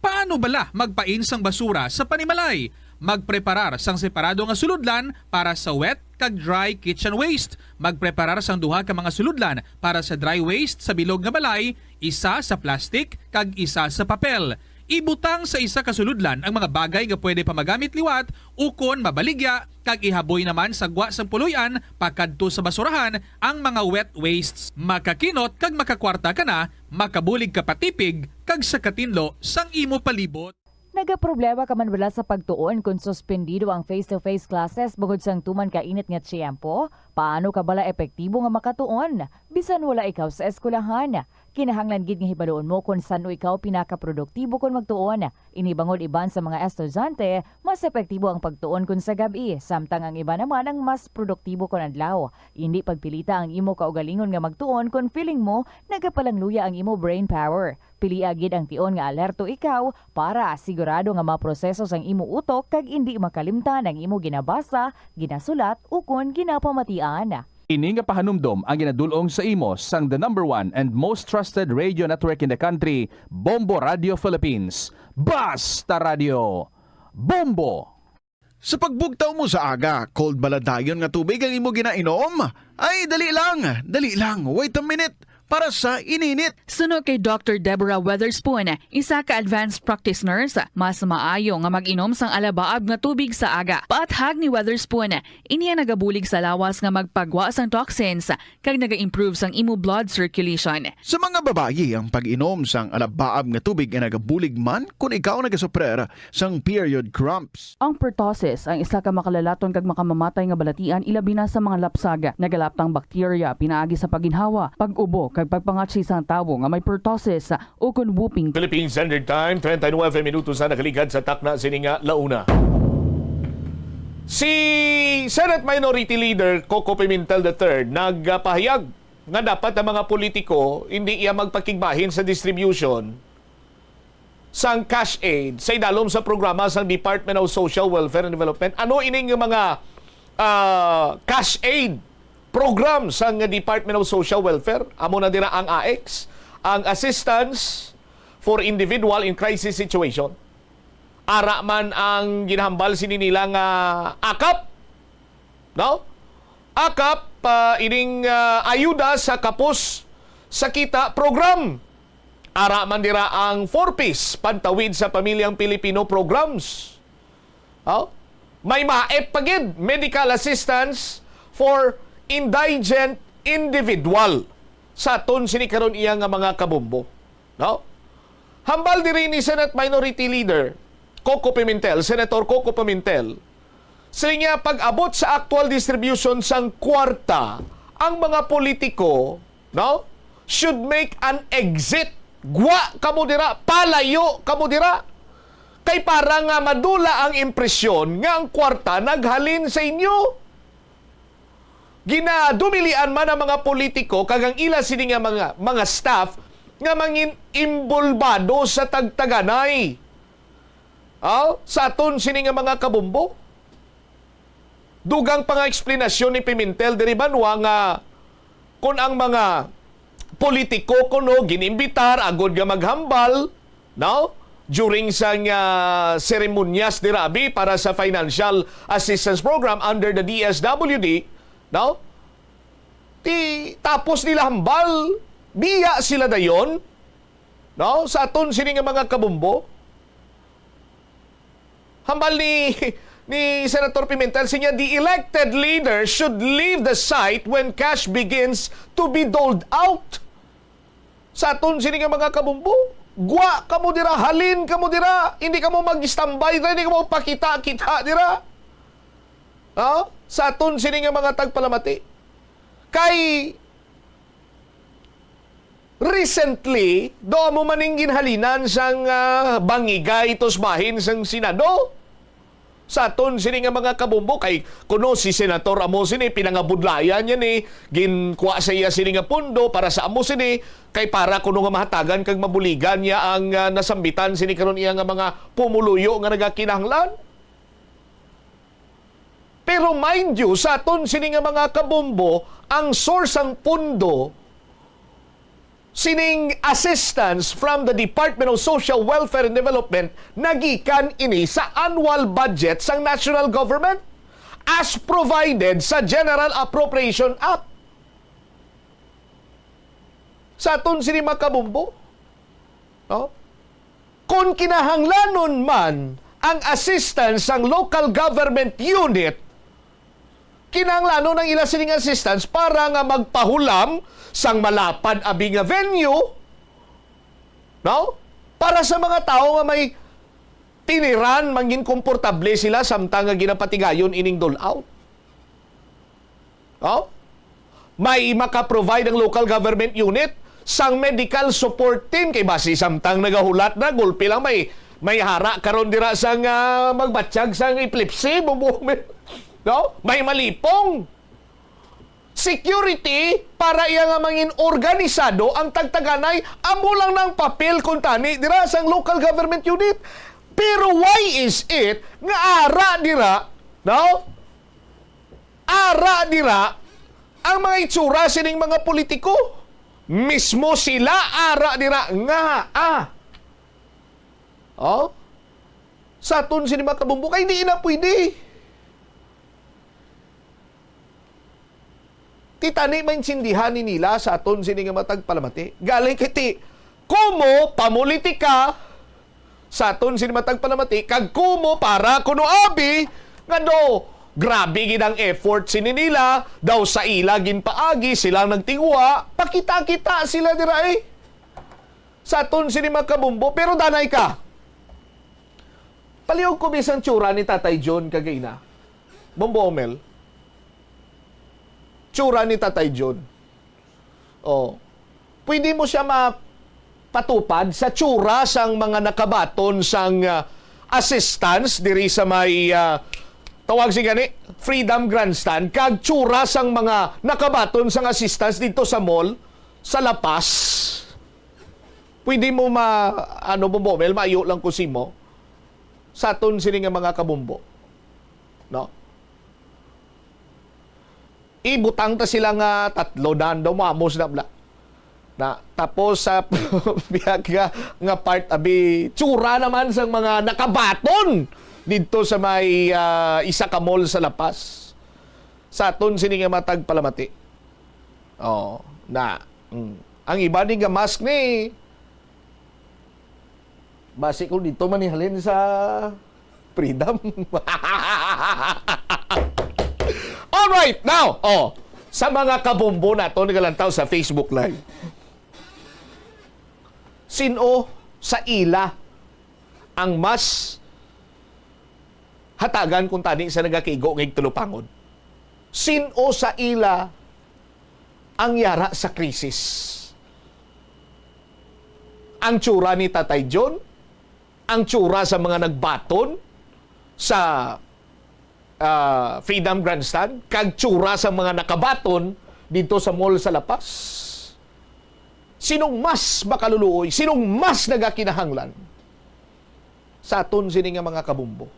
S8: Paano bala magpain sang basura sa panimalay? Magpreparar sang separado nga suludlan para sa wet kag dry kitchen waste. Magpreparar sang duha ka mga suludlan para sa dry waste sa bilog nga balay, isa sa plastic kag isa sa papel. Ibutang sa isa ka suludlan ang mga bagay nga pwede pa magamit liwat ukon mabaligya kag ihaboy naman sa gwa sang puluyan pakadto sa basurahan ang mga wet wastes. Makakinot kag makakwarta ka na, makabulig ka patipig kag sa katinlo sang imo palibot.
S22: Nagaproblema ka man wala sa pagtuon kung suspendido ang face-to-face classes bugod sang tuman ka init nga tiyempo? Paano ka bala epektibo nga makatuon? Bisan wala ikaw sa eskulahan. Kinahanglan gid nga hibaluon mo kung saan ikaw pinakaproduktibo kung magtuon. Inibangod iban sa mga estudyante, mas epektibo ang pagtuon kun sa gabi, samtang ang iba naman ang mas produktibo kun adlaw. Hindi pagpilita ang imo kaugalingon nga magtuon kung feeling mo nagapalangluya ang imo brain power. Pili agid ang tion nga alerto ikaw para sigurado nga maproseso sang imo utok kag hindi makalimtan ang imo ginabasa, ginasulat o kun ginapamatian.
S20: Ini nga pahanumdom ang ginadulong sa imo sang the #1 and most trusted radio network in the country, Bombo Radio Philippines. Basta Radio Bombo!
S17: Sa pagbugtaw mo sa aga, cold baladayon nga tubig ang imo ginainom? Ay, dali lang, wait a minute. Para sa ininit.
S18: Suno kay Dr. Deborah Weatherspoon, isa ka advanced practice nurse, mas maayo nga mag-inom sang alabaab nga tubig sa aga. Paathag ni Weatherspoon, iniya nagabulig sa lawas nga magpagwa sang toxins kag naga-improve sang imo blood circulation.
S17: Sa mga babayi, ang pag-inom sang alabaab nga tubig ay nagabulig man kung ikaw nagasuprer sang period cramps.
S18: Ang pertussis ang isa ka makalalaton kag makamamatay nga balatian ilabi na sa mga lapsag, nagalaptang bakterya pinaagi sa paginhawa, pag-ubo kag pagpangatsi sang tawo nga may pertussis o kun whooping.
S10: Philippine Standard Time, 39 minutos na nakaligad sa takna sininga launa. Si Senate Minority Leader Coco Pimentel III nagpahayag nga dapat ang mga politiko hindi iya magpakigbahin sa distribution sang cash aid sa idalom sa programa sang Department of Social Welfare and Development. Ano ining mga cash aid program sang Department of Social Welfare? Amo na dira ang AX, ang Assistance for Individual in Crisis Situation. Ara man ang ginahambal sinila nga AKAP, no? AKAP ining ayuda sa kapos sa kita program. Ara man dira ang 4Ps, pantawid sa pamilyang Pilipino programs. Oh? May maep pagid, medical assistance for indigent individual sa aton sinikaron iya nga mga kabumbo. No? Hambal diri ni Senate Minority Leader Coco Pimentel, Senator Coco Pimentel, sa niya pag-abot sa actual distribution sang kwarta, ang mga politiko, no, should make an exit. Gwa kamo dira, palayo kamo dira. Kay para nga madula ang impresyon nga ang kwarta naghalin sa inyo. Ginadumilian man ang mga politiko kagang ila sini nga mga staff nga mangin imbulbado sa tagtaganay. Sa aton sini nga mga kabumbo. Dugang pa nga eksplanasyon ni Pimentel diri banwa nga kung ang mga politiko kuno ginimbitar agod nga maghambal, no? During sang seremonyas dirabi para sa financial assistance program under the DSWD, no? Tapos nila hambal, biya sila dayon, no? Sa aton sini nga mga kabumbo. Hambal ni Senator Pimentel siya, the elected leader should leave the site when cash begins to be doled out. Sa aton sini nga mga kabumbo, gwa kamo dira, halin kamo dira, hindi kamo mag-standby dira, hindi kamo pakita-kita dira. Sa aton sini nga mga tagpalamati. Kay recently, do mo maning ginhalinan sang bangigay tos bahin sang Senado. Sa aton sini nga mga kabumbo, kay kuno si Senator amo sini pinangabudlayan niya ni ginkuha sa iya sini nga pundo para sa amo sini kay para kuno nga mahatagan kag mabuligan niya ang nasambitan sini karon iya nga mga pumuluyo nga nagakinahanglan. Pero mind you, sa aton sini nga mga kabumbo, ang source ang pundo sining assistance from the Department of Social Welfare and Development nagikan ini sa annual budget sang national government as provided sa General Appropriation Act. Sa aton sini makabumbo, no? Kung kinahanglanon man ang assistance sang local government unit, kinahanglanon ang ila sining assistance para nga magpahulam sang malapad abi nga venue, no? Para sa mga tao nga may tiniran, mangin komportable sila samtang nga ginapatigayon ining dole out. No? May maka-provide ang local government unit sang medical support team kay basi samtang nagahulat na gulpi lang may hara karon dira sang magbatsyag sang epilepsy no? May malipong security para iya nga mangin organisado ang tagtaganay amo lang ng papel kung tani dira sang local government unit. Pero why is it nga ara dira, no? Ara dira ang mga itsura sining mga politiko. Mismo sila ara dira nga oh? Sa aton sini mga kabumbo kay di na pwede. Titani maintindihan ni nila sa aton sini nga matag palamati. Galing kiti kumo pamulitika sa aton sini matag palamati kag kumo para kuno abi nga do grabe gid ang effort sini nila daw sa ila ginpaagi silang nagtingwa pakita-kita sila dira sa aton sini makabumbo. Pero danay ka palihog ko bisan tsura ni Tatay John kagayna Bombo Omel, tsura ni Tatay John, pwede mo siya mapatupad sa tsura sang mga nakabaton sang assistance diri sa may tawag si gani Freedom Grandstand kag tsura sang mga nakabaton sang assistance dito sa mall sa La Paz. Pwede mo Bombo Omel, maayo lang ko simo sa aton sini nga mga kabumbo, no? Ibutang ta sila nga tatlo daw mamos na tapos sa biyag nga part abi tsura naman sang mga nakabaton dito sa may isa ka mall sa La Paz sa aton sini nga matag palamati. Ang iba ni nga mask ni basi ko dito manihalin sa Freedom. Alright, now, sa mga kabumbo na ito, nagalantaw sa Facebook Live. Sino sa ila ang mas hatagan kung tani sa nagakigo ng tulupangon? Sino sa ila ang yara sa krisis? Ang tsura ni Tatay John? Ang tsura sa mga nagbaton sa Freedom Grandstand? Kag tsura sa mga nakabaton dito sa mall sa La Paz? Sinong mas makaluluoy? Sinong mas nagakinahanglan sa aton sini nga mga kabumbo?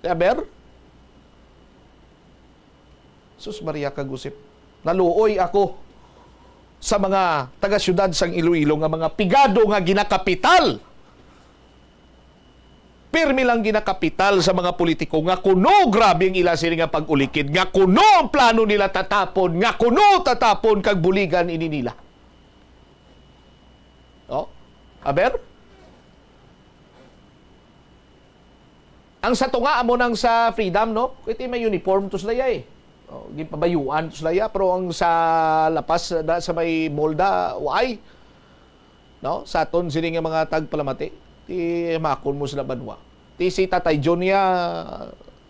S10: Aber? Sus Maria Kagusip, naluoy ako sa mga taga-syudad sang Iloilo nga mga pigado nga ginakapital. Pirmi lang ginakapital sa mga politiko nga kuno grabe ang ila sini nga pag-ulikid, nga kuno ang plano nila tatapon, nga kuno tatapon kag buligan ini nila. Aber? Ang sa tunga amo nang sa Freedom, no? Iti may uniform to sila gipabayuan to sila pero ang sa La Paz sa may molda why? No? Sa aton sini nga mga tagpalamati ti makon mo sila banwa. Ti si Tatay John niya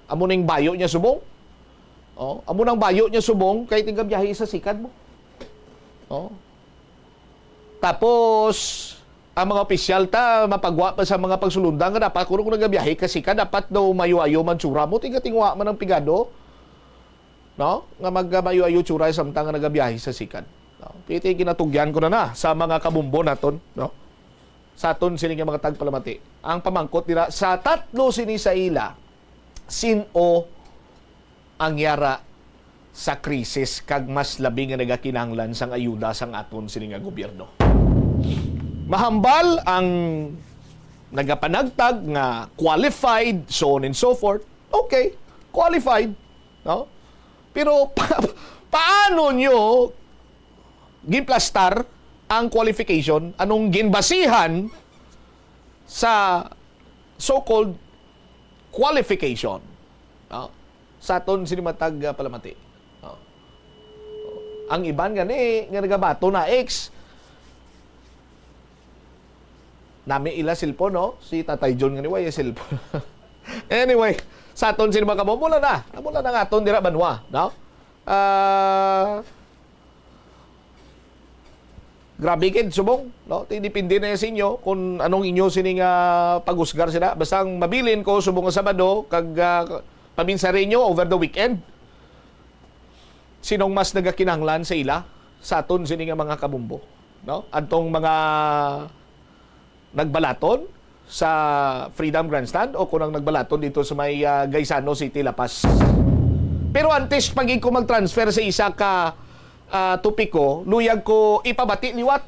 S10: amo ning bayo niya subong. Amo nang bayo niya subong kay tingga biyahe sa sikad mo. Tapos ang mga opisyal ta mapagwa pa sa mga pagsulundan nga dapat kung nagabiyahe ka sikad dapat daw mayo-ayo man tsura mo tingga tingwa man ang pigado. No? Nga magmayo-ayo tsura samtang nga nagabiyahe sa sikad. No? Piti ginatugyan ko na sa mga kabumbo naton, no? Sa aton sini nga mga tagpalamati. Ang pamangkot nila sa tatlo sini sa ila, sino ang yara sa krisis kag mas labi nga nagakinahanglan sang ayuda sang aton sini nga gobyerno. Mahambal ang nagapanagtag nga qualified, so on and so forth. Okay, qualified, no? Pero paano nyo ginplastar ang qualification? Anong ginbasihan sa so-called qualification? Sa aton sinimatag palamati. Ang iban gani nga nagabato na ex nami ila silpo, no? Si Tatay John nga ni way silpo. Anyway, sa aton sini mga kabumula na nga aton dira banwa, no? Grabe kid subong, no? Depende na sa inyo kung anong inyo sining pagusgar sila. Basta ang mabilin ko subong nga Sabado kag paminsarin nyo over the weekend. Sinong mas nagakinahanglan sa ila sa aton sining mga kabumbo, no? Adtong mga nagbalaton sa Freedom Grandstand o kunang nagbalaton dito sa may Gaisano City, La Paz. Pero antes pagig ko mag-transfer sa isa ka topiko, luyag ko ipabati liwat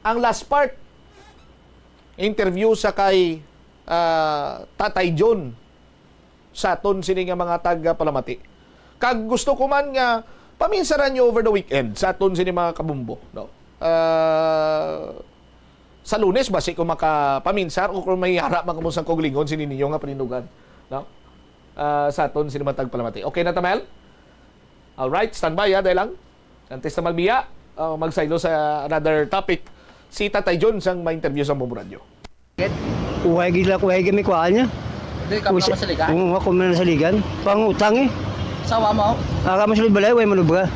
S10: ang last part. Interview sa kay Tatay John sa aton sini nga mga taga-Palamati. Kag gusto ko man nga paminsaran nyo over the weekend sa aton sini mga kabumbo, no? Sa Lunes basi ko makapaminsar o kung may harap makamusang koglingon sini ninyo nga paninugan, no? Sa aton sini mga taga-Palamati. Okay na Tamel? Alright, standby dahil lang. Antes na magbiya, magsaylo sa another topic. Si Tatay John sang ma-interview sa Bombo Radio.
S13: Kuhay gila, kuhay kami kuhaan niya.
S15: Hindi ka pa masaligan?
S13: Oo, ako man nasaligan. Pangutang eh.
S15: Sawa mo?
S13: Masulod balay, way manubra.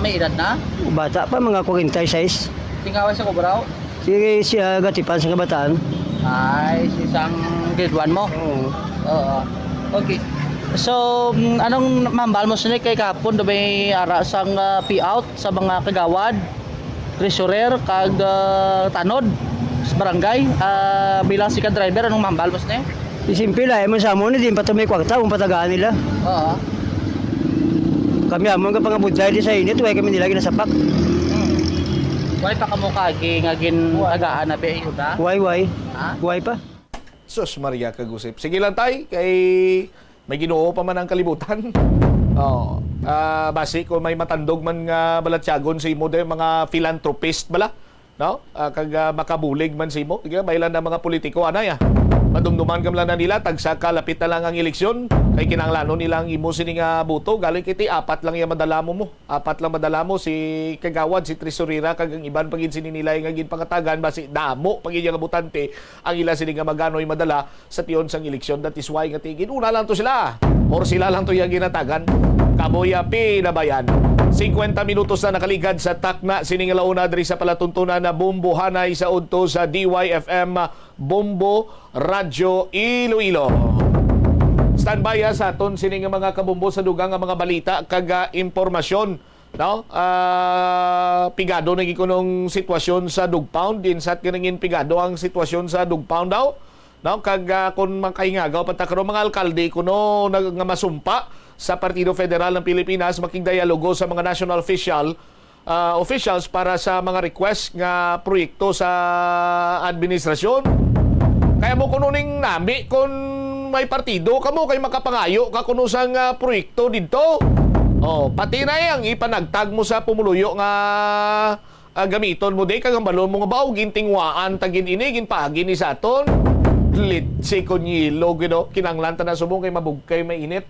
S15: May edad na?
S13: Bata pa, mga 46.
S15: Tingaway sa kubraw?
S13: Siya gatipan sa kabataan.
S15: Ay, isang grade 1 mo? Oo. Okay. So, anong mambal mo sinig kay kapon do may ara sang payout sa mga kagawad, treasurer, kag tanod sa barangay bilang si driver, anong mambal mo sinig?
S13: Simple lang, mo sa amon din patumay kwarta kung patagaan nila.
S15: Oo.
S13: Kami amon ka pangabudlay di sa init, way kami nilagi na sapak.
S15: Way pa kamo kagi nga gin-agaan na be yuda?
S13: Way. Way pa.
S10: Sus Maria kagusip. Sige lang tay kay may Ginoo pa man ang kalibutan. Basi ko may matandog man nga balatyagon sa imo de mga philanthropist bala, no? Kag makabulig man sa imo. Tignan bailan na mga politiko anay Madumduman kam lang na nila tagsa kalapit na lang ang eleksyon kay kinahanglanon nilang imo sini nga buto galing kiti apat lang ya madala mo. Apat lang madala mo si kagawad, si tresurera kag ang iban pagin sini nila nga gin pangatagan basi damo pagin nga butante ang ila sini nga maganoy madala sa tiyon sang eleksyon. That is why nga tigin una lang to sila or sila lang to yang ginatagan. Kaboyapi na bayan. 50 minutos na nakaligad sa takna sining launa diri sa palatuntunan na Bombo Hanay sa udto sa DYFM Bombo Radio Iloilo. Standby sa aton sining mga kabumbo sa dugang nga mga balita kag impormasyon, no? Pigado na gikunong sitwasyon sa Dugpound din sa kaningin pigado ang sitwasyon sa Dugpound daw, no? Kag kun makaingagaw patakro mga alkalde kuno nga masumpa sa Partido Federal ng Pilipinas makigdialogo sa mga national officials para sa mga request nga proyekto sa administrasyon. Kaya mo kununing nami kung may partido kamo kay makapangayo ka kuno sang proyekto didto. Pati na yang ipanagtag mo sa pumuluyo nga gamiton mo day kag balon mo nga baw gintingwaan tagin ini ginpaagi ni sa aton. Litsi konyilo gido kinanglan ta na subong kay mabugkay mainit.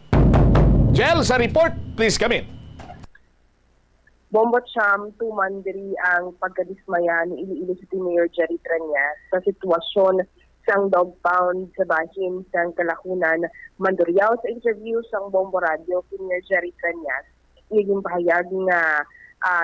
S10: Jel, sa report, please come in.
S2: Bombo Cham, tumandiri ang pagkadismaya ni Iloilo City Mayor Jerry Trias sa sitwasyon sang dog pound sa bahin sang Kalakunan. Manduryaw sa interview sang Bombo Radio kay Mayor Jerry Trias, iyong pahayag nga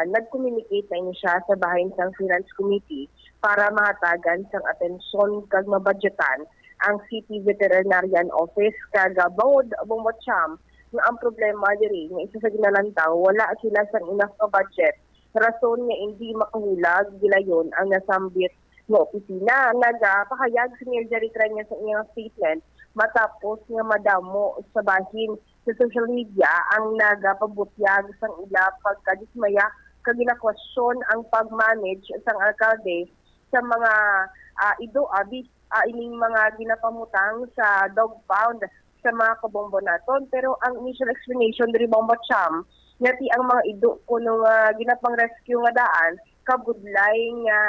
S2: nag-communicate na siya sa bahin sang Finance Committee para mahatagan sang atensyon kag mabudgetan ang City Veterinarian Office kag bangod Bombo Cham nga ang problema diri nga isa sa ginalantaw wala sila sang enough na budget rason nga hindi makahulag gilayon ang nasambit nga opisina. Nagpahayag si Mayor Jerry Trias sa iyang statement matapos nga madamo sa bahin sa social media ang nagapabutyag sang ila pagkadismaya kag ginakwestiyon ang pag-manage sang alkalde sa mga ining mga ginapamutang sa dog pound sa mga kabombo naton. Pero ang initial explanation diri Bombo Cham ngati ang mga ido kuno nga ginapang rescue nga daan kabudlay nga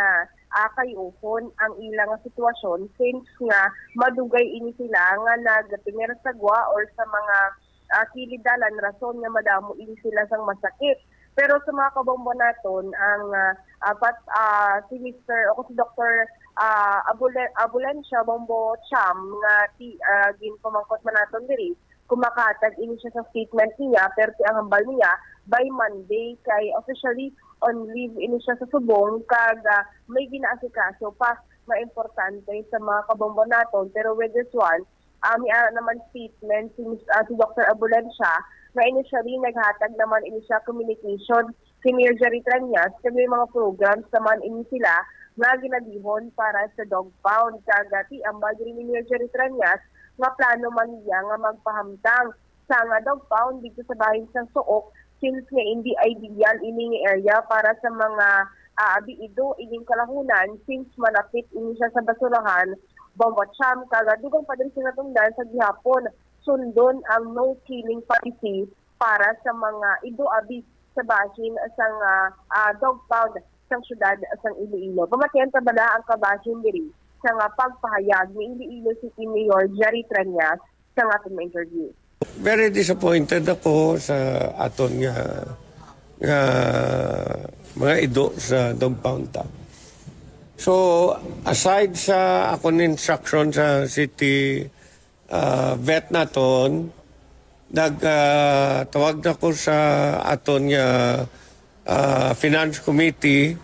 S2: kayuhon ang ilang sitwasyon since nga madugay ini sila nga nagtingera sa gwa or sa mga kilidalan rason nga madamo ini sila sang masakit. Pero sa mga kabombo naton ang si Mr. o si Dr. Abulensya Bombo Cham nga ginpamangkot man naton diri kumakatag ini siya sa statement niya pero ang hambal niya by Monday kay officially on leave ini siya sa subong kag may ginaasikaso pa maimportante sa mga kabombo naton. Pero with this one, may naman statement si Dr. Abulensya na initially naghatag naman ini siya communication si Mayor Jerry Tranias kag may mga programs naman ini sila nga ginadihon para sa dog pound. Kagati ang bagay ni Mayor Jerry Tranias nga plano man niya nga magpahamtang sa nga dog pound dito sa bahin sa Suok since nga hindi ideal ining area para sa mga biido ining kalahunan since malapit ini siya sa basurahan, Bombacham, kagadugang pa din sinatungdan sa gihapon sundon ang no killing policy para sa mga ido-abi sa bahin sa dog pound sa syudad sa Iloilo. Pamatian ta bala ang kabahin diri sa nga pagpahayag ni Iloilo City Mayor Jerry Tranias sa nga atong interview.
S3: Very disappointed ako sa aton nga mga ido sa dog pound ta. So aside sa akong instruction sa city vet naton, tawag na ko sa aton nga finance committee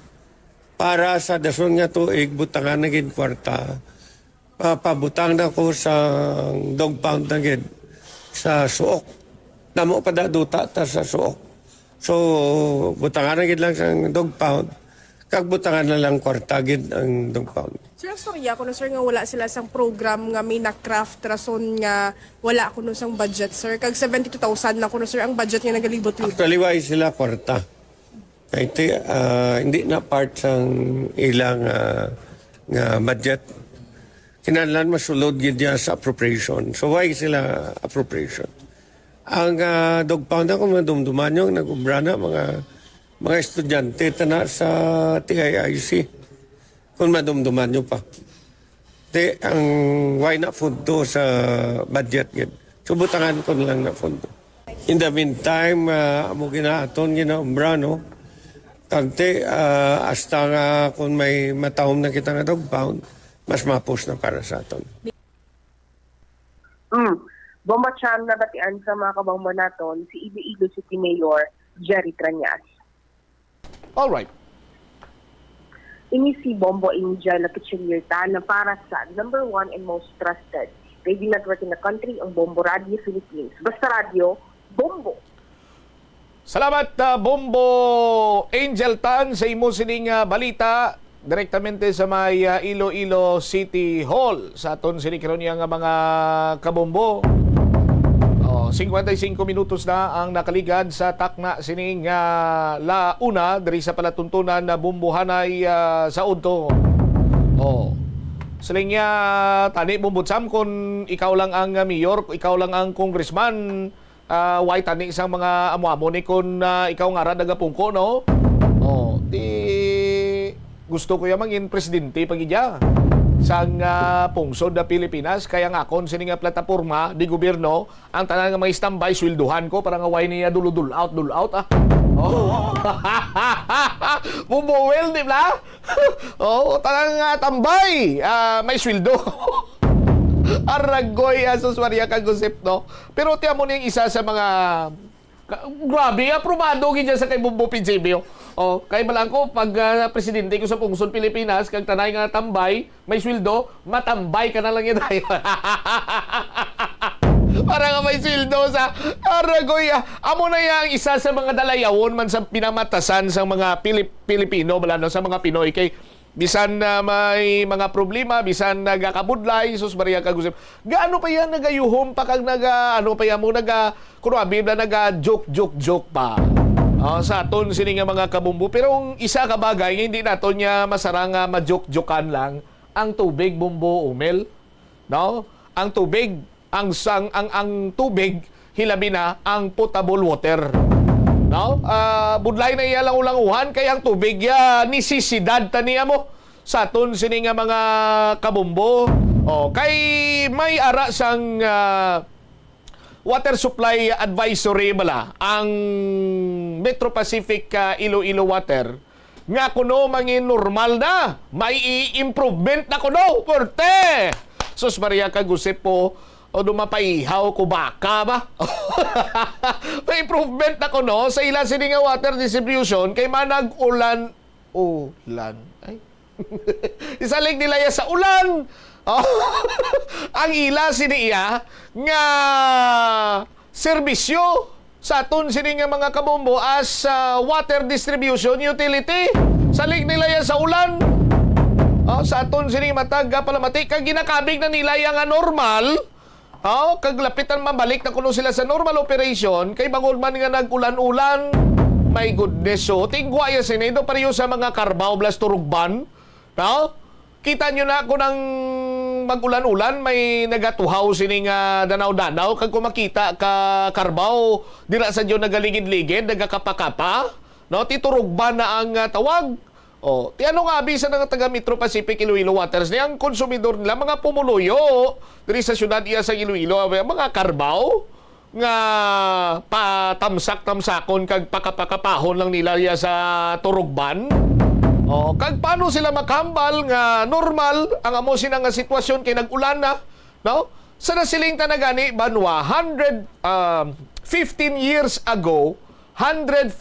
S3: para sa dason nga tuig butangan na gid kwarta. Pabutang na ko sa dog pound na gid sa Suok. Namo pa duta ta sa Suok. So butangan na gid lang sa dog pound. Kag butangan na lang kwarta gid ang dog pound.
S7: Sir, ang storya ko sir nga wala sila sang program nga may na-craft rason nga wala kuno sang budget sir. Kag 72,000 na kuno sir ang budget nga nagalibot-libot.
S3: Actually why sila kwarta. Kahit hindi na part sang ilang nga budget. Kinahanglan masulod gid niya sa appropriation. So why sila appropriation? Ang dog pound ako madumduman yung nag-ubra na mga estudyante tana sa TIIC. Kung madumduman nyo pa. Ang why not food to sa budget gid. So butangan ko lang na food. In the meantime, amo ginaaton ginaumbra no. Kante, hasta nga kung may matahom na kita nga dog pound, mas mapos na para sa aton.
S2: Bombacham na batian sa mga kabombo naton si Iloilo City Mayor Jerry Tranias.
S10: Alright.
S2: Ini si Bombo Angel na Pichilierta na para sa number 1 and most trusted radio network in the country, ang Bombo Radio Philippines. Basta Radio, Bombo.
S10: Salamat Bombo Angel Tan sa imo sining balita direktamente sa may Iloilo City Hall sa aton sinikaron nga mga kabombo. 55 minutos na ang nakaligad sa takna sining launa diri sa palatuntunan na bumbuhanay sa udto. Siling tani bumbutsam kung ikaw lang ang mayor, ikaw lang ang congressman, why tani isang mga amo-amo ni kung ikaw nga ra nagapungko no? Di gusto ko mangin presidente pagidya sang pungsod na Pilipinas kaya nga kon sini nga plataporma di gobyerno ang tanan nga mga standby swelduhan ko para nga way niya dul out Bumbuwel di ba? Tanan nga tambay may sweldo. Aragoy asos Maria kagusip no. Pero tiyan mo niyang isa sa mga grabe aprobado gid sa kay Bumbo Principio. Kay malang ko pag presidente ko sa pungsod Pilipinas kag tanay nga tambay may sweldo matambay ka na lang yun tayo. Para nga may sweldo sa Aragoy. Amo na yang isa sa mga dalayawon man sa pinamatasan sa mga Pilipino balano sa mga Pinoy kay bisan may mga problema, bisan nagakabudlay, sus Maria kagusip. Gaano pa yan nagayuhom pa kag ano pa yan mo kunabi na joke pa. Sa aton sini nga mga kabumbu. Pero ang isa ka bagay hindi naton niya masarang ma-joke-jokan lang ang tubig bumbo umel. No? Ang tubig ang tubig hilabi na ang potable water. No? Budlay na iya lang ulanguhan kay ang tubig nisisidad taniya mo sa aton sini nga mga kabumbo. Kay may ara sang water supply advisory bala ang Metro Pacific Iloilo Water nga kuno mangin normal na may improvement na kuno porte sus Maria kagusip po O dumapaihaw ko baka ba? May improvement na ko no sa ila sini nga water distribution kay manag ulan. Ay. Isalig nila ya sa ulan. Oh. Ang ila sini iya nga serbisyo sa aton sini nga mga kabombo as water distribution utility. Salig nila ya sa ulan. Sa aton sini matag palamati kag ginakabig na nila yang normal. Kaglapitan mabalik na kuno sila sa normal operation kay bangod man nga nag-ulan-ulan. My goodness, so tingwa ya sinido pareho sa mga Carabao Blas Turugban. Kita nyo na kung nang mag-ulan-ulan may nagatuhaw sini nga danaw-danaw kag kumakita ka Carabao dira sa diyo nagaligid-ligid nagakapa-kapa. Ti Turugban na ang tawag. Ti ano nga bisa ng taga Metro Pacific Iloilo Waters niyang konsumidor nila mga pumuluyo diri sa syudad iya sa Iloilo mga Carabao nga patamsak-tamsakon kag pakapakapahon lang nila iya sa Turugban. Kag paano sila makambal nga normal ang amo sina nga sitwasyon kay nag-ulan na, no? Sa nasiling tanagani banwa 15 years ago 150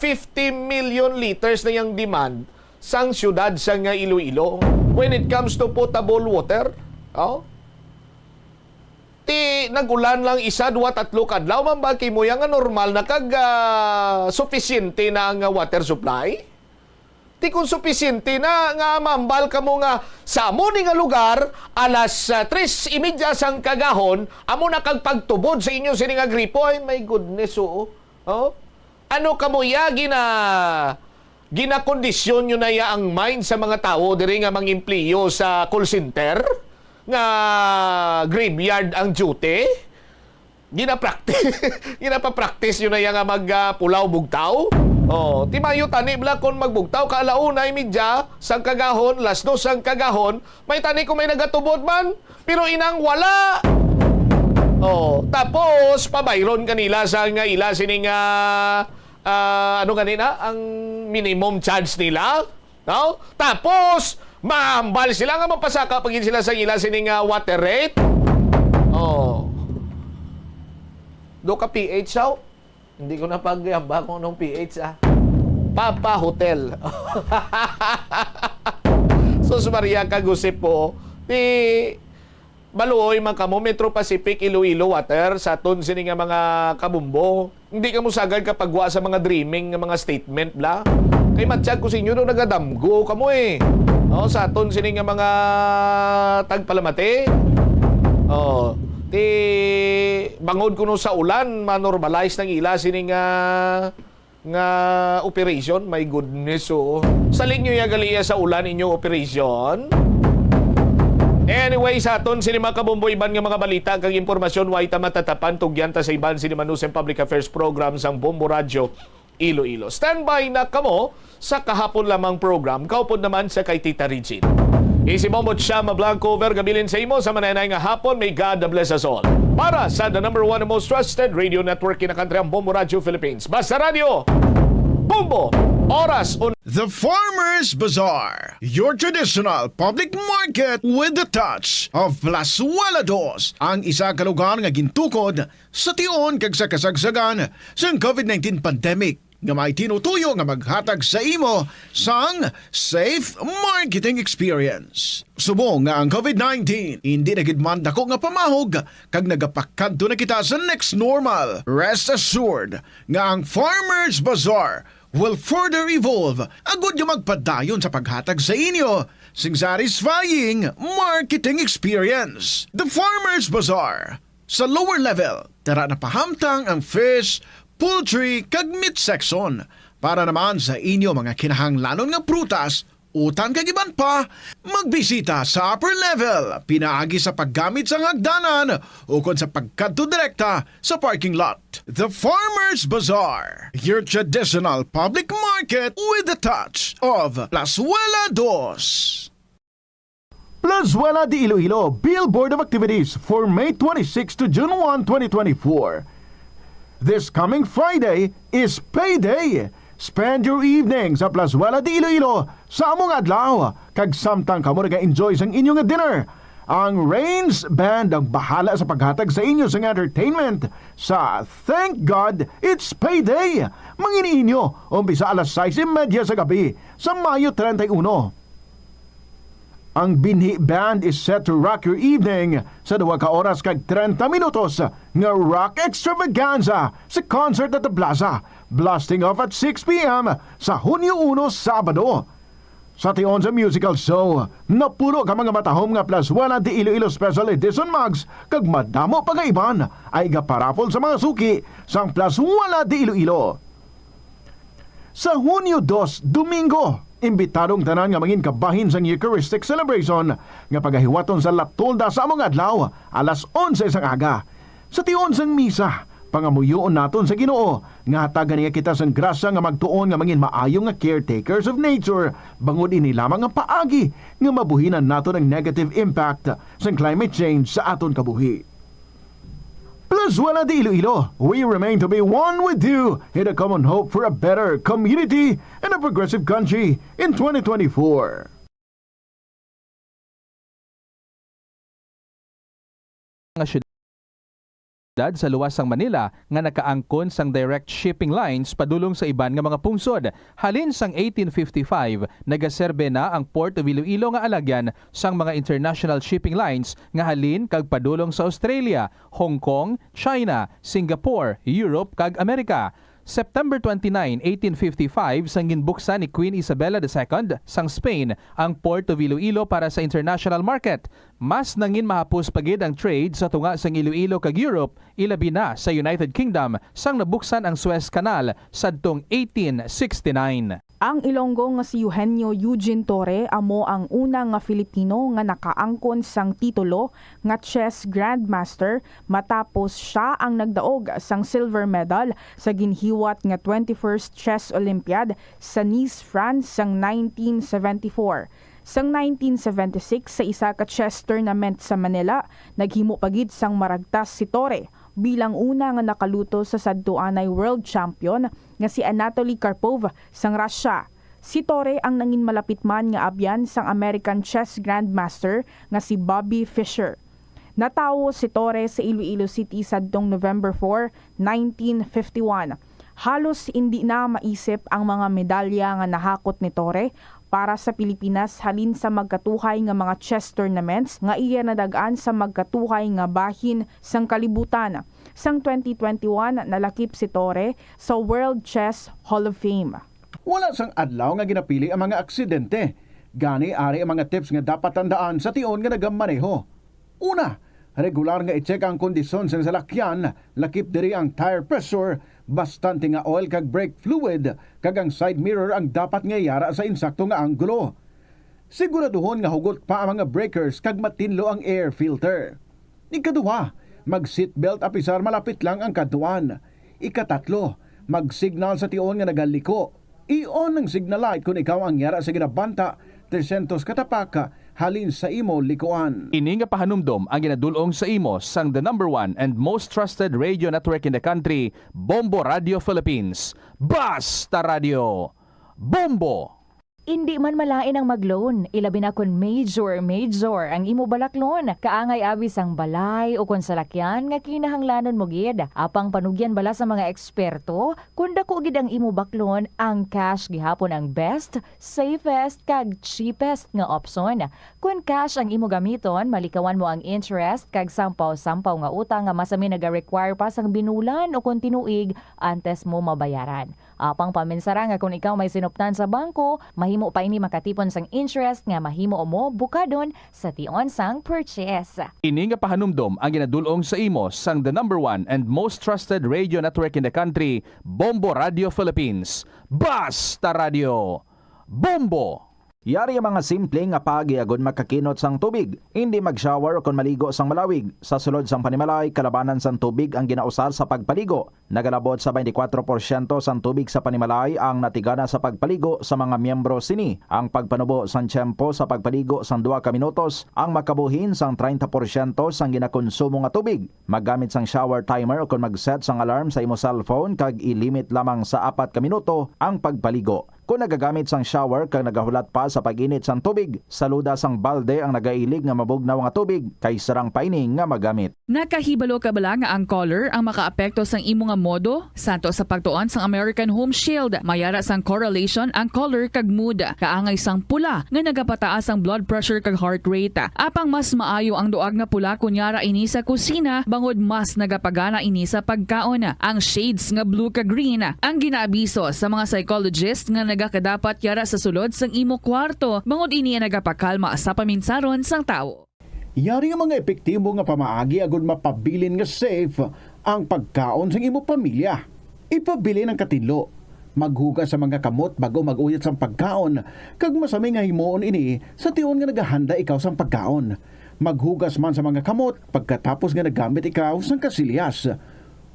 S10: million liters na yung demand sang syudad sa nga Iloilo when it comes to potable water. Ti nagulan lang isa, dua, tatlo kadlaw man ba kay mo yang normal na kag suficiente na ang water supply? Ti kung suficiente na nga mambal ka mo nga sa amo ni nga lugar alas 3:30 sang kagahon amo na kag pagtubod sa inyo sini nga gripo. Ay my goodness ano kamo ya ginakondisyon nyo na ya ang mind sa mga tao diri nga mga empleyo sa call center nga graveyard ang duty. Ginapapractice nyo na ya nga magpulaw bugtaw. Ti mayo tani bla kon magbugtaw ka alauna imidya sang kagahon, las 2 sang kagahon, may tani ko may nagatubod man, pero inang wala. Tapos pabayron kanila sa nga ila sining ano ganina ang minimum charge nila, no? Tapos mahambal sila nga mapasaka pagin sila sa ila sining water rate. Do ka PH sao? Hindi ko na pagyamba kung anong PH Papa Hotel. Sus Maria kagusip po baluoy man kamo Metro Pacific Iloilo Water sa aton sini nga mga kabumbo. Hindi ka mo sagad kapag wa sa mga dreaming nga mga statement bla. Kay matsyag ko sa inyo no nagadamgo kamo sa aton sini nga mga tagpalamati. Ti bangod kuno sa ulan ma-normalize nang ila sini nga operation. My goodness saling nyo yagaliya sa ulan inyo operation. Anyway, sa aton sini mga kabumbo iban nga mga balita kag impormasyon way ta matatapan tugyan ta sa iban sini Manusem Public Affairs Program sang Bombo Radio Iloilo. Standby na kamo sa kahapon lamang program. Kaupod naman sa kay Tita Regine. Isibomot siya mablanco over gabilin sa imo sa mananay nga hapon. May God bless us all. Para sa the number one and most trusted radio network in the country, ang Bombo Radio Philippines. Basta Radio, Bombo, Oras on
S17: The Farmers Bazaar, your traditional public market with the touch of Plazuela Dos, ang isa ka lugar nga gintukod sa tion kag sa kasagsagan sa COVID-19 pandemic nga may tinutuyo nga maghatag sa imo sang safe marketing experience. Subong nga ang COVID-19 hindi na gid man dako nga pamahog kag nagapakadto na kita sa next normal. Rest assured nga ang Farmers Bazaar will further evolve agud nga magpadayon sa paghatag sa inyo sing satisfying marketing experience. The Farmers Bazaar sa lower level tara na pahamtang ang fish, poultry kag meat section para naman sa inyo mga kinahanglanon nga prutas, utan kag iban pa, magbisita sa upper level pinaagi sa paggamit sa hagdanan ukon sa pagkadto direkta sa parking lot. The Farmers Bazaar, your traditional public market with the touch of Plazuela Dos. Plazuela de Iloilo Billboard of Activities for May 26 to June 1, 2024. This coming Friday is payday. Spend your evening sa Plazuela de Iloilo sa among adlaw kag samtang kamo naga-enjoy sang inyong dinner. Ang Rains Band ang bahala sa paghatag sa inyo sa entertainment sa Thank God It's Payday. Manginiin nyo, umpisa alas 6:30 sa gabi sa Mayo 31. Ang Binhi Band is set to rock your evening sa 2 ka oras kag 30 minutos nga rock extravaganza sa Concert at the Plaza, blasting off at 6 p.m. sa Hunyo 1, Sabado. Sa tion sa musical show, napuno ka mga matahom nga Plaswala de Iloilo Special Edition mugs kag madamo pa nga iban ay gaparapol sa mga suki sang Plaswala de Iloilo. Sa Hunyo 2, Domingo, imbitadong tanan nga mangin kabahin sang Eucharistic celebration nga pagahiwaton sa Latolda sa among adlaw alas 11 sang aga. Sa tion sang misa, pangamuyoon naton sa Ginoo nga hatagan niya kita sang grasya nga magtuon nga mangin maayong nga caretakers of nature bangod ini lamang ang paagi nga mabuhinan naton ang negative impact sang climate change sa aton kabuhi. Plaswala de Iloilo, we remain to be one with you in a common hope for a better community and a progressive country in 2024.
S20: Sa luwasang Manila nga nakaangkon sang direct shipping lines padulong sa iban nga mga pungsod. Halin sang 1855, nagaserbe na ang Port of Iloilo nga alagyan sang mga international shipping lines nga halin kag padulong sa Australia, Hong Kong, China, Singapore, Europe kag Amerika. September 29, 1855, sang ginbuksan ni Queen Isabella II sang Spain ang Port of Iloilo para sa international market. Mas nangin mahapos pagid ang trade sa tunga sang Iloilo kag Europe, ilabi na sa United Kingdom sang nabuksan ang Suez Canal sadtong 1869.
S6: Ang Ilonggo nga si Eugenio Eugene Torre amo ang una nga Filipino nga nakaangkon sang titulo nga chess grandmaster matapos siya ang nagdaog sang silver medal sa ginhiwat nga 21st Chess Olympiad sa Nice, France sang 1974. Sang 1976 sa isa ka chess tournament sa Manila, naghimo pagid sang maragtas si Torre bilang una nga nakaluto sa sadtuanay world champion nga si Anatoly Karpov sang Russia. Si Torre ang nangin malapit man nga abyan sang American chess grandmaster nga si Bobby Fischer. Natawo si Torre sa Iloilo City sadtong November 4, 1951. Halos hindi na maisip ang mga medalya nga nahakot ni Torre para sa Pilipinas halin sa magkatuhay nga mga chess tournaments nga iya nadagaan sa magkatuhay nga bahin sang kalibutan. Sang 2021 nalakip si Torre sa World Chess Hall of Fame.
S17: Wala sang adlaw nga ginapili ang mga aksidente. Gani ari ang mga tips nga dapat tandaan sa tion nga nagamaneho. Una, regular nga i-check ang kondisyon sa salakyan, lakip diri ang tire pressure, bastante nga oil kag brake fluid, kag ang side mirror ang dapat nga yara sa insakto nga anggulo. Siguraduhon nga hugot pa ang mga breakers kag matinlo ang air filter. Ikaduha, mag-seatbelt apisar malapit lang ang kaduan. Ikatatlo, mag-signal sa tion nga nagaliko. I-on ang signal light kung ikaw ang yara sa ginabanta 300 katapaka halin sa imo likuan.
S20: Ini nga pahanumdom ang ginadulong sa imo sang the #1 and most trusted radio network in the country, Bombo Radio Philippines. Basta Radio Bombo!
S22: Hindi man malain ang mag-loan, ilabi na kun major ang imo balaklon. Kaangay abis ang balay o kun salakyan nga kinahanglanon mo gid. Apang panugyan bala sa mga eksperto, kun dako gid ang imo baklon, ang cash gihapon ang best, safest kag cheapest nga option. Kun cash ang imo gamiton, malikawan mo ang interest kag sampaw-sampaw nga utang nga masami naga-require pa sang binulan o kun tinuig antes mo mabayaran. Apang paminsara nga kung ikaw may sinuptan sa bangko, mahimo pa ini makatipon sang interest nga mahimo mo bukadon sa tion sang purchase.
S20: Ini nga pahanumdom ang ginadulong sa imo sang the #1 and most trusted radio network in the country, Bombo Radio Philippines. Basta Radio Bombo!
S5: Yari ang mga simple nga pagiagon makakinot sang tubig. Hindi mag-shower o kung maligo sang malawig. Sa sulod sang panimalay, kalabanan sang tubig ang ginausar sa pagpaligo. Nagalabot sa 24% sang tubig sa panimalay ang natigana sa pagpaligo sa mga miyembro sini. Ang pagpanubo sang tiyempo sa pagpaligo sang 2 ka minutos ang makabuhin sang 30% sang ginakonsumo nga tubig. Maggamit sang shower timer o kung mag-set sang alarm sa imo cellphone kag ilimit lamang sa 4 ka minuto ang pagpaligo. Kung nagagamit sang shower kag nagahulat pa sa pag-init sang tubig, saluda sang balde ang nagailig nga mabugnaw nga tubig kay sarang paining nga magamit.
S18: Nakahibalo ka bala nga ang color ang makaapekto sang imo nga modo? Santo sa pagtuon sang American Home Shield, mayara sang correlation ang color kag mood. Kaangay sang pula nga nagapataas ang blood pressure kag heart rate. Apang mas maayo ang duag nga pula kunyara ini sa kusina bangod mas nagapagana ini sa pagkaon. Ang shades nga blue kag green ang ginaabiso sa mga psychologist nga nagakadapat yara sa sulod sang imo kwarto bangod ini ang nagapakalma sa paminsaron sang tawo.
S17: Yari nga mga epektibo nga pamaagi agud mapabilin nga safe ang pagkaon sa imo pamilya. Ipabili ng katilo. Maghugas sa mga kamot bago mag-uyat sang pagkaon. Kag masami nga himuon ini sa tiyon nga naghahanda ikaw sang pagkaon. Maghugas man sa mga kamot pagkatapos nga nagamit ikaw sang kasilyas.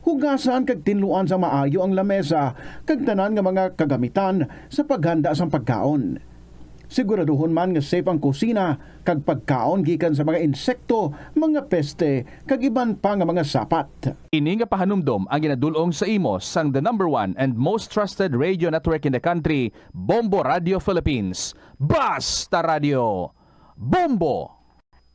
S17: Hugasan kag tinluan sa maayo ang lamesa kag tanan nga mga kagamitan sa paghanda sang pagkaon. Siguraduhon man nga safe ang kusina kag pagkaon gikan sa mga insekto, mga peste kag iban pa nga mga sapat.
S20: Ini nga pahanumdom ang ginadulong sa imo sang the #1 and most trusted radio network in the country, Bombo Radio Philippines. Basta Radio Bombo!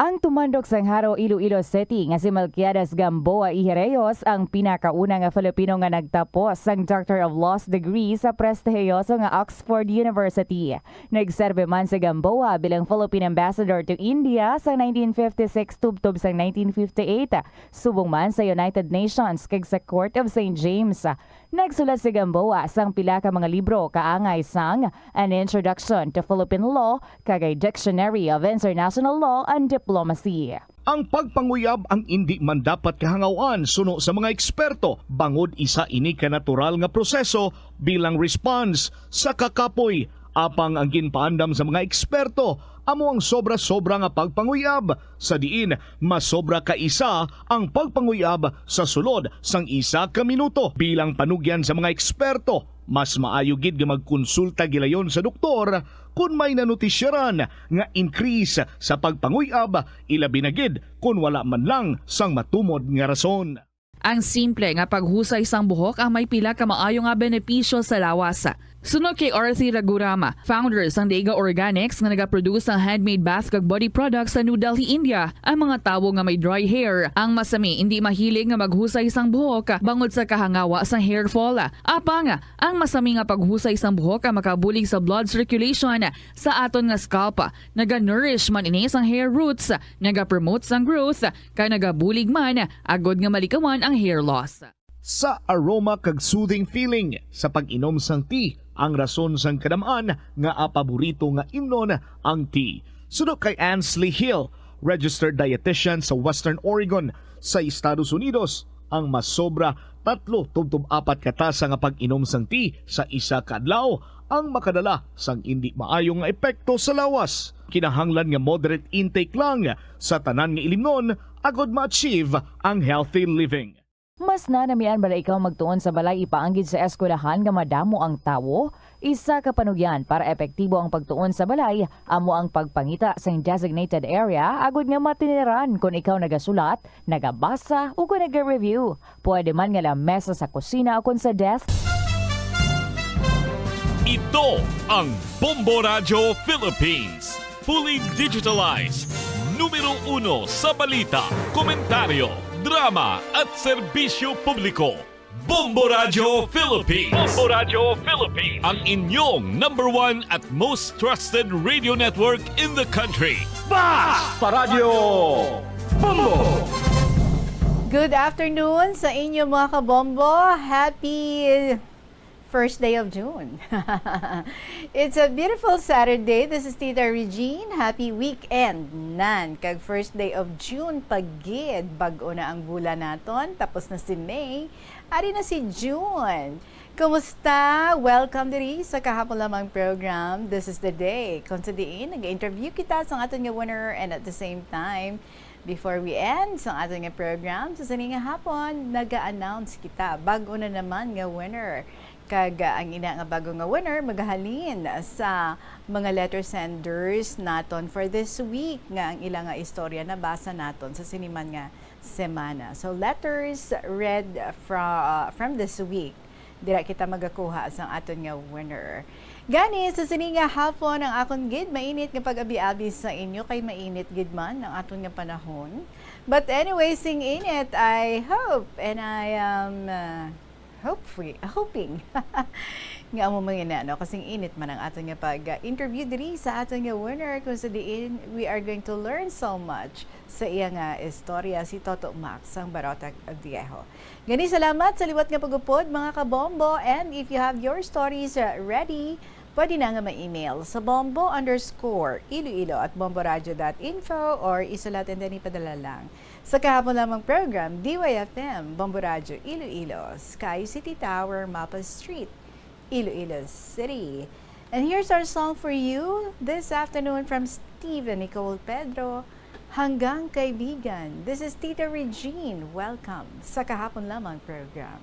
S22: Ang tumandok sang Haro, Iloilo City nga si Melquiades Gamboa Ihereyos ang pinakauna nga Filipino nga nagtapos sang Doctor of Laws degree sa prestihiyoso nga Oxford University. Nagserbe man si Gamboa bilang Philippine Ambassador to India sa 1956 tubtob sang 1958. Subong man sa United Nations kag sa Court of St. James. Nagsulat si Gamboa sang pila ka mga libro kaangay sang An Introduction to Philippine Law kag a Dictionary of International Law and Diplomacy.
S10: Ang pagpanguyab ang hindi man dapat kahangawan suno sa mga eksperto bangod isa ini ka natural nga proseso bilang response sa kakapoy. Apang ang ginpaandam sa mga eksperto amo ang sobra-sobra nga pagpanguyab sa diin mas sobra ka isa ang pagpanguyab sa sulod sang isa ka minuto. Bilang panugyan sa mga eksperto, mas maayo gid nga magkonsulta gilayon sa doktor kung may nanutisyaran nga increase sa pagpanguyab, ilabi na gid kung wala man lang sang matumod nga rason.
S18: Ang simple nga paghusay sang buhok ang may pila ka maayo nga benepisyo sa lawas. Sunod kay Arthi Ragurama, founder sang Dega Organics nga nagaproduce ng handmade bath kag body products sa New Delhi, India. Ang mga tawo nga may dry hair, ang masami hindi mahilig nga maghusay sang buhok bangod sa kahangawa sang hair fall. Apang, ang masami nga paghusay sang buhok ang makabulig sa blood circulation sa aton nga scalp. Naga-nourish man ini sang hair roots, naga-promote sang growth, kay nagabulig man agod nga malikawan ang hair loss.
S10: Sa aroma kag soothing feeling sa pag-inom sang tea, ang rason sang kadamaan nga paborito nga imnon ang tea. Sunod kay Ansley Hill, registered dietitian sa Western Oregon sa Estados Unidos, ang mas sobra 3-4 katasa nga pag-inom sang tea sa isa ka adlaw ang makadala sang hindi maayong epekto sa lawas. Kinahanglan nga moderate intake lang sa tanan nga ilimnon agod ma-achieve ang healthy living.
S22: Mas nanamian bala ikaw magtuon sa balay ipaanggid sa eskwelahan nga madamo ang tawo? Isa ka panugyan para epektibo ang pagtuon sa balay, amo ang pagpangita sa designated area agud nga matiniran kung ikaw nagasulat, nagabasa o kung nag-review. Pwede man nga lamesa sa kusina o kung sa desk.
S1: Ito ang Bombo Radio Philippines. Fully digitalized. Numero 1 sa balita, komentaryo, drama at serbisyo publiko. Bombo Radio Philippines. Bombo Radio Philippines. Ang inyong #1 at most trusted radio network in the country.
S10: Basta Radio Bombo!
S4: Good afternoon sa inyo mga kabombo. Happy first day of June. It's a beautiful Saturday. This is Tita Regine. Happy weekend nan. Kag first day of June pagid. Bag-o na ang bulan naton. Tapos na si May. Ari na si June. Kumusta? Welcome diri sa kahapon lamang program. This is the day. Kung sa diin, nag-interview kita sa aton nga winner and at the same time, before we end sa aton nga program, sa sining nga hapon, nag-announce kita. Bag-o na naman nga winner. Kag ang ina nga bago nga winner magahalin sa mga letter senders naton for this week nga ang ilang nga istorya na basa naton sa siniman nga semana. So letters read from this week. dira kita magakuha sa aton nga winner. Gani sa sini nga hapon ang akon gid mainit nga pag-abi-abi sa inyo kay mainit gid man ang aton nga panahon. But anyway, sing init, I hope and I am hoping nga amo mga ano kasing init man ang aton nga pag-interview diri sa aton nga winner kung sa diin we are going to learn so much sa iya nga istorya si Toto Max ang Barota Viejo. Gani salamat sa liwat nga pagupod mga kabombo, and if you have your stories ready, pwede na nga ma-email sa bombo_iloilo@bomboradio.info or isulatan din ipadala lang sa kahapon lamang program DYFM Bombo Radio Iloilo, Sky City Tower, Mapa Street, Iloilo City. And here's our song for you this afternoon from Steven Nicole Pedro, Hanggang Kaibigan. This is Tita Regine. Welcome sa kahapon lamang program.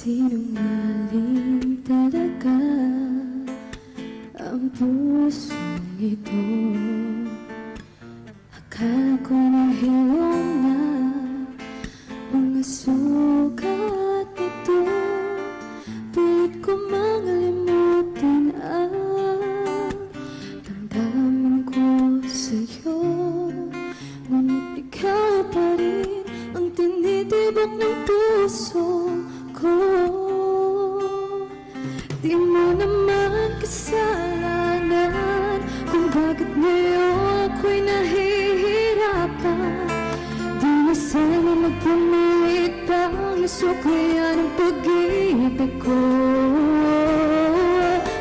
S9: Sinungaling talaga ang pusong ito. Akala ko nang hilong na mga sugat nito. Pilit ko makalimutan ang damdamin ko sa'yo. Ngunit ikaw pa rin ang tinitibok ng puso ko. Di mo naman kasalanan kung bakit ngayon ako'y nahihirapan. Di na sana magpumilit pang nasuklayan ang pag-ibig ko.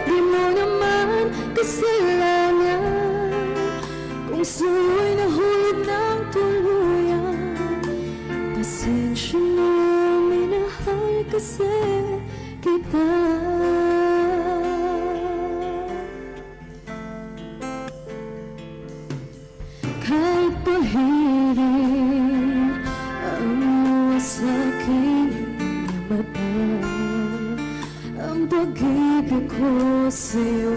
S9: Di mo naman kasalanan kung sa'yo'y nahulog ng tuluyan. Pasensya na, minahal kasi kita. Kahit pahirin ang mga sa'king mata, ang pag-ibig ko sa'yo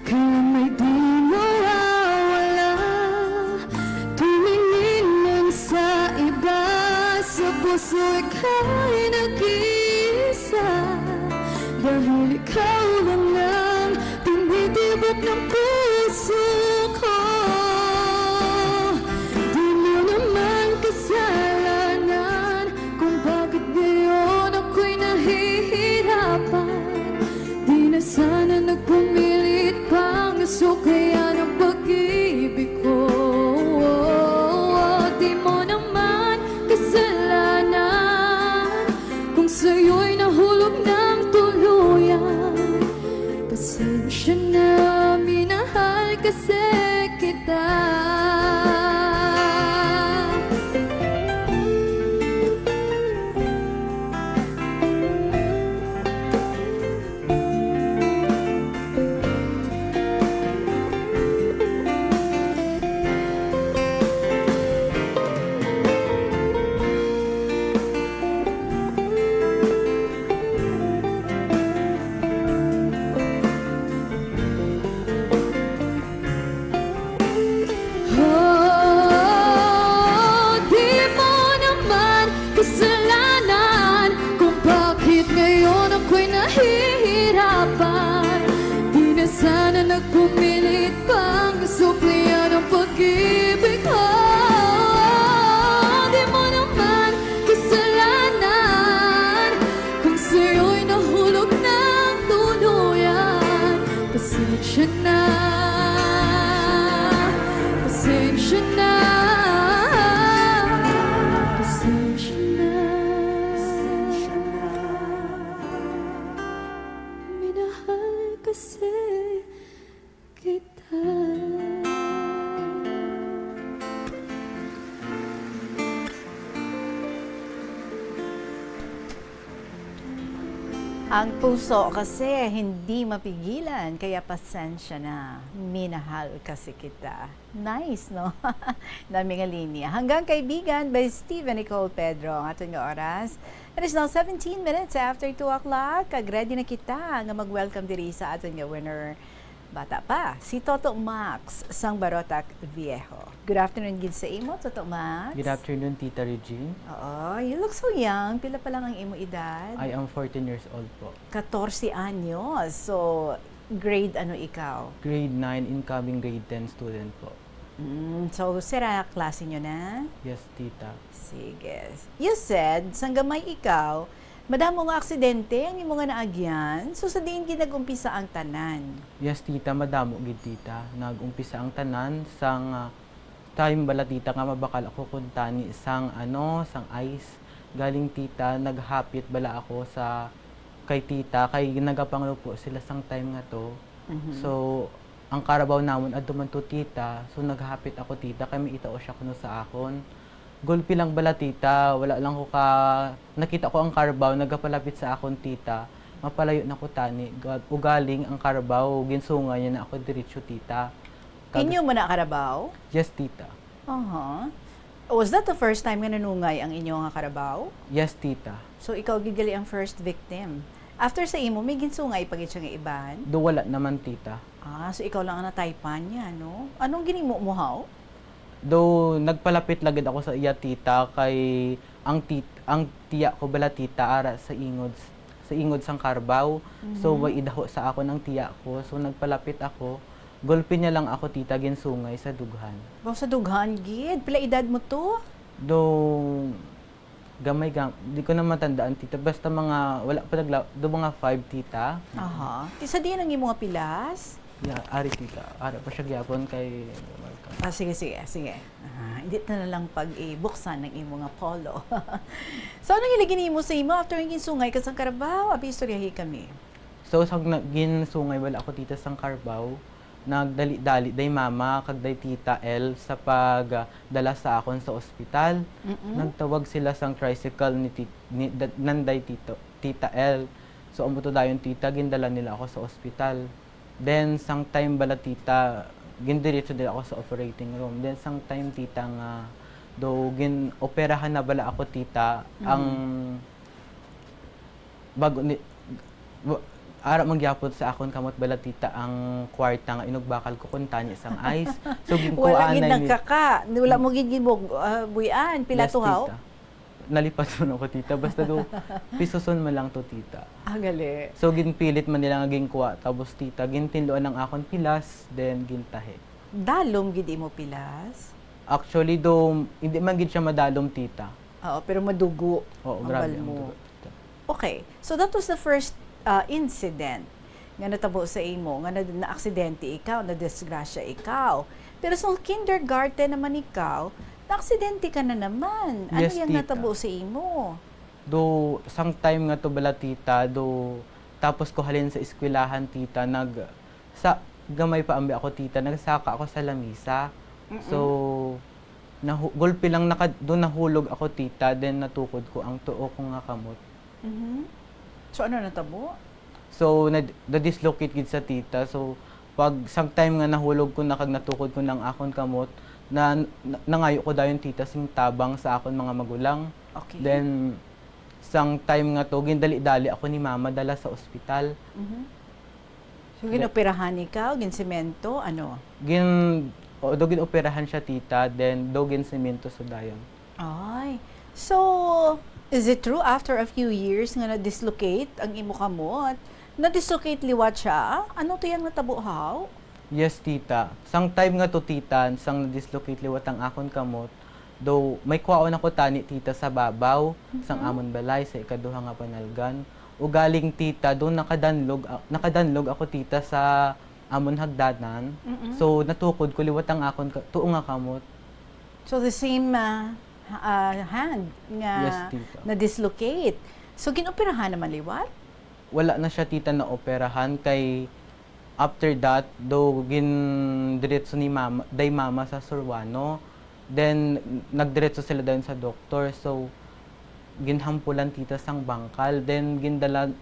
S9: kailan may di mawawala. Tumingin lang sa iba, sa puso ikaw'y nag-iisa. Dahil ikaw lang ang tinitibok ng puso ko. Di mo naman kasalanan kung bakit ngayon ako'y nahihirapan. Di na sana nagpumilit pang nasuklayan ang pag-ibig ko. Di mo naman kasalanan kung sa'yo'y nahulog ng tuluyan. Pasensya na, minahal kasi kita. Nagpumilit pang nasuklayan ang pag-ibig ko. Di mo naman kasalanan kung sa'yo'y nahulog ng tuluyan. Pasensya na, pasensya na, pasensya na. Minahal kasi kita.
S4: Ang puso kasi hindi mapigilan, kaya pasensya na. Minahal kasi kita. Nice, no? Dami nga linya. Hanggang kaibigan by Stephen Nicole Pedro. Ang ating oras. It is now 17 minutes after 2 o'clock. Kag-ready na kita nga mag-welcome diri sa ating winner. Bata pa, si Toto Max sang Barotac Viejo. Good afternoon gid sa imo, Toto Max.
S12: Good afternoon, Tita Regine.
S4: Oo, you look so young. Pila pa lang ang imo edad?
S12: I am 14 years old po.
S4: 14 anyos. So, grade ano ikaw?
S12: Grade 9, incoming grade 10 student po.
S4: So, sira klase nyo na?
S12: Yes, Tita.
S4: Sige. You said, sang gamay ikaw, madamo nga aksidente ang imo nga naagyan, so sa diin ginagumpisa ang tanan.
S12: Yes, Tita, madamo gid Tita. Nag-umpisa ang tanan sang time bala Tita nga mabakal ako kuntani sang sang ice. Galing Tita, naghapit bala ako sa kay Tita kay nagapanglo po sila sang time nga to. So ang karabaw namon adto man to Tita, so naghapit ako Tita kay may itao siya kuno sa akon. Gulpi lang bala Tita, wala lang ko nakita ko ang karabaw nagapalapit sa akon Tita. Mapalayo na ko tani, ugaling ang karabaw, ginsungay niya na ako diretso Tita.
S4: Inyo mo na karabaw?
S12: Yes, Tita.
S4: Was that the first time nga nanungay ang inyo nga karabaw?
S12: Yes, Tita.
S4: So ikaw gigali ang first victim. After sa imo, may ginsungay pag siya nga iban?
S12: Do wala naman Tita.
S4: So ikaw lang ang nataypan niya, no? Anong ginimo mo haw?
S12: Do nagpalapit lagid ako sa iya Tita kay ang tiya ko bala Tita ara sa ingod sang Carabao. So way idaho sa ako ng tiya ko. So nagpalapit ako. Gulpi niya lang ako Tita ginsungay sa dughan.
S4: Sa dughan gid, pila edad mo to?
S12: Do gamay di ko na matandaan Tita, basta mga wala pa do mga 5 Tita.
S4: Isa din ang imo nga pilas?
S12: Yeah, ari Tita. Ara pa siya gyapon kay
S4: sige. Hindi na lang pag-ibuksan ng imo nga polo. So, anong ilagin mo sa imo after yung ginsungay ka sang Carabao? Abi, istoryahi kami.
S12: So, sa ginsungay wala ako Tita sang Carabao, nagdali-dali day mama kag day Tita L sa pagdala sa akon sa ospital. Nagtawag sila sang tricycle ni nanday Tita L. So, amuto dayon Tita, gindala nila ako sa ospital. Then, sang time bala Tita, gindiretso din ako sa operating room. Then, sang time Tita nga, operahan na bala ako Tita, ang ara mangyapon sa akon kamot bala Tita ang kwarta nga inugbakal ko kuntani sang ice. So
S4: wala gid nagkaka, wala mo gid buyan pila to haw.
S12: Nalipat mo ako Tita, basta pisoson man lang to Tita.
S4: Gali.
S12: So ginpilit man nila nga ginkuha, tapos Tita gintinloan ng akon pilas, then gintahi.
S4: Dalom gid imo pilas?
S12: Actually hindi man gid siya madalom Tita.
S4: Pero madugo.
S12: Oo, grabe ang dugo.
S4: Okay, so that was the first incident nga natabo sa imo, nga na-aksidente ikaw, na-disgrasya ikaw. Pero sa kindergarten naman ikaw, na-aksidente ka na naman. Ano
S12: yes,
S4: yung
S12: Tita.
S4: natabo sa imo?
S12: Sang time nga to bala Tita, tapos ko halin sa eskwelahan Tita, gamay pa ambi ako Tita, nagsaka ako sa lamisa. So, gulpi lang nahulog ako Tita, then natukod ko ang tuo ko nga kamot.
S4: So, ano natabo?
S12: So, na-dislocate gid sa Tita. So, pag sang time nga nahulog ko natukod ko ng akon kamot, nangayo ko dayon Tita sing tabang sa akon mga magulang.
S4: Okay.
S12: Then, sang time nga to, gindali-dali ako ni Mama dala sa ospital.
S4: So, ginoperahan ikaw, ginsemento, ano?
S12: Ginoperahan siya Tita, then ginsemento sa dayon.
S4: Ay. So, is it true after a few years nga na-dislocate ang imo kamot? Na-dislocate liwat siya? Ano to yung natabo haw?
S12: Yes, Tita. Sang time nga to Tita, sang na-dislocate liwat ang akon kamot, may kuwaon ako tani Tita sa babaw, sang amon balay, sa ikaduha nga panalgan. Ugaling Tita, nakadanlog ako Tita sa amon hagdanan. So, natukod ko liwat ang akon tuo nga kamot.
S4: So, the same hand nga
S12: yes, Tita.
S4: Na-dislocate. So, ginoperahan naman liwat?
S12: Wala na siya Tita na operahan kay after that, gindiretso ni Mama sa Surwano. Then, nagdiretso sila doon sa doktor. So, ginhampulan tita sang bangkal. Then gindala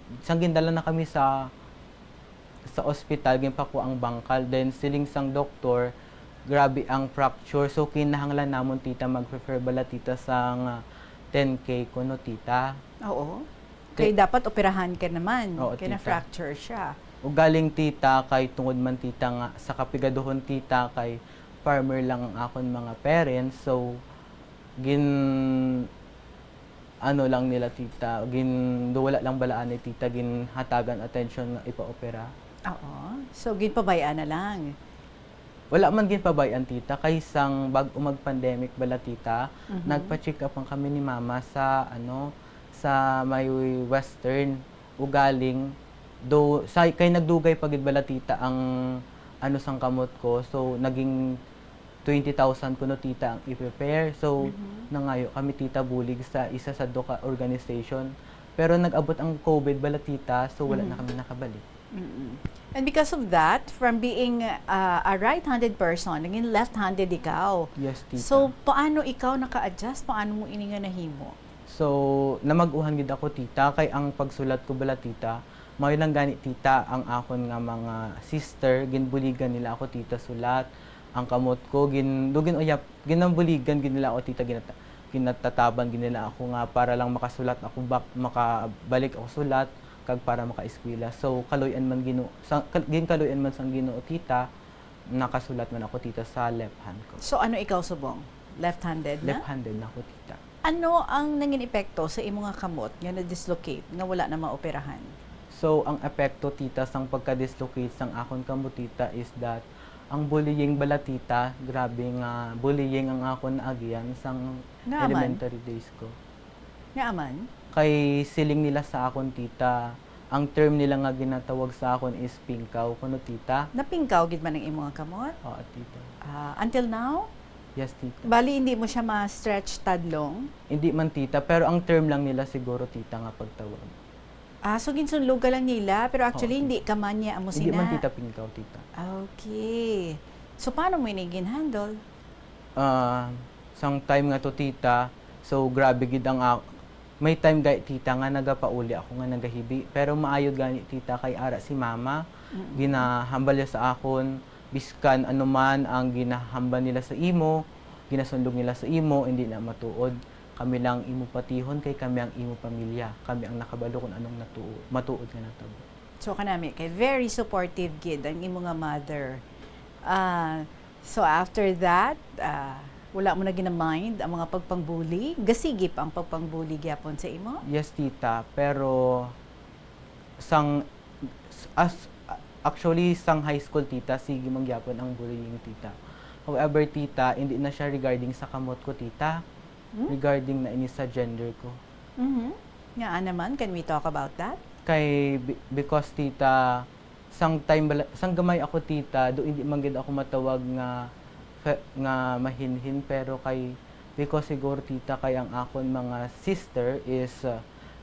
S12: na kami sa ospital, ginpako ang bangkal. Then siling sang doktor, grabe ang fracture. So kinahanglan namon tita mag-prefer bala tita sang 10K kuno tita.
S4: Oo. Kaya dapat operahan ka naman.
S12: Oo,
S4: kaya
S12: tita.
S4: na-fracture siya.
S12: O galing tita kay tungod man tita nga sa kapigaduhon tita kay farmer lang ang akon mga parents. So ano lang nila tita, wala lang balaan ni tita, ginhatagan attention nga ipa-opera.
S4: Oo. So ginpabayaan na lang.
S12: Wala man ginpabayan tita, kay isang bag umag-pandemic bala tita, nagpa-check up ang kami ni mama sa sa may western ugaling kay nagdugay pagid bala tita ang sang kamot ko. So naging 20,000 kuno tita ang i-prepare. So nangayo kami tita bulig sa isa sa doka organization. Pero nag-abot ang COVID bala tita, so wala na kami nakabalik.
S4: And because of that, from being a right-handed person, naging left-handed ikaw.
S12: Yes, tita.
S4: So, paano ikaw naka-adjust? Paano mo ininga nahimo?
S12: So, namaguhan gid ako tita, kay ang pagsulat ko bala tita, mayo lang gani tita ang akon nga mga sister, ginbuligan nila ako tita sulat. Ang kamot ko, ginambuligan nila ako tita, ginatataban nila ako nga para lang makasulat ako, makabalik ako sulat, kag para maka-eskwela. So kaluyan man kaluyan man sang Ginoo tita, nakasulat man ako tita sa left hand ko.
S4: So ano ikaw subong? Left-handed na?
S12: Left-handed na ako tita.
S4: Ano ang nangin epekto sa imong nga kamot nga na-dislocate nga wala na maoperahan?
S12: So ang epekto tita sang pagka-dislocate sang akon kamot tita is that ang bullying bala tita, grabe nga bullying ang akon agian sang elementary days ko.
S4: Nga aman?
S12: Kay siling nila sa akon tita, ang term nila nga ginatawag sa akon is pingkaw kuno tita.
S4: Napingkaw gid man ang imong kamot?
S12: Oo tita.
S4: Until now?
S12: Yes tita.
S4: Bali hindi mo siya ma-stretch tadlong?
S12: Hindi man tita, pero ang term lang nila siguro tita nga pagtawag.
S4: So ginsunlog ka lang nila, pero actually hindi ka man niya amo
S12: Hindi
S4: sina?
S12: man tita pingkaw tita.
S4: Okay. So paano mo inigin handle?
S12: Sang time nga to tita, so grabe gid ang may time gay tita nga nagapauli ako nga nagahibi, pero maayod gani tita kay ara si mama, ginahambal niya sa akon biskan anuman ang ginahambal nila sa imo, ginasundog nila sa imo, hindi na matuod. Kami lang imo patihon kay kami ang imo pamilya, kami ang nakabalo kung anong matuod nga natabo.
S4: So kanami kay very supportive gid ang imo nga mother. So after that, wala mo na ginamind ang mga pagpangbuli? Gasigip ang pagpangbuli gyapon sa imo?
S12: Yes tita, pero actually sang high school tita, sige mangyapon ang bullying tita. However tita, hindi na siya regarding sa kamot ko tita, regarding na ini sa gender ko.
S4: Nga naman, can we talk about that?
S12: Because tita, sang gamay ako tita, do hindi man gid ako matawag nga mahinhin, pero because siguro tita kay ang akon mga sister is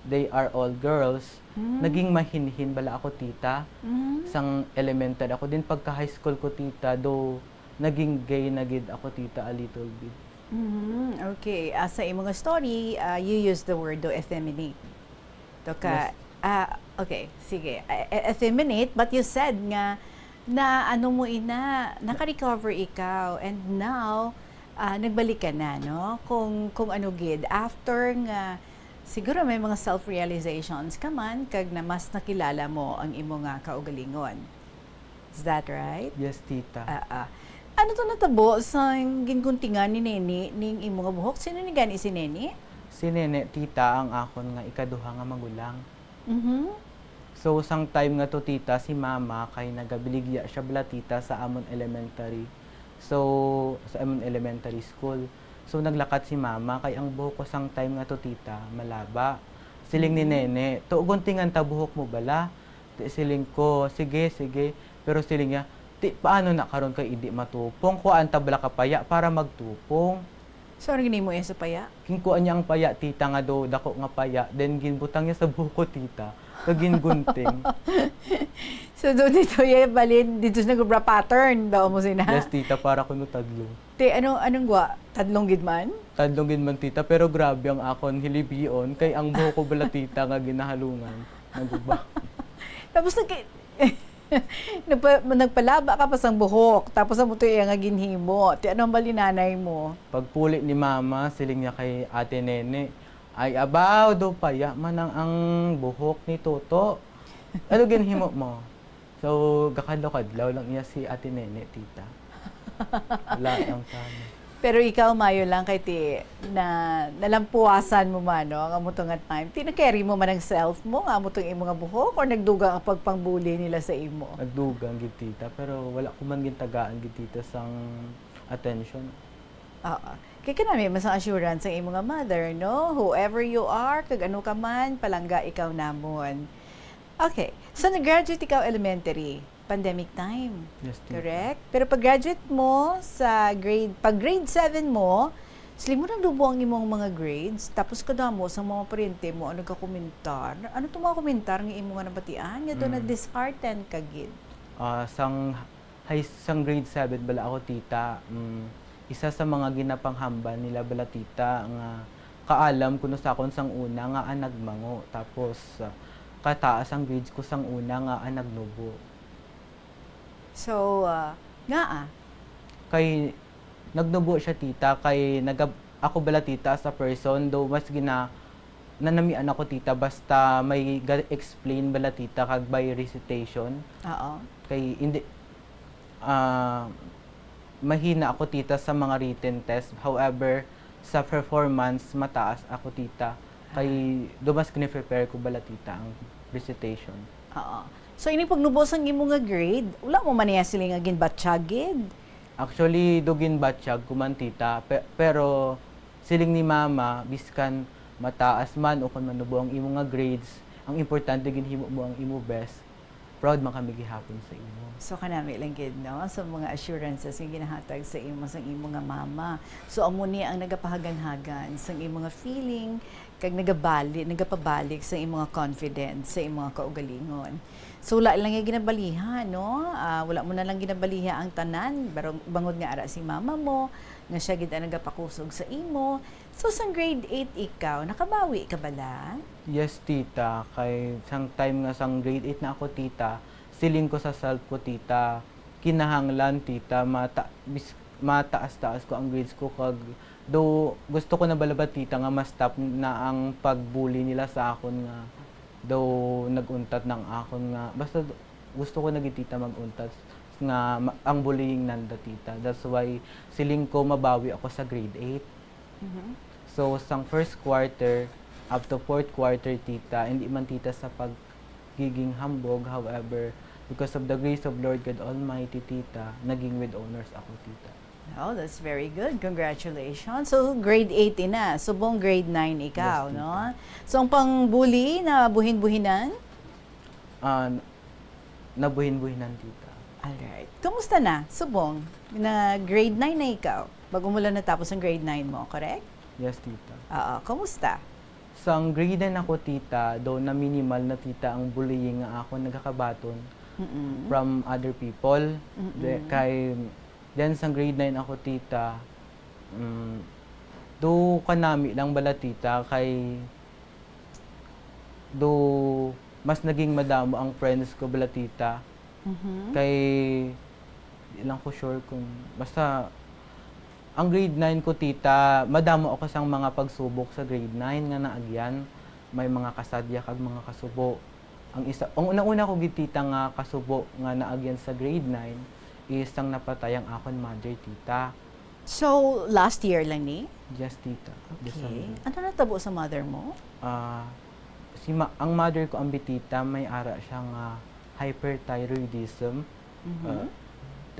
S12: they are all girls, naging mahinhin bala ako tita. Sang elementary ako din pagka high school ko tita, do naging gay na gid ako tita a little bit.
S4: Okay, sa imong story, you use the word do effeminate.
S12: Yes.
S4: Okay, sige. Effeminate, but you said nga na naka-recover ikaw, and now nagbalik ka na, no? Kung ano gid after nga siguro may mga self-realizations ka man kag na mas nakilala mo ang imo nga kaugalingon. Is that right?
S12: Yes tita.
S4: Ano to natabo sa ginguntingan ni Neni ning imo nga buhok? Sino ni gani si Neni?
S12: Si Nene tita ang akon nga ikaduha nga magulang. So, sang time nga to tita, si mama kay nagabiligya siya bala tita sa amon elementary. So, sa amon elementary school. So, naglakat si mama kay ang buhok ko sang time nga to tita, malaba. Siling ni Nene, tuuguntingan ta buhok mo bala? Siling ko, sige. Pero siling niya, paano na karon kay hindi matupong? Kuan ta bala ka paya para magtupong.
S4: So, ano gini mo sa paya?
S12: Kinkuan niya ang paya, tita nga do, dako nga paya. Then, ginbutang niya sa buhok ko, tita. Kagingunting.
S4: So, doon dito balin, dito sa nag-bra pattern daw mo sina?
S12: Yes, tita, para kuno tadlo.
S4: Anong gwa? Tadlong gid man?
S12: tadlongin man tita, pero grabe ang akon hilibion kay ang buhok ko bala tita nga ginahalungan. Naguba.
S4: Tapos nagpalaba ka pa sang buhok. Tapos ang muto iya nga ginhimo. Ti ano ang balinanay mo?
S12: Pagpuli ni mama, siling niya kay ate Nene, ay abaw do paya man ang buhok ni Toto. Ano ginhimo mo? So, gakadlaw-kadlaw lang iya si ate Nene, tita. Wala lang sana.
S4: Pero ikaw, Mayo lang kay ti na nalampuasan mo man, no? Ang amutong nga time. Ti na-carry mo man ang self mo, ang amutong imo nga buhok, or nagdugang ang pagpangbuli nila sa imo?
S12: Nagdugang gid tita, pero wala ko man gintagaan gid tita sang attention.
S4: Oo. Kaya kanami, masang assurance ang imo nga mother, no? Whoever you are, kag ano ka man, palangga ikaw namon. Okay. So, nag-graduate ikaw elementary. Pandemic time.
S12: Yes, tita.
S4: Correct? Pero pag-graduate mo sa pag grade 7 mo, sili mo nang dubo ang imong mga grades, tapos kada mo sa mga parente mo, ano ka komentar? Ano itong mga komentar ng imo nga nabatian? Nga doon na dishearten ka gid.
S12: Sang grade 7 bala ako tita, isa sa mga ginapanghamban nila bala tita nga kaalam kuno sa akon sang una nga nagmango, tapos kataas ang grades ko sang una nga nagnubo.
S4: So,
S12: Kay nagnubo siya tita, kay ako bala tita sa person, though mas nanamian ako tita, basta may explain bala tita kag by recitation.
S4: Oo.
S12: Kay hindi, mahina ako tita sa mga written test. However, sa performance, mataas ako tita. Kay dumas kini-prepare ko bala tita ang recitation.
S4: Oo. So, ini pagnubos ang imo nga grade, wala mo man niya sila nga ginbatsyagid?
S12: Actually, dugin batsyag kuman tita, pero siling ni mama, biskan mataas man o kung manubo ang imo nga grades, ang importante ginhimo mo ang imo best, proud man kami gihapon sa imo.
S4: So, kanami lang gid, no? So, mga assurances nga ginahatag sa imo nga mama. So, amo ni ang nagapahagan-hagan sa imo nga feeling, kag nagapabalik sa imo nga confidence, sa imo nga kaugalingon. So, wala lang yung ginabaliha, no? Wala mo na lang ginabaliha ang tanan, bangod nga ara si mama mo, nga siya gid ang nagapakusog sa imo. So, sa grade 8 ikaw, nakabawi ka bala?
S12: Yes, tita. Kay sang time nga sang grade 8 na ako, tita, siling ko sa self ko, tita, kinahanglan, tita, mataas-taas ko ang grades ko, kag do gusto ko na balabat, tita, nga ma-stop na ang pagbully nila sa akon nga daw naguntat ng akon nga basta gusto ko nagitita maguntat nga ang bullying nanda, tita. That's why siling ko mabawi ako sa grade 8. So sang first quarter up to fourth quarter, tita, hindi man tita sa pagiging hambog, however because of the grace of Lord God Almighty, tita, naging with honors ako, tita.
S4: Oh, that's very good. Congratulations. So, grade 8 na. So, buong grade 9 ikaw,
S12: yes,
S4: no? So, ang pang-bully na buhin-buhinan?
S12: Nabuhin-buhinan, tita.
S4: Alright. Kamusta na, Subong? Na grade 9 na ikaw. Bago mo lang natapos ang grade 9 mo, correct?
S12: Yes, tita.
S4: Kamusta?
S12: Sang grade 9 ako, tita, though na minimal na, tita, ang bullying nga ako nagkakabaton from other people. Kay then sa grade 9 ako, tita, do kanami lang bala, tita, kay do mas naging madamo ang friends ko bala, tita. Kay di lang ko sure kung basta ang grade 9 ko, tita, madamo ako sang mga pagsubok sa grade 9 nga naagyan. May mga kasadya kag mga kasubo. Ang una-una ko gid, tita, nga kasubo nga naagyan sa grade 9 isang napatay ang akon mother, tita.
S4: So, last year lang ni?
S12: Yes, tita.
S4: Okay. Ano natabo sa mother mo?
S12: Ang mother ko, ang bitita, may ara siyang hyperthyroidism,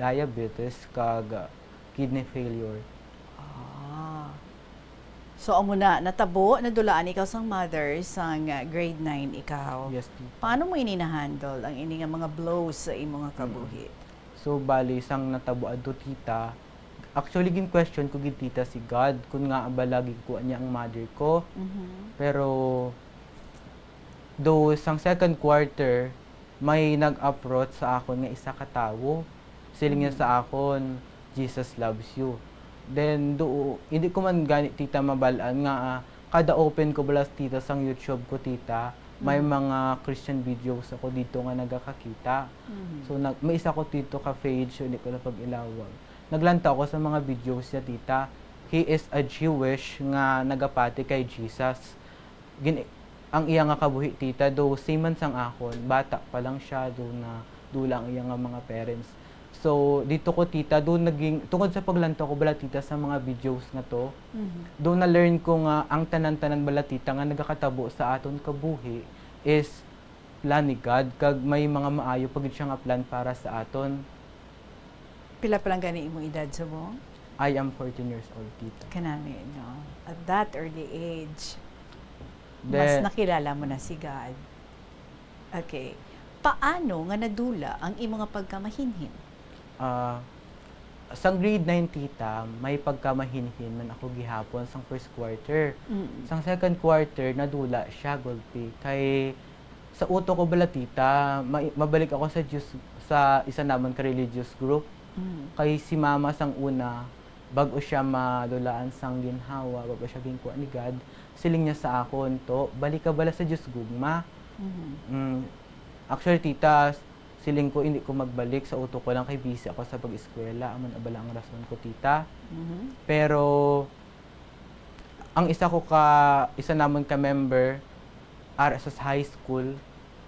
S12: diabetes, kag kidney failure.
S4: So, amo na natabo, nadulaan ikaw sang mother sang grade 9 ikaw.
S12: Yes, tita.
S4: Paano mo ini-handle ang ini nga mga blows sa imo nga kabuhi?
S12: So, bali, sang natabo adto, tita, actually, gin question ko gid, tita, si God, kung nga abalagi ko niya ang mother ko. Pero, though, sang second quarter, may nag-approach sa akon nga isa ka tawo. Siling niya sa akon, Jesus loves you. Then hindi ko man gani tita mabalaan nga kada open ko bala tita sang YouTube ko tita, may mga Christian videos ako dito nga nagakakita. So may isa ko dito ka page, hindi ko na pag-ilawag. Naglanta ako sa mga videos niya tita. He is a Jewish nga nagapati kay Jesus. Ang iya nga kabuhi tita, do same man sang akon, bata pa lang siya, do na dula ang iya nga mga parents. So, dito ko tita, doon tungkol sa paglanto ko bala tita sa mga videos nga to, doon na-learn ko nga ang tanan-tanan bala tita nga nagakatabo sa aton kabuhi is plan ni God, kag may mga maayo pagid siya nga plan para sa aton.
S4: Pila pa lang gani imong edad sa mo?
S12: I am 14 years old tita.
S4: Kanami, no? At that early age, mas nakilala mo na si God. Okay. Paano nga nadula ang imong nga pagkamahinhin?
S12: Sang grade 9 tita, may pagkamahinhin man ako gihapon sang first quarter. Sang second quarter, nadula siya, gulpi. Kay sa uto ko bala tita, mabalik ako sa Diyos, sa isa naman ka religious group. Kay si mama sang una, bago siya madulaan sang ginhawa, bago siya ginkuha ni God, siling niya sa akon to, balik ka bala sa Diyos gugma. Actually tita, siling ko hindi ko magbalik, sa uto ko lang kay busy ako sa pag-eskwela, aman abala ang rason ko tita. Pero ang isa namon ka member RSS high school,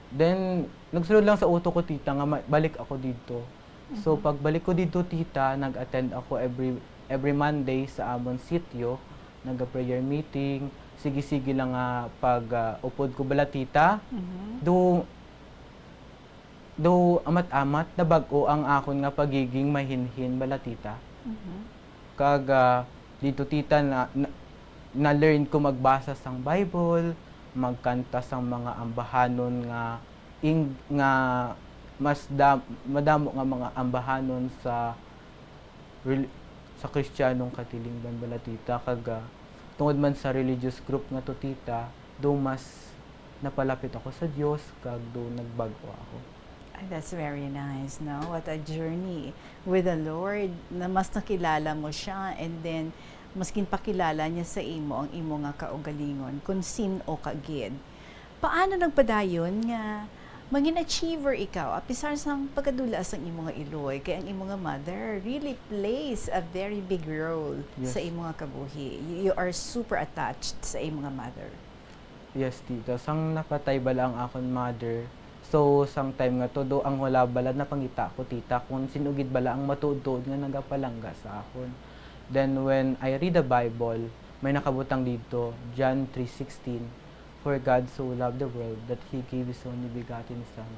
S12: then nagsulod lang sa uto ko tita nga balik ako dito. So pagbalik ko dito tita, nag-attend ako every Monday sa amon sitio, nag-prayer meeting, sige-sige lang nga pag upod ko bala tita. Do amat-amat na bag-o ang akon nga pagiging mahinhin bala tita. Kag dito tita na-learn ko magbasa sang Bible, magkanta sang mga ambahanon nga madamo nga mga ambahanon sa Kristiyanong katilingban bala tita. Kag tungod man sa religious group nga to tita, do mas napalapit ako sa Dios, kag do nagbago ako.
S4: That's very nice, no? What a journey with the Lord, na mas nakilala mo siya, and then maskin pakilala niya sa imo ang imo nga kaugalingon kung sin o kagid. Paano nagpadayon nga mangin achiever ikaw apisar sang pagkadula sang imo nga iloy, kay ang imo nga mother really plays a very big role sa imo nga kabuhi. You are super attached sa imo nga mother.
S12: Yes tita, sang napatay bala ang akon mother. So, sang time nga to, do ang wala bala na pangita ko tita, kung sinugid bala ang matuod-tuod nga nagapalangga sa akon. Then, when I read the Bible, may nakabutang dito, John 3:16, For God so loved the world that He gave His only begotten Son,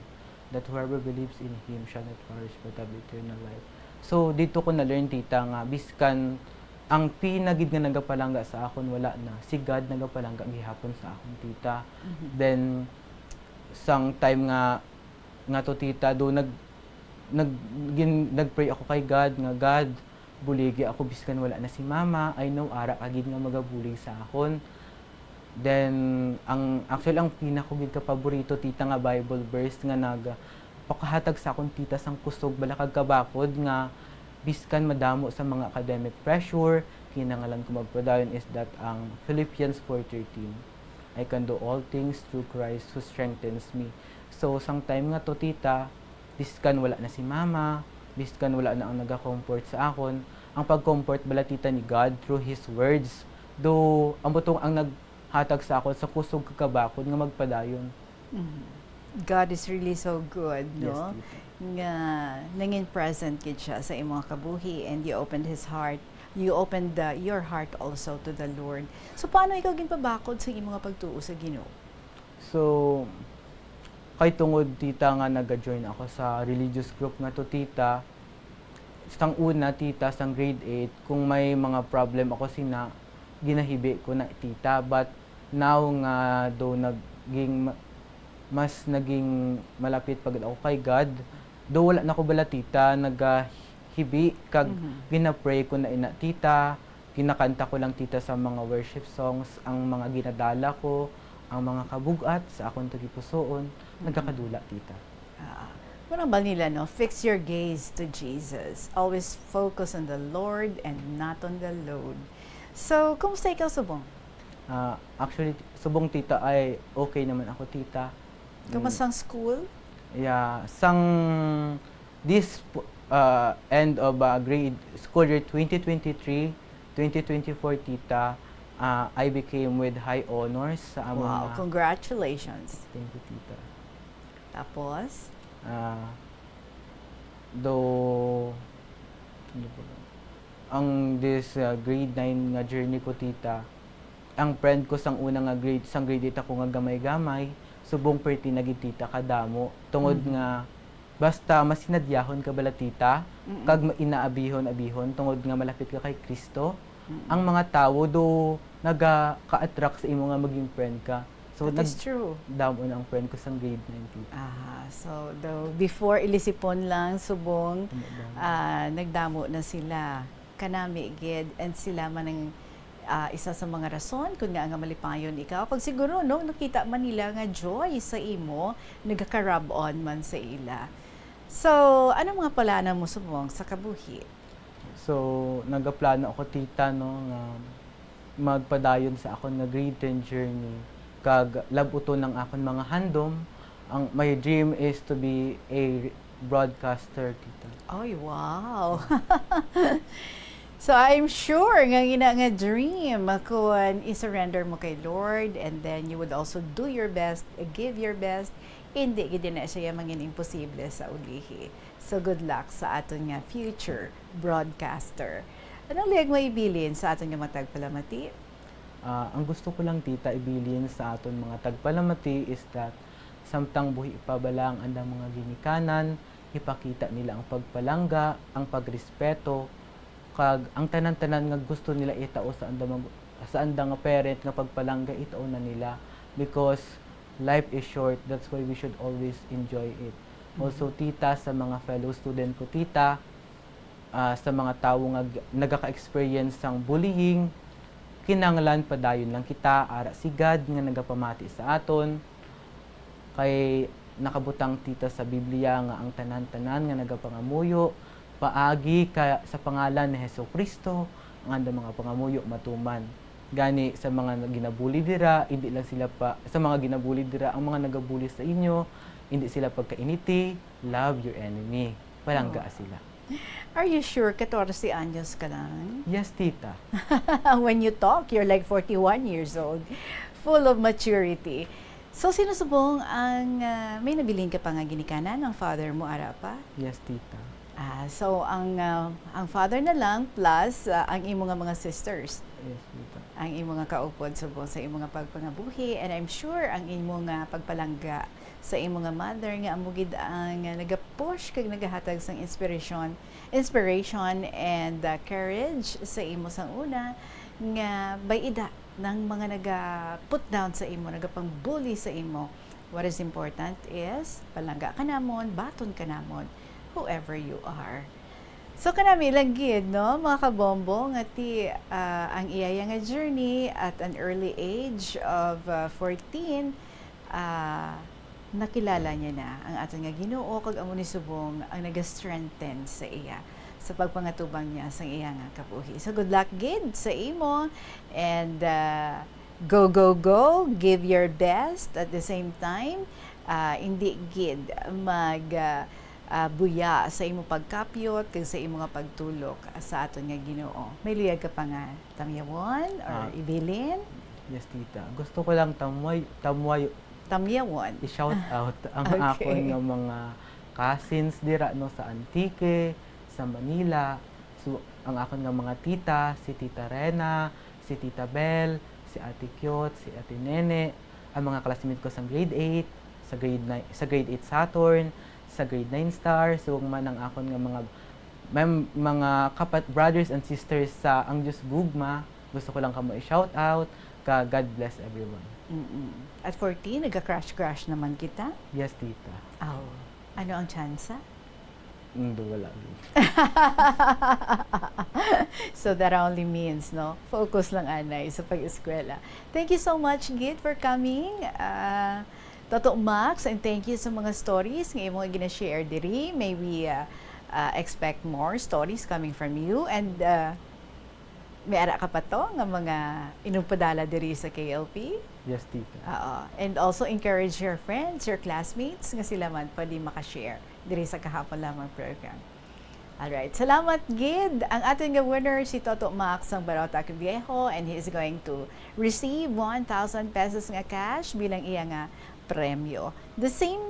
S12: that whoever believes in Him shall not perish but have eternal life. So, dito ko na-learn tita nga, biskan ang pinagid nga nagapalangga sa akon, wala na. Si God nagapalangga gihapon sa akon tita. Then, sang time nga to tita, do nagpray ako kay God nga, God, buligi ako biskan wala na si mama, I know ara agid nga magabulig sa akon. Then ang pinakugid ka paborito tita nga Bible verse nga pakahatag sa akon tita sang kusog bala kag kabakod nga biskan madamo sa mga academic pressure, kinahanglan ko magpadayon is that ang Philippians 4:13. I can do all things through Christ who strengthens me. So, sang time nga to tita, biskan wala na si mama, biskan wala na ang naga-comfort sa akon, ang pag-comfort bala tita ni God through His words. Do, ang butong ang naghatag sa akon sa kusog kakabakod nga magpadayon.
S4: God is really so good, no?
S12: Yes, tita.
S4: Nga nangin present gid siya sa imong kabuhi, and you opened His heart. You opened your heart also to the Lord. So, paano ikaw ginpabakod sa imong pagtuo sa Ginoo?
S12: So, kay tungod tita nga nag-join ako sa religious group nga to tita, sang una tita, sang grade 8, kung may mga problem ako ginahibi ko na tita, but now nga do mas naging malapit pag ako kay God, do wala na ko bala tita, hibi kag ginapray ko na ina tita, ginakanta ko lang tita sa mga worship songs, ang mga ginadala ko, ang mga kabugat sa akong tagipusoon, nagkakadula tita.
S4: Parang ba nila, no? Fix your gaze to Jesus. Always focus on the Lord and not on the load. So, kumusta ikaw, Subong?
S12: Actually, subong tita ay okay naman ako, tita.
S4: Kumusta ang school?
S12: Yeah, this end of grade school year 2023-2024, tita, I became with high honors sa among
S4: Wow, congratulations.
S12: Thank you, tita.
S4: Tapos?
S12: Though ang this grade 9 nga journey ko, tita, ang friend ko sang unang nga grade 8 ako nga gamay-gamay, subong perti naging tita kadamo tungod nga basta masinadyahon ka bala, tita, kag inaabihon tungod nga malapit ka kay Kristo. Ang mga tao do naga-ka-attract sa imo nga maging friend ka. So
S4: that is true.
S12: Damo ang friend ko sang grade 9, tita.
S4: So before ilisipon lang, Subong, nagdamo na sila. Kanami, gid, and sila man ang isa sa mga rason kung nga malipayon ikaw. Pag siguro, no, nakita man nila nga joy sa imo, nagka-rub on man sa ila. So, ano mga plano mo, Subong, sa kabuhi?
S12: So, nagaplano ako, tita, no, nga magpadayon sa akon nga grade 10 journey. Kag labuto ng akon mga handom. My dream is to be a broadcaster, tita.
S4: Ay, wow! So I'm sure nga dream kung i-surrender mo kay Lord, and then you would also do your best, give your best, hindi gid na siya mangin imposible sa ulihi. So good luck sa aton nga future broadcaster. Anong liyag mo ibilin sa aton nga mga tagpalamati?
S12: Ang gusto ko lang, tita, ibilin sa aton mga tagpalamati is that samtang buhi pa balang andang mga ginikanan, ipakita nila ang pagpalangga, ang pagrespeto, kag ang tanan-tanan nga gusto nila itao sa andang nga parent nga pagpalangga itao na nila, because life is short. That's why we should always enjoy it. Also, tita, sa mga fellow student ko, tita, sa mga tao nga nagaka-experience ng bullying, kinanglan padayon lang kita ara si God nga nagapamati sa aton, kay nakabutang, tita, sa Biblia nga ang tanan-tanan nga nagapangamuyo paagi sa pangalan ni Hesukristo, ang andang mga pangamuyo matuman. Gani sa mga ginabuli dira, hindi lang sila sa mga ginabuli dira, ang mga nagabuli sa inyo, hindi sila pagkainiti, love your enemy. Palangga sila.
S4: Are you sure 14 anyos ka lang?
S12: Yes, tita.
S4: When you talk, you're like 41 years old. Full of maturity. So, sinusubong ang may nabiling ka pa nga ginikanan ng father mo, ara pa?
S12: Yes, tita.
S4: So, ang father na lang plus ang imo nga mga sisters.
S12: Yes, tita.
S4: Ang imo nga kaupod subong sa imo nga pagpangabuhi, and I'm sure ang imo nga pagpalangga sa imo nga mother nga amugid ang nagapush kag nagahatag sang inspiration and courage sa imo sang una nga bayida ng mga naga-put down sa imo, nagapang-bully sa imo. What is important is palangga ka namon, baton ka namon, whoever you are. So kanami lang gid, no, mga kabombo, nga ti ang iyaya nga journey at an early age of 14, nakilala niya na ang aton nga Ginoo, kag amo ni subong ang naga-strengthen sa iya sa pagpangatubang niya sa iya nga kabuhi. So good luck gid sa imo, and go, give your best at the same time. Hindi gid buya sa imo pagkapyot kag sa imo nga pagtulok sa aton nga Ginoo. May luyag ka pa nga tamyawon or ibilin?
S12: Yes, tita. Gusto ko lang
S4: tamyawon.
S12: I-shout out ang akon nga mga cousins dira no sa Antique, sa Manila. So, ang akon nga mga tita, si Tita Rena, si Tita Bel, si Ate Kyot, si Ate Nene, ang mga classmate ko sa grade 8, sa grade 8 Saturn, sa grade 9 Star. So, man ang akon nga mga brothers and sisters sa ang Diyos Gugma, gusto ko lang kamo i-shout out. God bless everyone.
S4: At 14, nagka-crash naman kita?
S12: Yes, tita.
S4: Oh. Ano ang tsansa?
S12: Wala.
S4: So that only means, no, focus lang anay sa pag-eskwela. Thank you so much, Gid, for coming. Toto Max, and thank you sa mga stories nga imong gina-share diri. May we expect more stories coming from you, and may ara ka pa to nga mga inupadala diri sa KLP.
S12: Yes, tita.
S4: And also encourage your friends, your classmates nga sila man pwede makashare diri sa kahapon lamang program. Alright, salamat Gid. Ang ating winner si Toto Max ng Barota Viejo, and he is going to receive 1,000 pesos nga cash bilang iya nga premyo. The same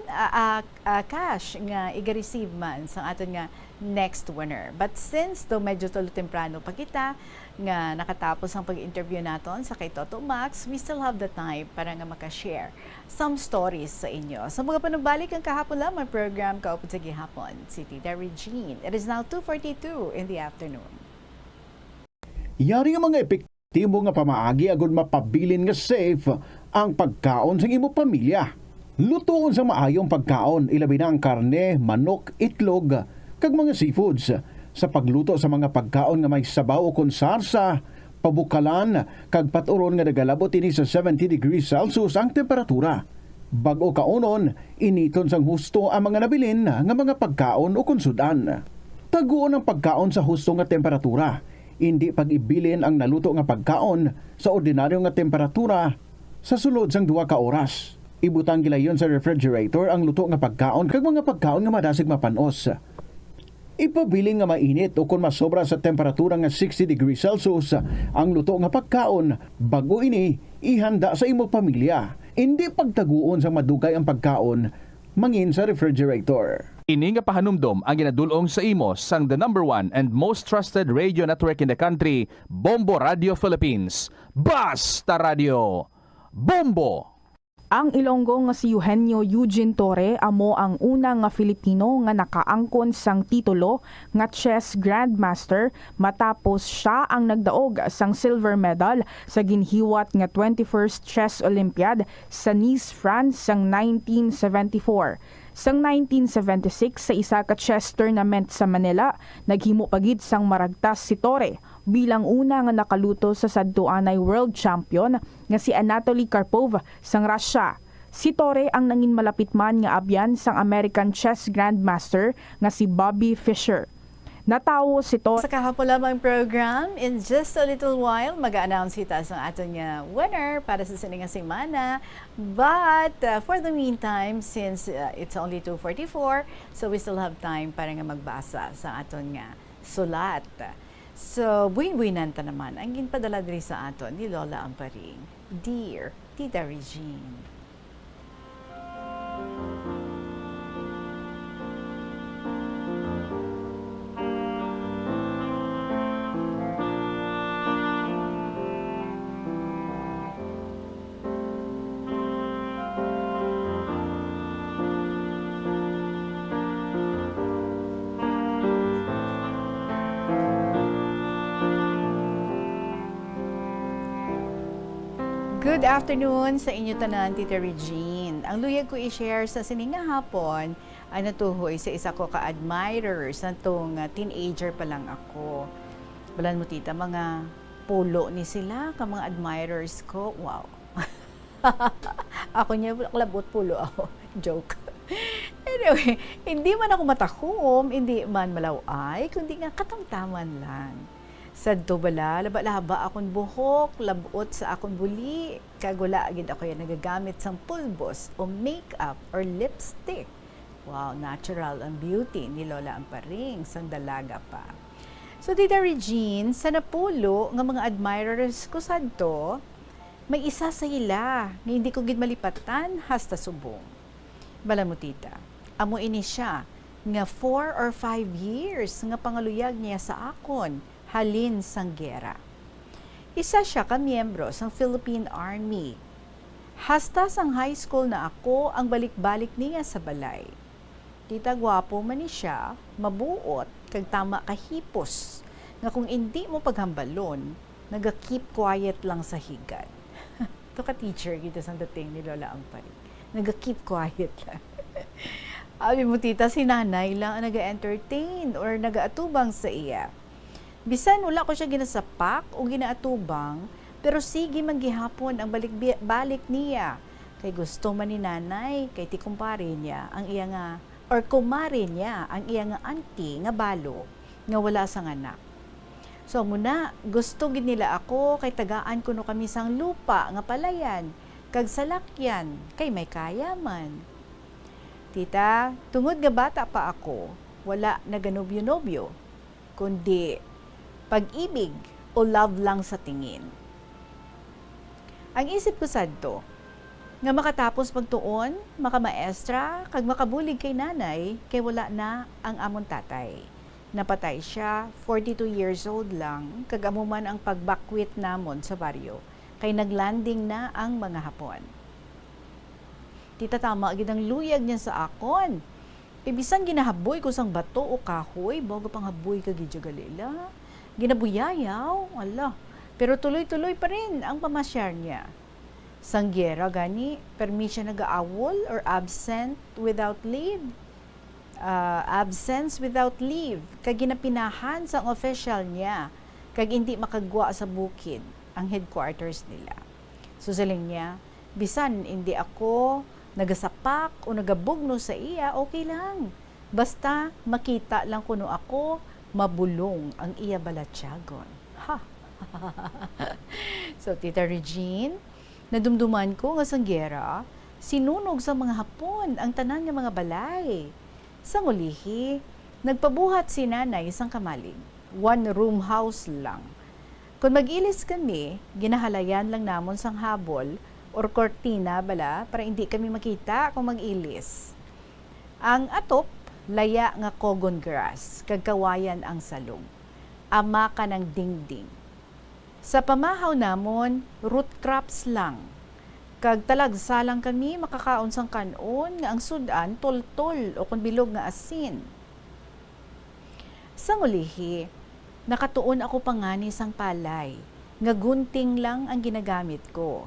S4: cash nga iga-receive man sa aton nga next winner. But since do medyo tulo temprano pa kita nga nakatapos ang pag-interview naton sa kay Toto Max, we still have the time para nga makashare some stories sa inyo. Sa mga panumbalik ang kahapon lamang program Kaupod sa Gihapon, si Tita Regine. It is now 2:42 in the afternoon.
S17: Yari nga mga epektibo nga pamaagi agud mapabilin nga safe ang pagkaon sa imo pamilya. Lutoon sa maayong pagkaon, ilabi na ang karne, manok, itlog, kag mga seafoods. Sa pagluto sa mga pagkaon nga may sabaw o konsarsa, pabukalan, kag paturon nga nagalabot ini sa 70 degrees Celsius ang temperatura. Bag-o kaunon, initon sang husto ang mga nabilin nga mga pagkaon o konsudan. Taguon ang pagkaon sa husto nga temperatura. Hindi pag-ibilin ang naluto nga pagkaon sa ordinaryo nga temperatura sa sulod sang 2 ka oras. Ibutang gilayon sa refrigerator ang luto nga pagkaon kag mga pagkaon nga madasig mapanos. Ipabiling nga mainit o kung masobra sa temperatura nga 60 degrees Celsius ang luto nga pagkaon, bago ini ihanda sa imo pamilya. Hindi pagtaguon sa madugay ang pagkaon mangin sa refrigerator.
S20: Ini nga pahanumdom ang ginadulong sa imo sang the #1 and most trusted radio network in the country, Bombo Radio Philippines. Basta Radio Bombo!
S6: Ang Ilonggo nga si Eugenio Eugene Torre amo ang unang nga Filipino nga nakaangkon sang titulo nga chess grandmaster matapos siya ang nagdaog sang silver medal sa ginhiwat nga 21st Chess Olympiad sa Nice, France sang 1974. Sang 1976 sa isa ka chess tournament sa Manila, naghimo pagid sang maragtas si Torre bilang una nga nakaluto sa sadtuanay world champion nga si Anatoly Karpov sang Russia. Si Torre ang nangin malapit man nga abyan sang American chess grandmaster nga si Bobby Fischer. Natawo si Torre.
S4: Sa kahapon lamang program, in just a little while, mag-a-announce kita sa ating winner para sa siningang semana. But for the meantime, since it's only 2:44, so we still have time para nga magbasa sa aton nga sulat. So, buwin-buwinan ta naman ang ginpadala diri sa aton ni Lola Amparing. Dear Tita Regine. Good afternoon sa inyo tanan, Tita Regine. Ang luyag ko i-share sa sininga hapon ay natuhoy sa isa ko ka-admirers na itong teenager pa lang ako. Balan mo tita, mga pulo ni sila, ka mga admirers ko. Wow. Ako niya, labot pulo ako. Joke. Anyway, hindi man ako matakom, hindi man malaway, kundi nga katamtaman lang. Sadto bala, laba-laba akong buhok, labot sa akong buli, kagula agad ako yan nagagamit sang pulbos o makeup or lipstick. Wow, natural ang beauty ni Lola Amparing, sang dalaga pa. So, Tita Regine, sa napulo nga mga admirers ko sadto, may isa sa ila, nga hindi ko gid malipatan, hasta subong. Bala mo, tita, amo ini siya, nga 4 or 5 years, nga pangaluyag niya sa akon, halin sang gera. Isa siya ka miyembro sang Philippine Army. Hasta sang high school na ako ang balik-balik niya sa balay. Tita, gwapo man ni siya, mabuot, kag tama kahipos, nga kung hindi mo paghambalon, naga-keep quiet lang sa higad. Ito ka teacher, kita sang dating ni Lola Amparing. Naga-keep quiet lang. Abi mo tita, si nanay lang ang naga-entertain or naga-atubang sa iya. Bisan wala ko siya ginasapak o ginaatubang, pero sige manggihapon ang balik niya. Kay gusto man ni nanay, kay ti kumpare niya, ang iya nga, or kumare niya, ang iya nga auntie nga balo, nga wala sang anak. So muna, gusto gid nila ako, kay tagaan ko no kami sang lupa, nga palayan, kag salakyan, kay may kaya man. Tita, tungod nga bata pa ako, wala naganobyo-nobyo, kundi pag-ibig o love lang sa tingin. Ang isip ko sadto, nga makatapos magtuon, makamaestra, kag makabulig kay nanay, kay wala na ang amon tatay. Napatay siya, 42 years old lang, kag amo man ang pagbakwit namon sa baryo, kay naglanding na ang mga Hapon. Tita, tama gid ang luyag niya sa akon. Ibisan ginahaboy ko sang bato o kahoy, bago pang haboy ka gidyo galila. Ginabuyayaw, ala. Pero tuloy-tuloy pa rin ang pamasyar niya. Sanggera gani, permi siya nag-aawol or absent without leave. Absence without leave. Kag ginapinahan sa official niya. Kag hindi makagwa sa bukid ang headquarters nila. So saling niya, bisan hindi ako nagasapak o nagabugno sa iya, okay lang. Basta makita lang kuno ako, mabulong ang iya balatyagon. Ha! So, Tita Regine, nadumduman ko nga sanggera, sinunog sa mga Hapon ang tanan nga mga balay. Sa ngulihi, nagpabuhat si nanay isang kamalig. One-room house lang. Kung mag-ilis kami, ginahalayan lang namon sang habol or kortina bala para hindi kami makita kung mag-ilis. Ang atop, laya nga cogon grass, kagkawayan ang salong. Ama ka ng dingding. Sa pamahaw namon, root crops lang. Kag talagsalang kami makakaon sang kanon nga ang sudan tol-tol o kun bilog nga asin. Sa ngulihi, nakatuon ako pangani sang palay, nga gunting lang ang ginagamit ko.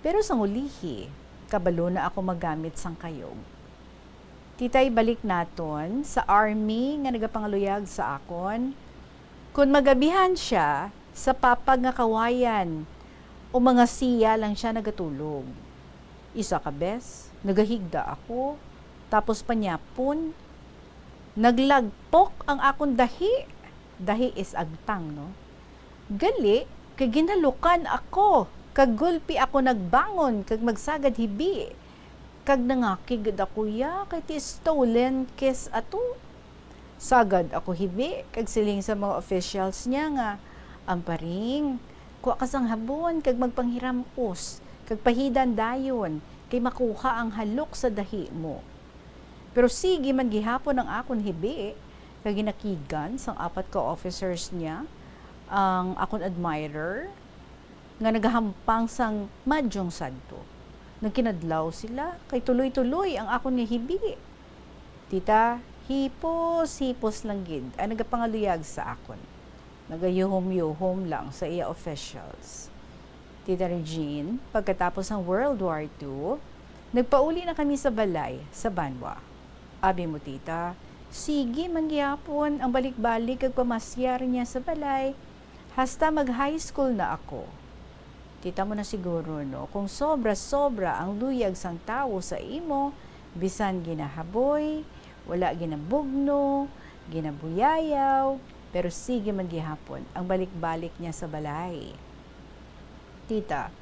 S4: Pero sa ngulihi, kabalo na ako magamit sang kayog. Titay, balik naton sa army nga nagapangaluyag sa akon. Kung magabihan siya, sa papag nga kawayan o mga siya lang siya nagatulog. Isa ka bes, nagahigda ako, tapos panyapon, naglagpok ang akong dahi. Dahi is agtang, no? Gali, kag ginalukan ako, kag gulpi ako nagbangon, kag magsagad hibi, kag nangakigad ako ya, kay ti stolen kiss ato. Sagad ako hibi, kag siling sa mga officials niya nga, amparing, kuha ka sang habon, kag magpanghiram-os, kag pahidan dayon, kay makuha ang halok sa dahi mo. Pero sige man gihapon ang akon hibi, kag ginakigan sang apat ka officers niya, ang akon admirer, nga nagahampang sang madyong sadto. Nagkinadlaw sila, kay tuloy-tuloy ang akon ni hibi. Tita, hipos lang gid, ang nagapangaluyag sa akon. Nagayuhom-yuhom lang sa iya officials. Tita Regine, pagkatapos ng World War II, nagpauli na kami sa balay sa Banwa. Abi mo, tita, sige man gyapon ang balik-balik kag pamasyar niya sa balay, hasta mag-high school na ako. Tita mo na siguro, no, kung sobra-sobra ang luyag sang tao sa imo, bisan ginahaboy, wala ginabugno, ginabuyayaw, pero sige man gihapon ang balik-balik niya sa balay. Tita,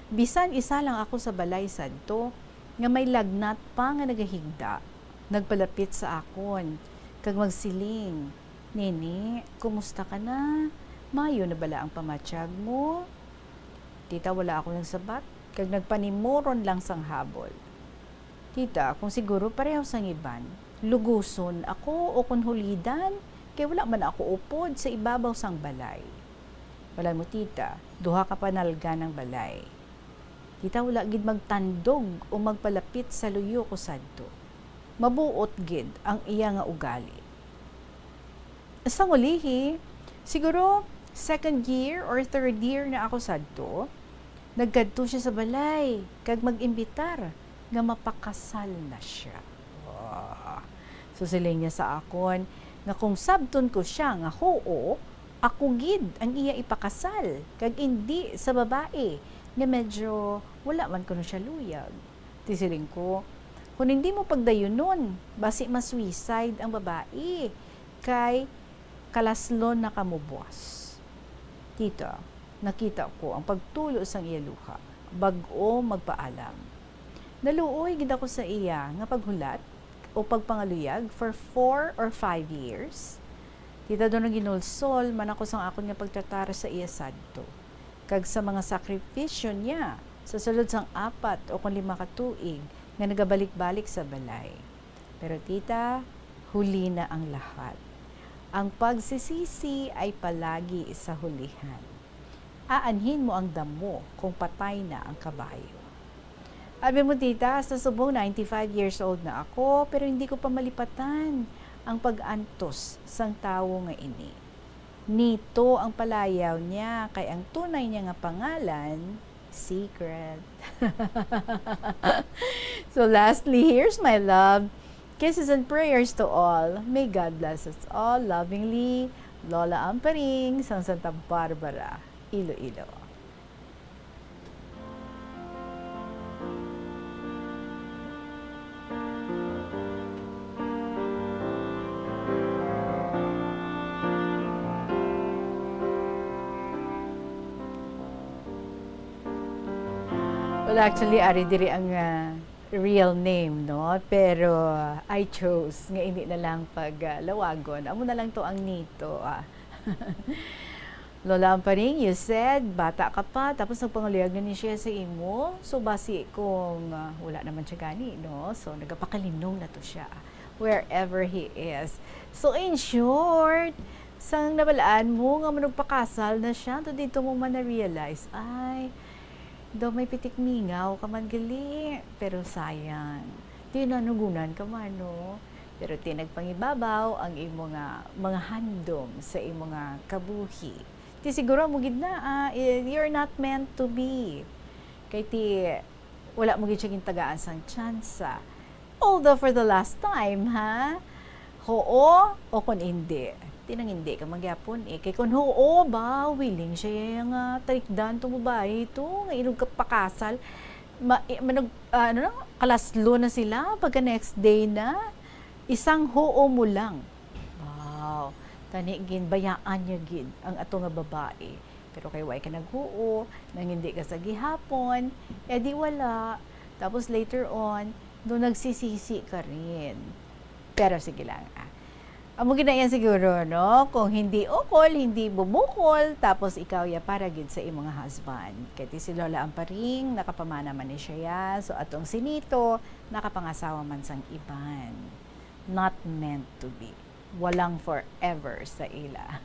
S4: bisan isa lang ako sa balay sadto, nga may lagnat pa nga nagahigda, nagpalapit sa akon, kag magsiling, Nini, kumusta ka na? Mayo na bala ang pamatsyag mo? Tita, wala ako nagsabat, kag nagpanimuron lang sang habol. Tita, kung siguro pareho sang iban, luguson ako o kung hulidan, kaya wala man ako upod sa ibabaw sang balay. Wala mo, tita, duha ka panalga ng balay. Tita, wala gid magtandog o magpalapit sa luyo ko sadto. Mabuot gid ang iya nga ugali. Sa ngulihi, siguro second year or third year na ako sadto, nagkadto siya sa balay, kag mag-imbitar nga mapakasal na siya. So siling niya sa akon, nga kung sabton ko siya nga hoo, ako gid ang iya ipakasal, kag hindi sa babae nga medyo wala man kuno siya luyag. Tisiling ko, kung hindi mo pagdayunon, basi ma-suicide ang babae kay kalaslon na kamubwas. Tita, nakita ko ang pagtulo sang iya luha, bag-o magpaalam. Naluoy gid ako sa iya nga paghulat o pagpangaluyag for 4 or 5 years. Tita doon ang ginulsol, man ako sang akon nga pagtatara sa iya sadto. Kag sa mga sakripisyo niya, sa sulod sang 4 o 5 katuig, nga nagabalik-balik sa balay. Pero tita, huli na ang lahat. Ang pagsisisi ay palagi sa hulihan. Aanhin mo ang damo kung patay na ang kabayo. Abi mo tita, sa subong 95 years old na ako, pero hindi ko pa malipatan ang pag-antos sang tawo nga ini. Nito ang palayaw niya, kay ang tunay niya nga pangalan, secret. So lastly, here's my love. Kisses and prayers to all. May God bless us all lovingly. Lola Amparing, sang Santa Barbara, Iloilo. Well, actually, ari diri ang real name, no? Pero I chose nga hindi na lang paglawagon. Amo na lang to ang nito. Lola Amparing, you said, bata ka pa, tapos nagpangaluyag na ni siya sa imo. So, basi kung wala naman siya gani, no? So, nagapakalinong na to siya wherever he is. So, in short, sang nabalaan mo nga manugpakasal na siya, to dito mo man na-realize, ay, daw may pitik mingaw ka man gali, pero sayang. Di nanugunan ka man, no? Pero tinagpangibabaw ang imo nga mga handom sa imo nga kabuhi. Ti siguro mo gid na, you're not meant to be. Kay ti wala mo gid siya gintagaan sang tsansa. Although for the last time, ha? Hoo o kun hindi. Tinang hindi ka magyapon kay kun hoo ba willing siya nga talikdan to babae ito nga inog kapakasal kalaslo na sila pagka next day na isang hoo mo lang. Wow, tani gin bayaan niya gid ang ato nga babae, pero kay way ka naghuo nang hindi ka sa gihapon di wala, tapos later on do nagsisisi ka rin. Pero sige lang, amo ginayan siguro, no? Kung hindi ukol, hindi bumukol, tapos ikaw ya para gid sa imong husband. Kaya si Lola Amparing, nakapamana man ni siya. So atong sinito, nakapangasawa man sang iban. Not meant to be. Walang forever sa ila.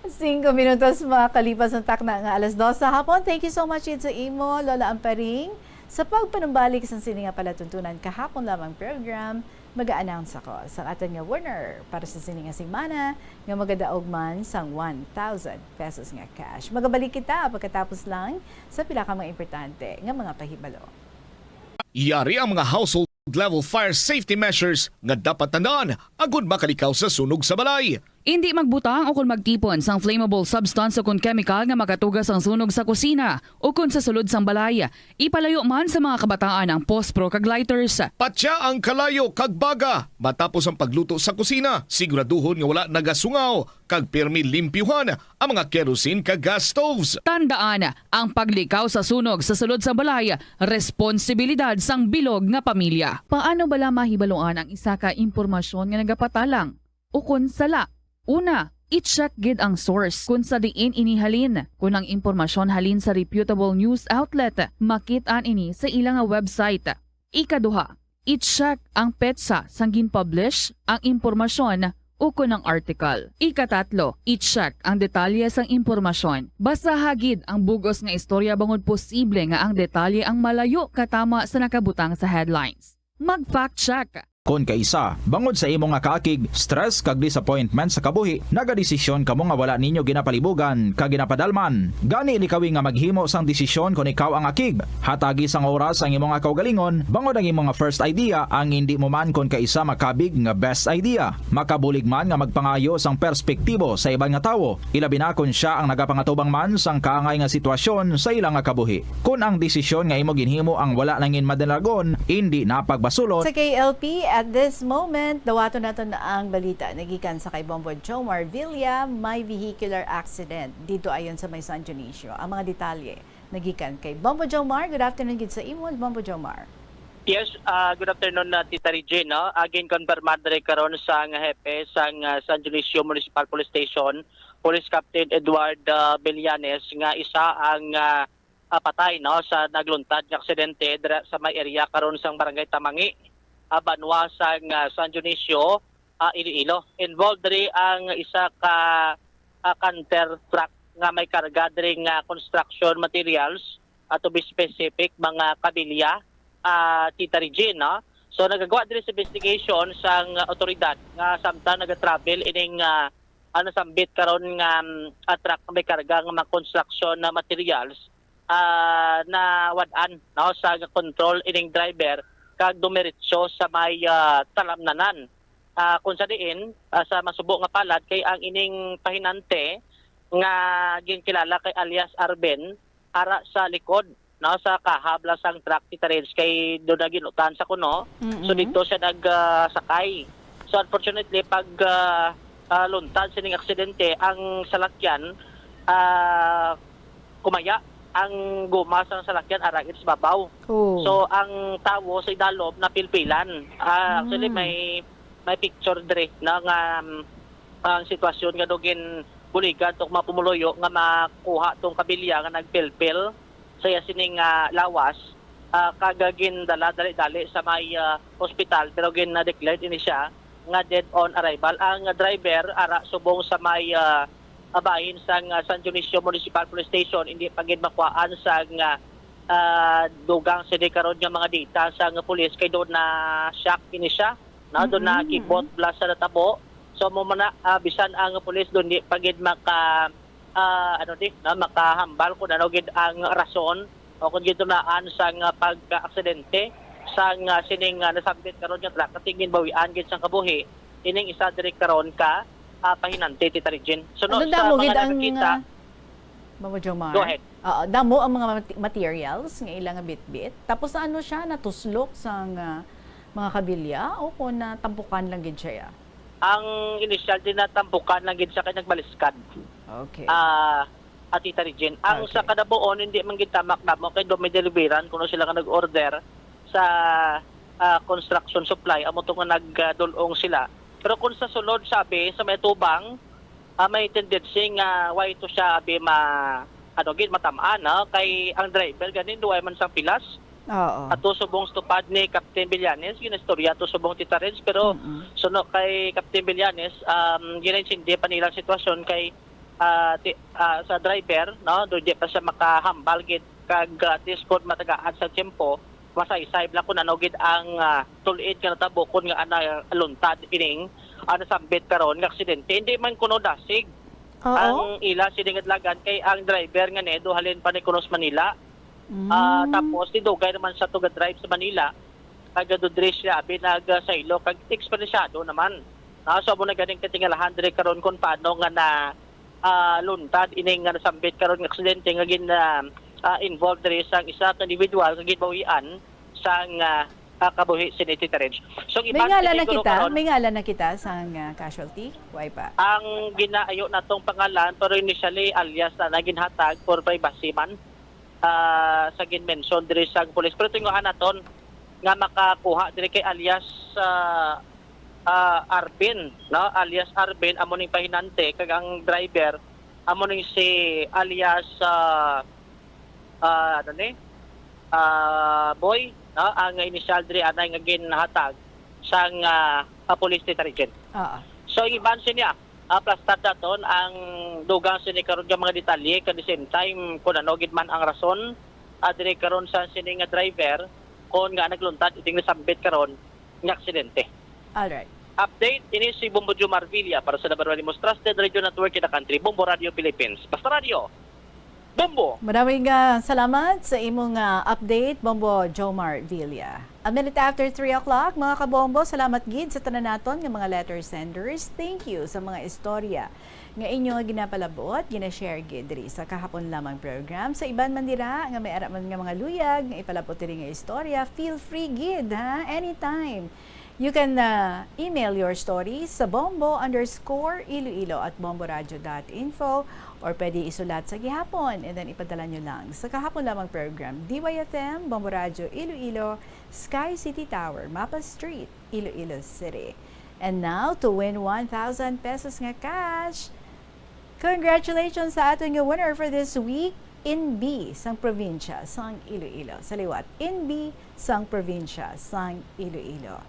S4: 5 minutos makalipas ng takna nga alas 2 sa hapon. Thank you so much sa imo, Lola Amparing. Sa pagpanumbalik sa sininga palatuntunan kahapon lamang program, mag-a-announce ako sa ating nga winner para sa sininga simana nga magadaog man sang 1,000 pesos nga cash. Magabalik kita pagkatapos lang sa pila ka mga importante nga mga pahibalo.
S10: Yari ang mga household level fire safety measures nga dapat tandaan agud makalikaw sa sunog sa balay.
S18: Hindi magbutang o kung magtipon sang flammable substance o kung chemical nga makatugas ang sunog sa kusina o kung sa sulod sang balay. Ipalayo man sa mga kabataan ang pospro kag lighters.
S10: Patya ang kalayo kag baga matapos ang pagluto sa kusina. Siguraduhon nga wala nagasungaw kag pirmi limpyuhan ang mga kerosene kag gas stoves.
S18: Tandaan, ang paglikaw sa sunog sa sulod sa balay, responsibilidad sang bilog nga pamilya. Paano bala mahibaloan ang isa ka impormasyon nga nagapatalang o kung sala? Una, i-check gid ang source kung sa diin inihalin. Kung ang impormasyon halin sa reputable news outlet, makit-an ini sa ilang website. Ikaduha, i-check ang petsa sang gin-publish ang impormasyon o kung ang article. Ikatatlo, i-check ang detalye sang impormasyon. Basta hagid ang bugos nga istorya bangod posible nga ang detalye ang malayo katama sa nakabutang sa headlines. Mag-fact check.
S14: Kon kaisa, bangod sa imo nga kaakig, stress kag disappointment sa kabuhi, nagadesisyon kamo nga wala ninyo ginapalibugan kag ginapadalman. Gani likawi nga maghimo sang desisyon kon ikaw ang akig. Hatagi sang oras ang imo nga kaugalingon, bangod ang imo nga first idea ang hindi mo man kon kaisa makabig nga best idea. Makabulig man nga magpangayo sang perspektibo sa ibang nga tawo, ilabi na kon siya ang nagapangatubang man sang kaangay nga sitwasyon sa ilang nga kabuhi. Kun ang desisyon nga imo ginhimo ang wala nangin madalagon, hindi napagbasulot.
S4: Sa KLP, at this moment, dawato nato na ang balita. Nagikan sa kay Bombo Jomar Villa, may vehicular accident dito ayon sa may San Dionisio. Ang mga detalye, nagikan kay Bombo Jomar. Good afternoon gid sa imo, Bombo Jomar.
S11: Yes, good afternoon Tita Regina. Again, confirmado rin karon sa hepe sa San Dionisio Municipal Police Station, Police Captain Edward Villanes nga isa ang patay sa nagluntad nga aksidente sa may area karon sang Barangay Tamangi, Banwa sa San Dionisio, Iloilo. Involved rin ang isa ka canter truck nga may karga rin construction materials, to be specific, mga kabilya, Tita Regina. So nagagawa din sa investigation sa otoridad nga samtang nag-travel ining nasambit karon nga truck nga may karga nga mga construction na materials na wadaan sa control ining driver kag dumiretso sa may talamnanan. Kung sa diin, sa masubo nga palad kay ang ining pahinante nga ginkilala kay alias Arben ara sa likod sa kahabla sang truck Tita Reds kay do na ginutan sa kuno. So dito siya nagsakay. So unfortunately pag luntad sining aksidente ang salakyan kumaya ang guma sa salakyan aragit sa babaw. So ang tawo sa idalob na pilpilan. Actually may picture dire na nga ang sitwasyon nga dugin buligan tok mapumuloyo nga makuha tong kabilya nga nagpilpil saya sining lawas kagagin dali sa may hospital pero gin na declared ini siya nga dead on arrival. Ang driver ara subong sa may bahin sa San Dionisio Municipal Police Station hindi pagid makuhaan sa dugang sinikaron nga mga data sa pulis kay doon na shock ini siya doon na kibot blast sa natabo. So mo man bisan ang pulis doon di pagid maka makahambal kung ano gid ang rason o kung gid naan sa pagka-aksidente sa sining nasabit karon nga truck katingin bawian gid sang kabuhi ining isa diri karon ka pahinante Tita Regine. So no, sa mga nakakita,
S4: Mamo Jomar.
S11: Go ahead.
S4: Damo ang mga materials nga ilang bit-bit. Tapos ano siya natuslok sa mga kabilya o kung natampukan lang gid siya?
S11: Ang initial din natampukan lang gid siya kay nagbaliskad.
S4: Okay.
S11: Tita Regine. Ang sa kadabuon hindi man gid tamak namo kay do may deliveran kuno sila nga nag-order sa construction supply amo to nga nagdulong sila. Pero kung sa sulod sabi sa may tubang may tendency nga why to siya abi matamaan kay ang driver ganin duay man sa pilas.
S4: Oo.
S11: Ato subong stupad ni Captain Villanes ginistorya to subong Tita Reds pero suno kay Captain Villanes ginensindi pa nilang sitwasyon kay sa driver do di pa siya makahambal gid kag discord matagaan sa tempo masaysay bla kun ano gid ang tulit nga natabo kun nga ana luntad ining nasambit karon nga aksidente hindi man kuno dasig. Ang ila siningad-lagan kay ang driver nga nedo halin pa ni kunos Manila. Tapos dugay naman sa tuga drive sa Manila kag dodre siya abi nagsaylo kag eksperyensyado naman. So mo na ganing katingalahan dire karon kun paano nga na luntad ining nga nasambit karon nga aksidente nga gin involved rin sa isa ka individual nga ginbawian sa kabuhi si Tita Reg. So
S4: may ngalan na kita sa casualty? Why pa?
S11: Ang ginaayo natong pangalan pero initially alias na ginhatag for privacy man sa gin-mention diri sa police. Pero tinguhan naton nga makakuha diri kay alias Arben, alias Arben amo ning pahinante kag ang driver amo ning si alias Boy, ang initial diri anay nga ginhatag sang police Tita Regine. So iban siya plastat daton ang dugang sini karon nga mga detalye kad the same time kun ano gid man ang rason diri karon sa sini nga driver kon nga nagluntad iting nasambit karon nga aksidente.
S4: Alright.
S11: Update, ini si Bombo Jomar Villa para sa number 1 most trusted radio network in the country, Bombo Radio Philippines. Basta Radio, Bombo!
S4: Maraming salamat sa imong update, Bombo Jomar Villa. A minute after 3 o'clock, mga kabombo, salamat gid sa tanan naton nga mga letter senders. Thank you sa mga istorya nga inyo ginapalabot, gina-share gid diri sa kahapon lamang program. Sa iban man dira nga may ara man nga mga luyag nga ipalabot diri nga istorya, feel free gid ha, anytime. You can email your stories sa bombo_iloilo@bomboradio.info or pwede isulat sa gihapon and then ipadala nyo lang sa kahapon lamang program. DYFM, Bombo Radio Iloilo, Sky City Tower, Mapa Street, Iloilo City. And now, to win 1,000 pesos nga cash, congratulations sa ating winner for this week, INB, sang probinsya, sang Iloilo. Sa liwat, INB, sang probinsya, sang Iloilo.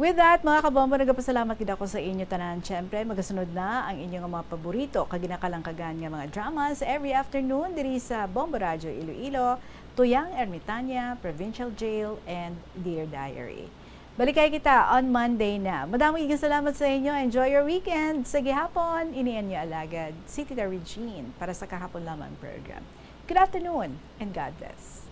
S4: With that, mga kabombo, nagpasalamat gid ako sa inyo tanan. Siyempre, magasunod na ang inyong mga paborito, kaginakalangkagan nga mga dramas every afternoon diri sa Bombo Radio Iloilo, Tuyang Ermitaña, Provincial Jail, and Dear Diary. Balikay kita on Monday na. Madaming salamat sa inyo. Enjoy your weekend. Sa gihapon, inian niyo alagad si Tita Regine para sa kahapon lamang program. Good afternoon and God bless.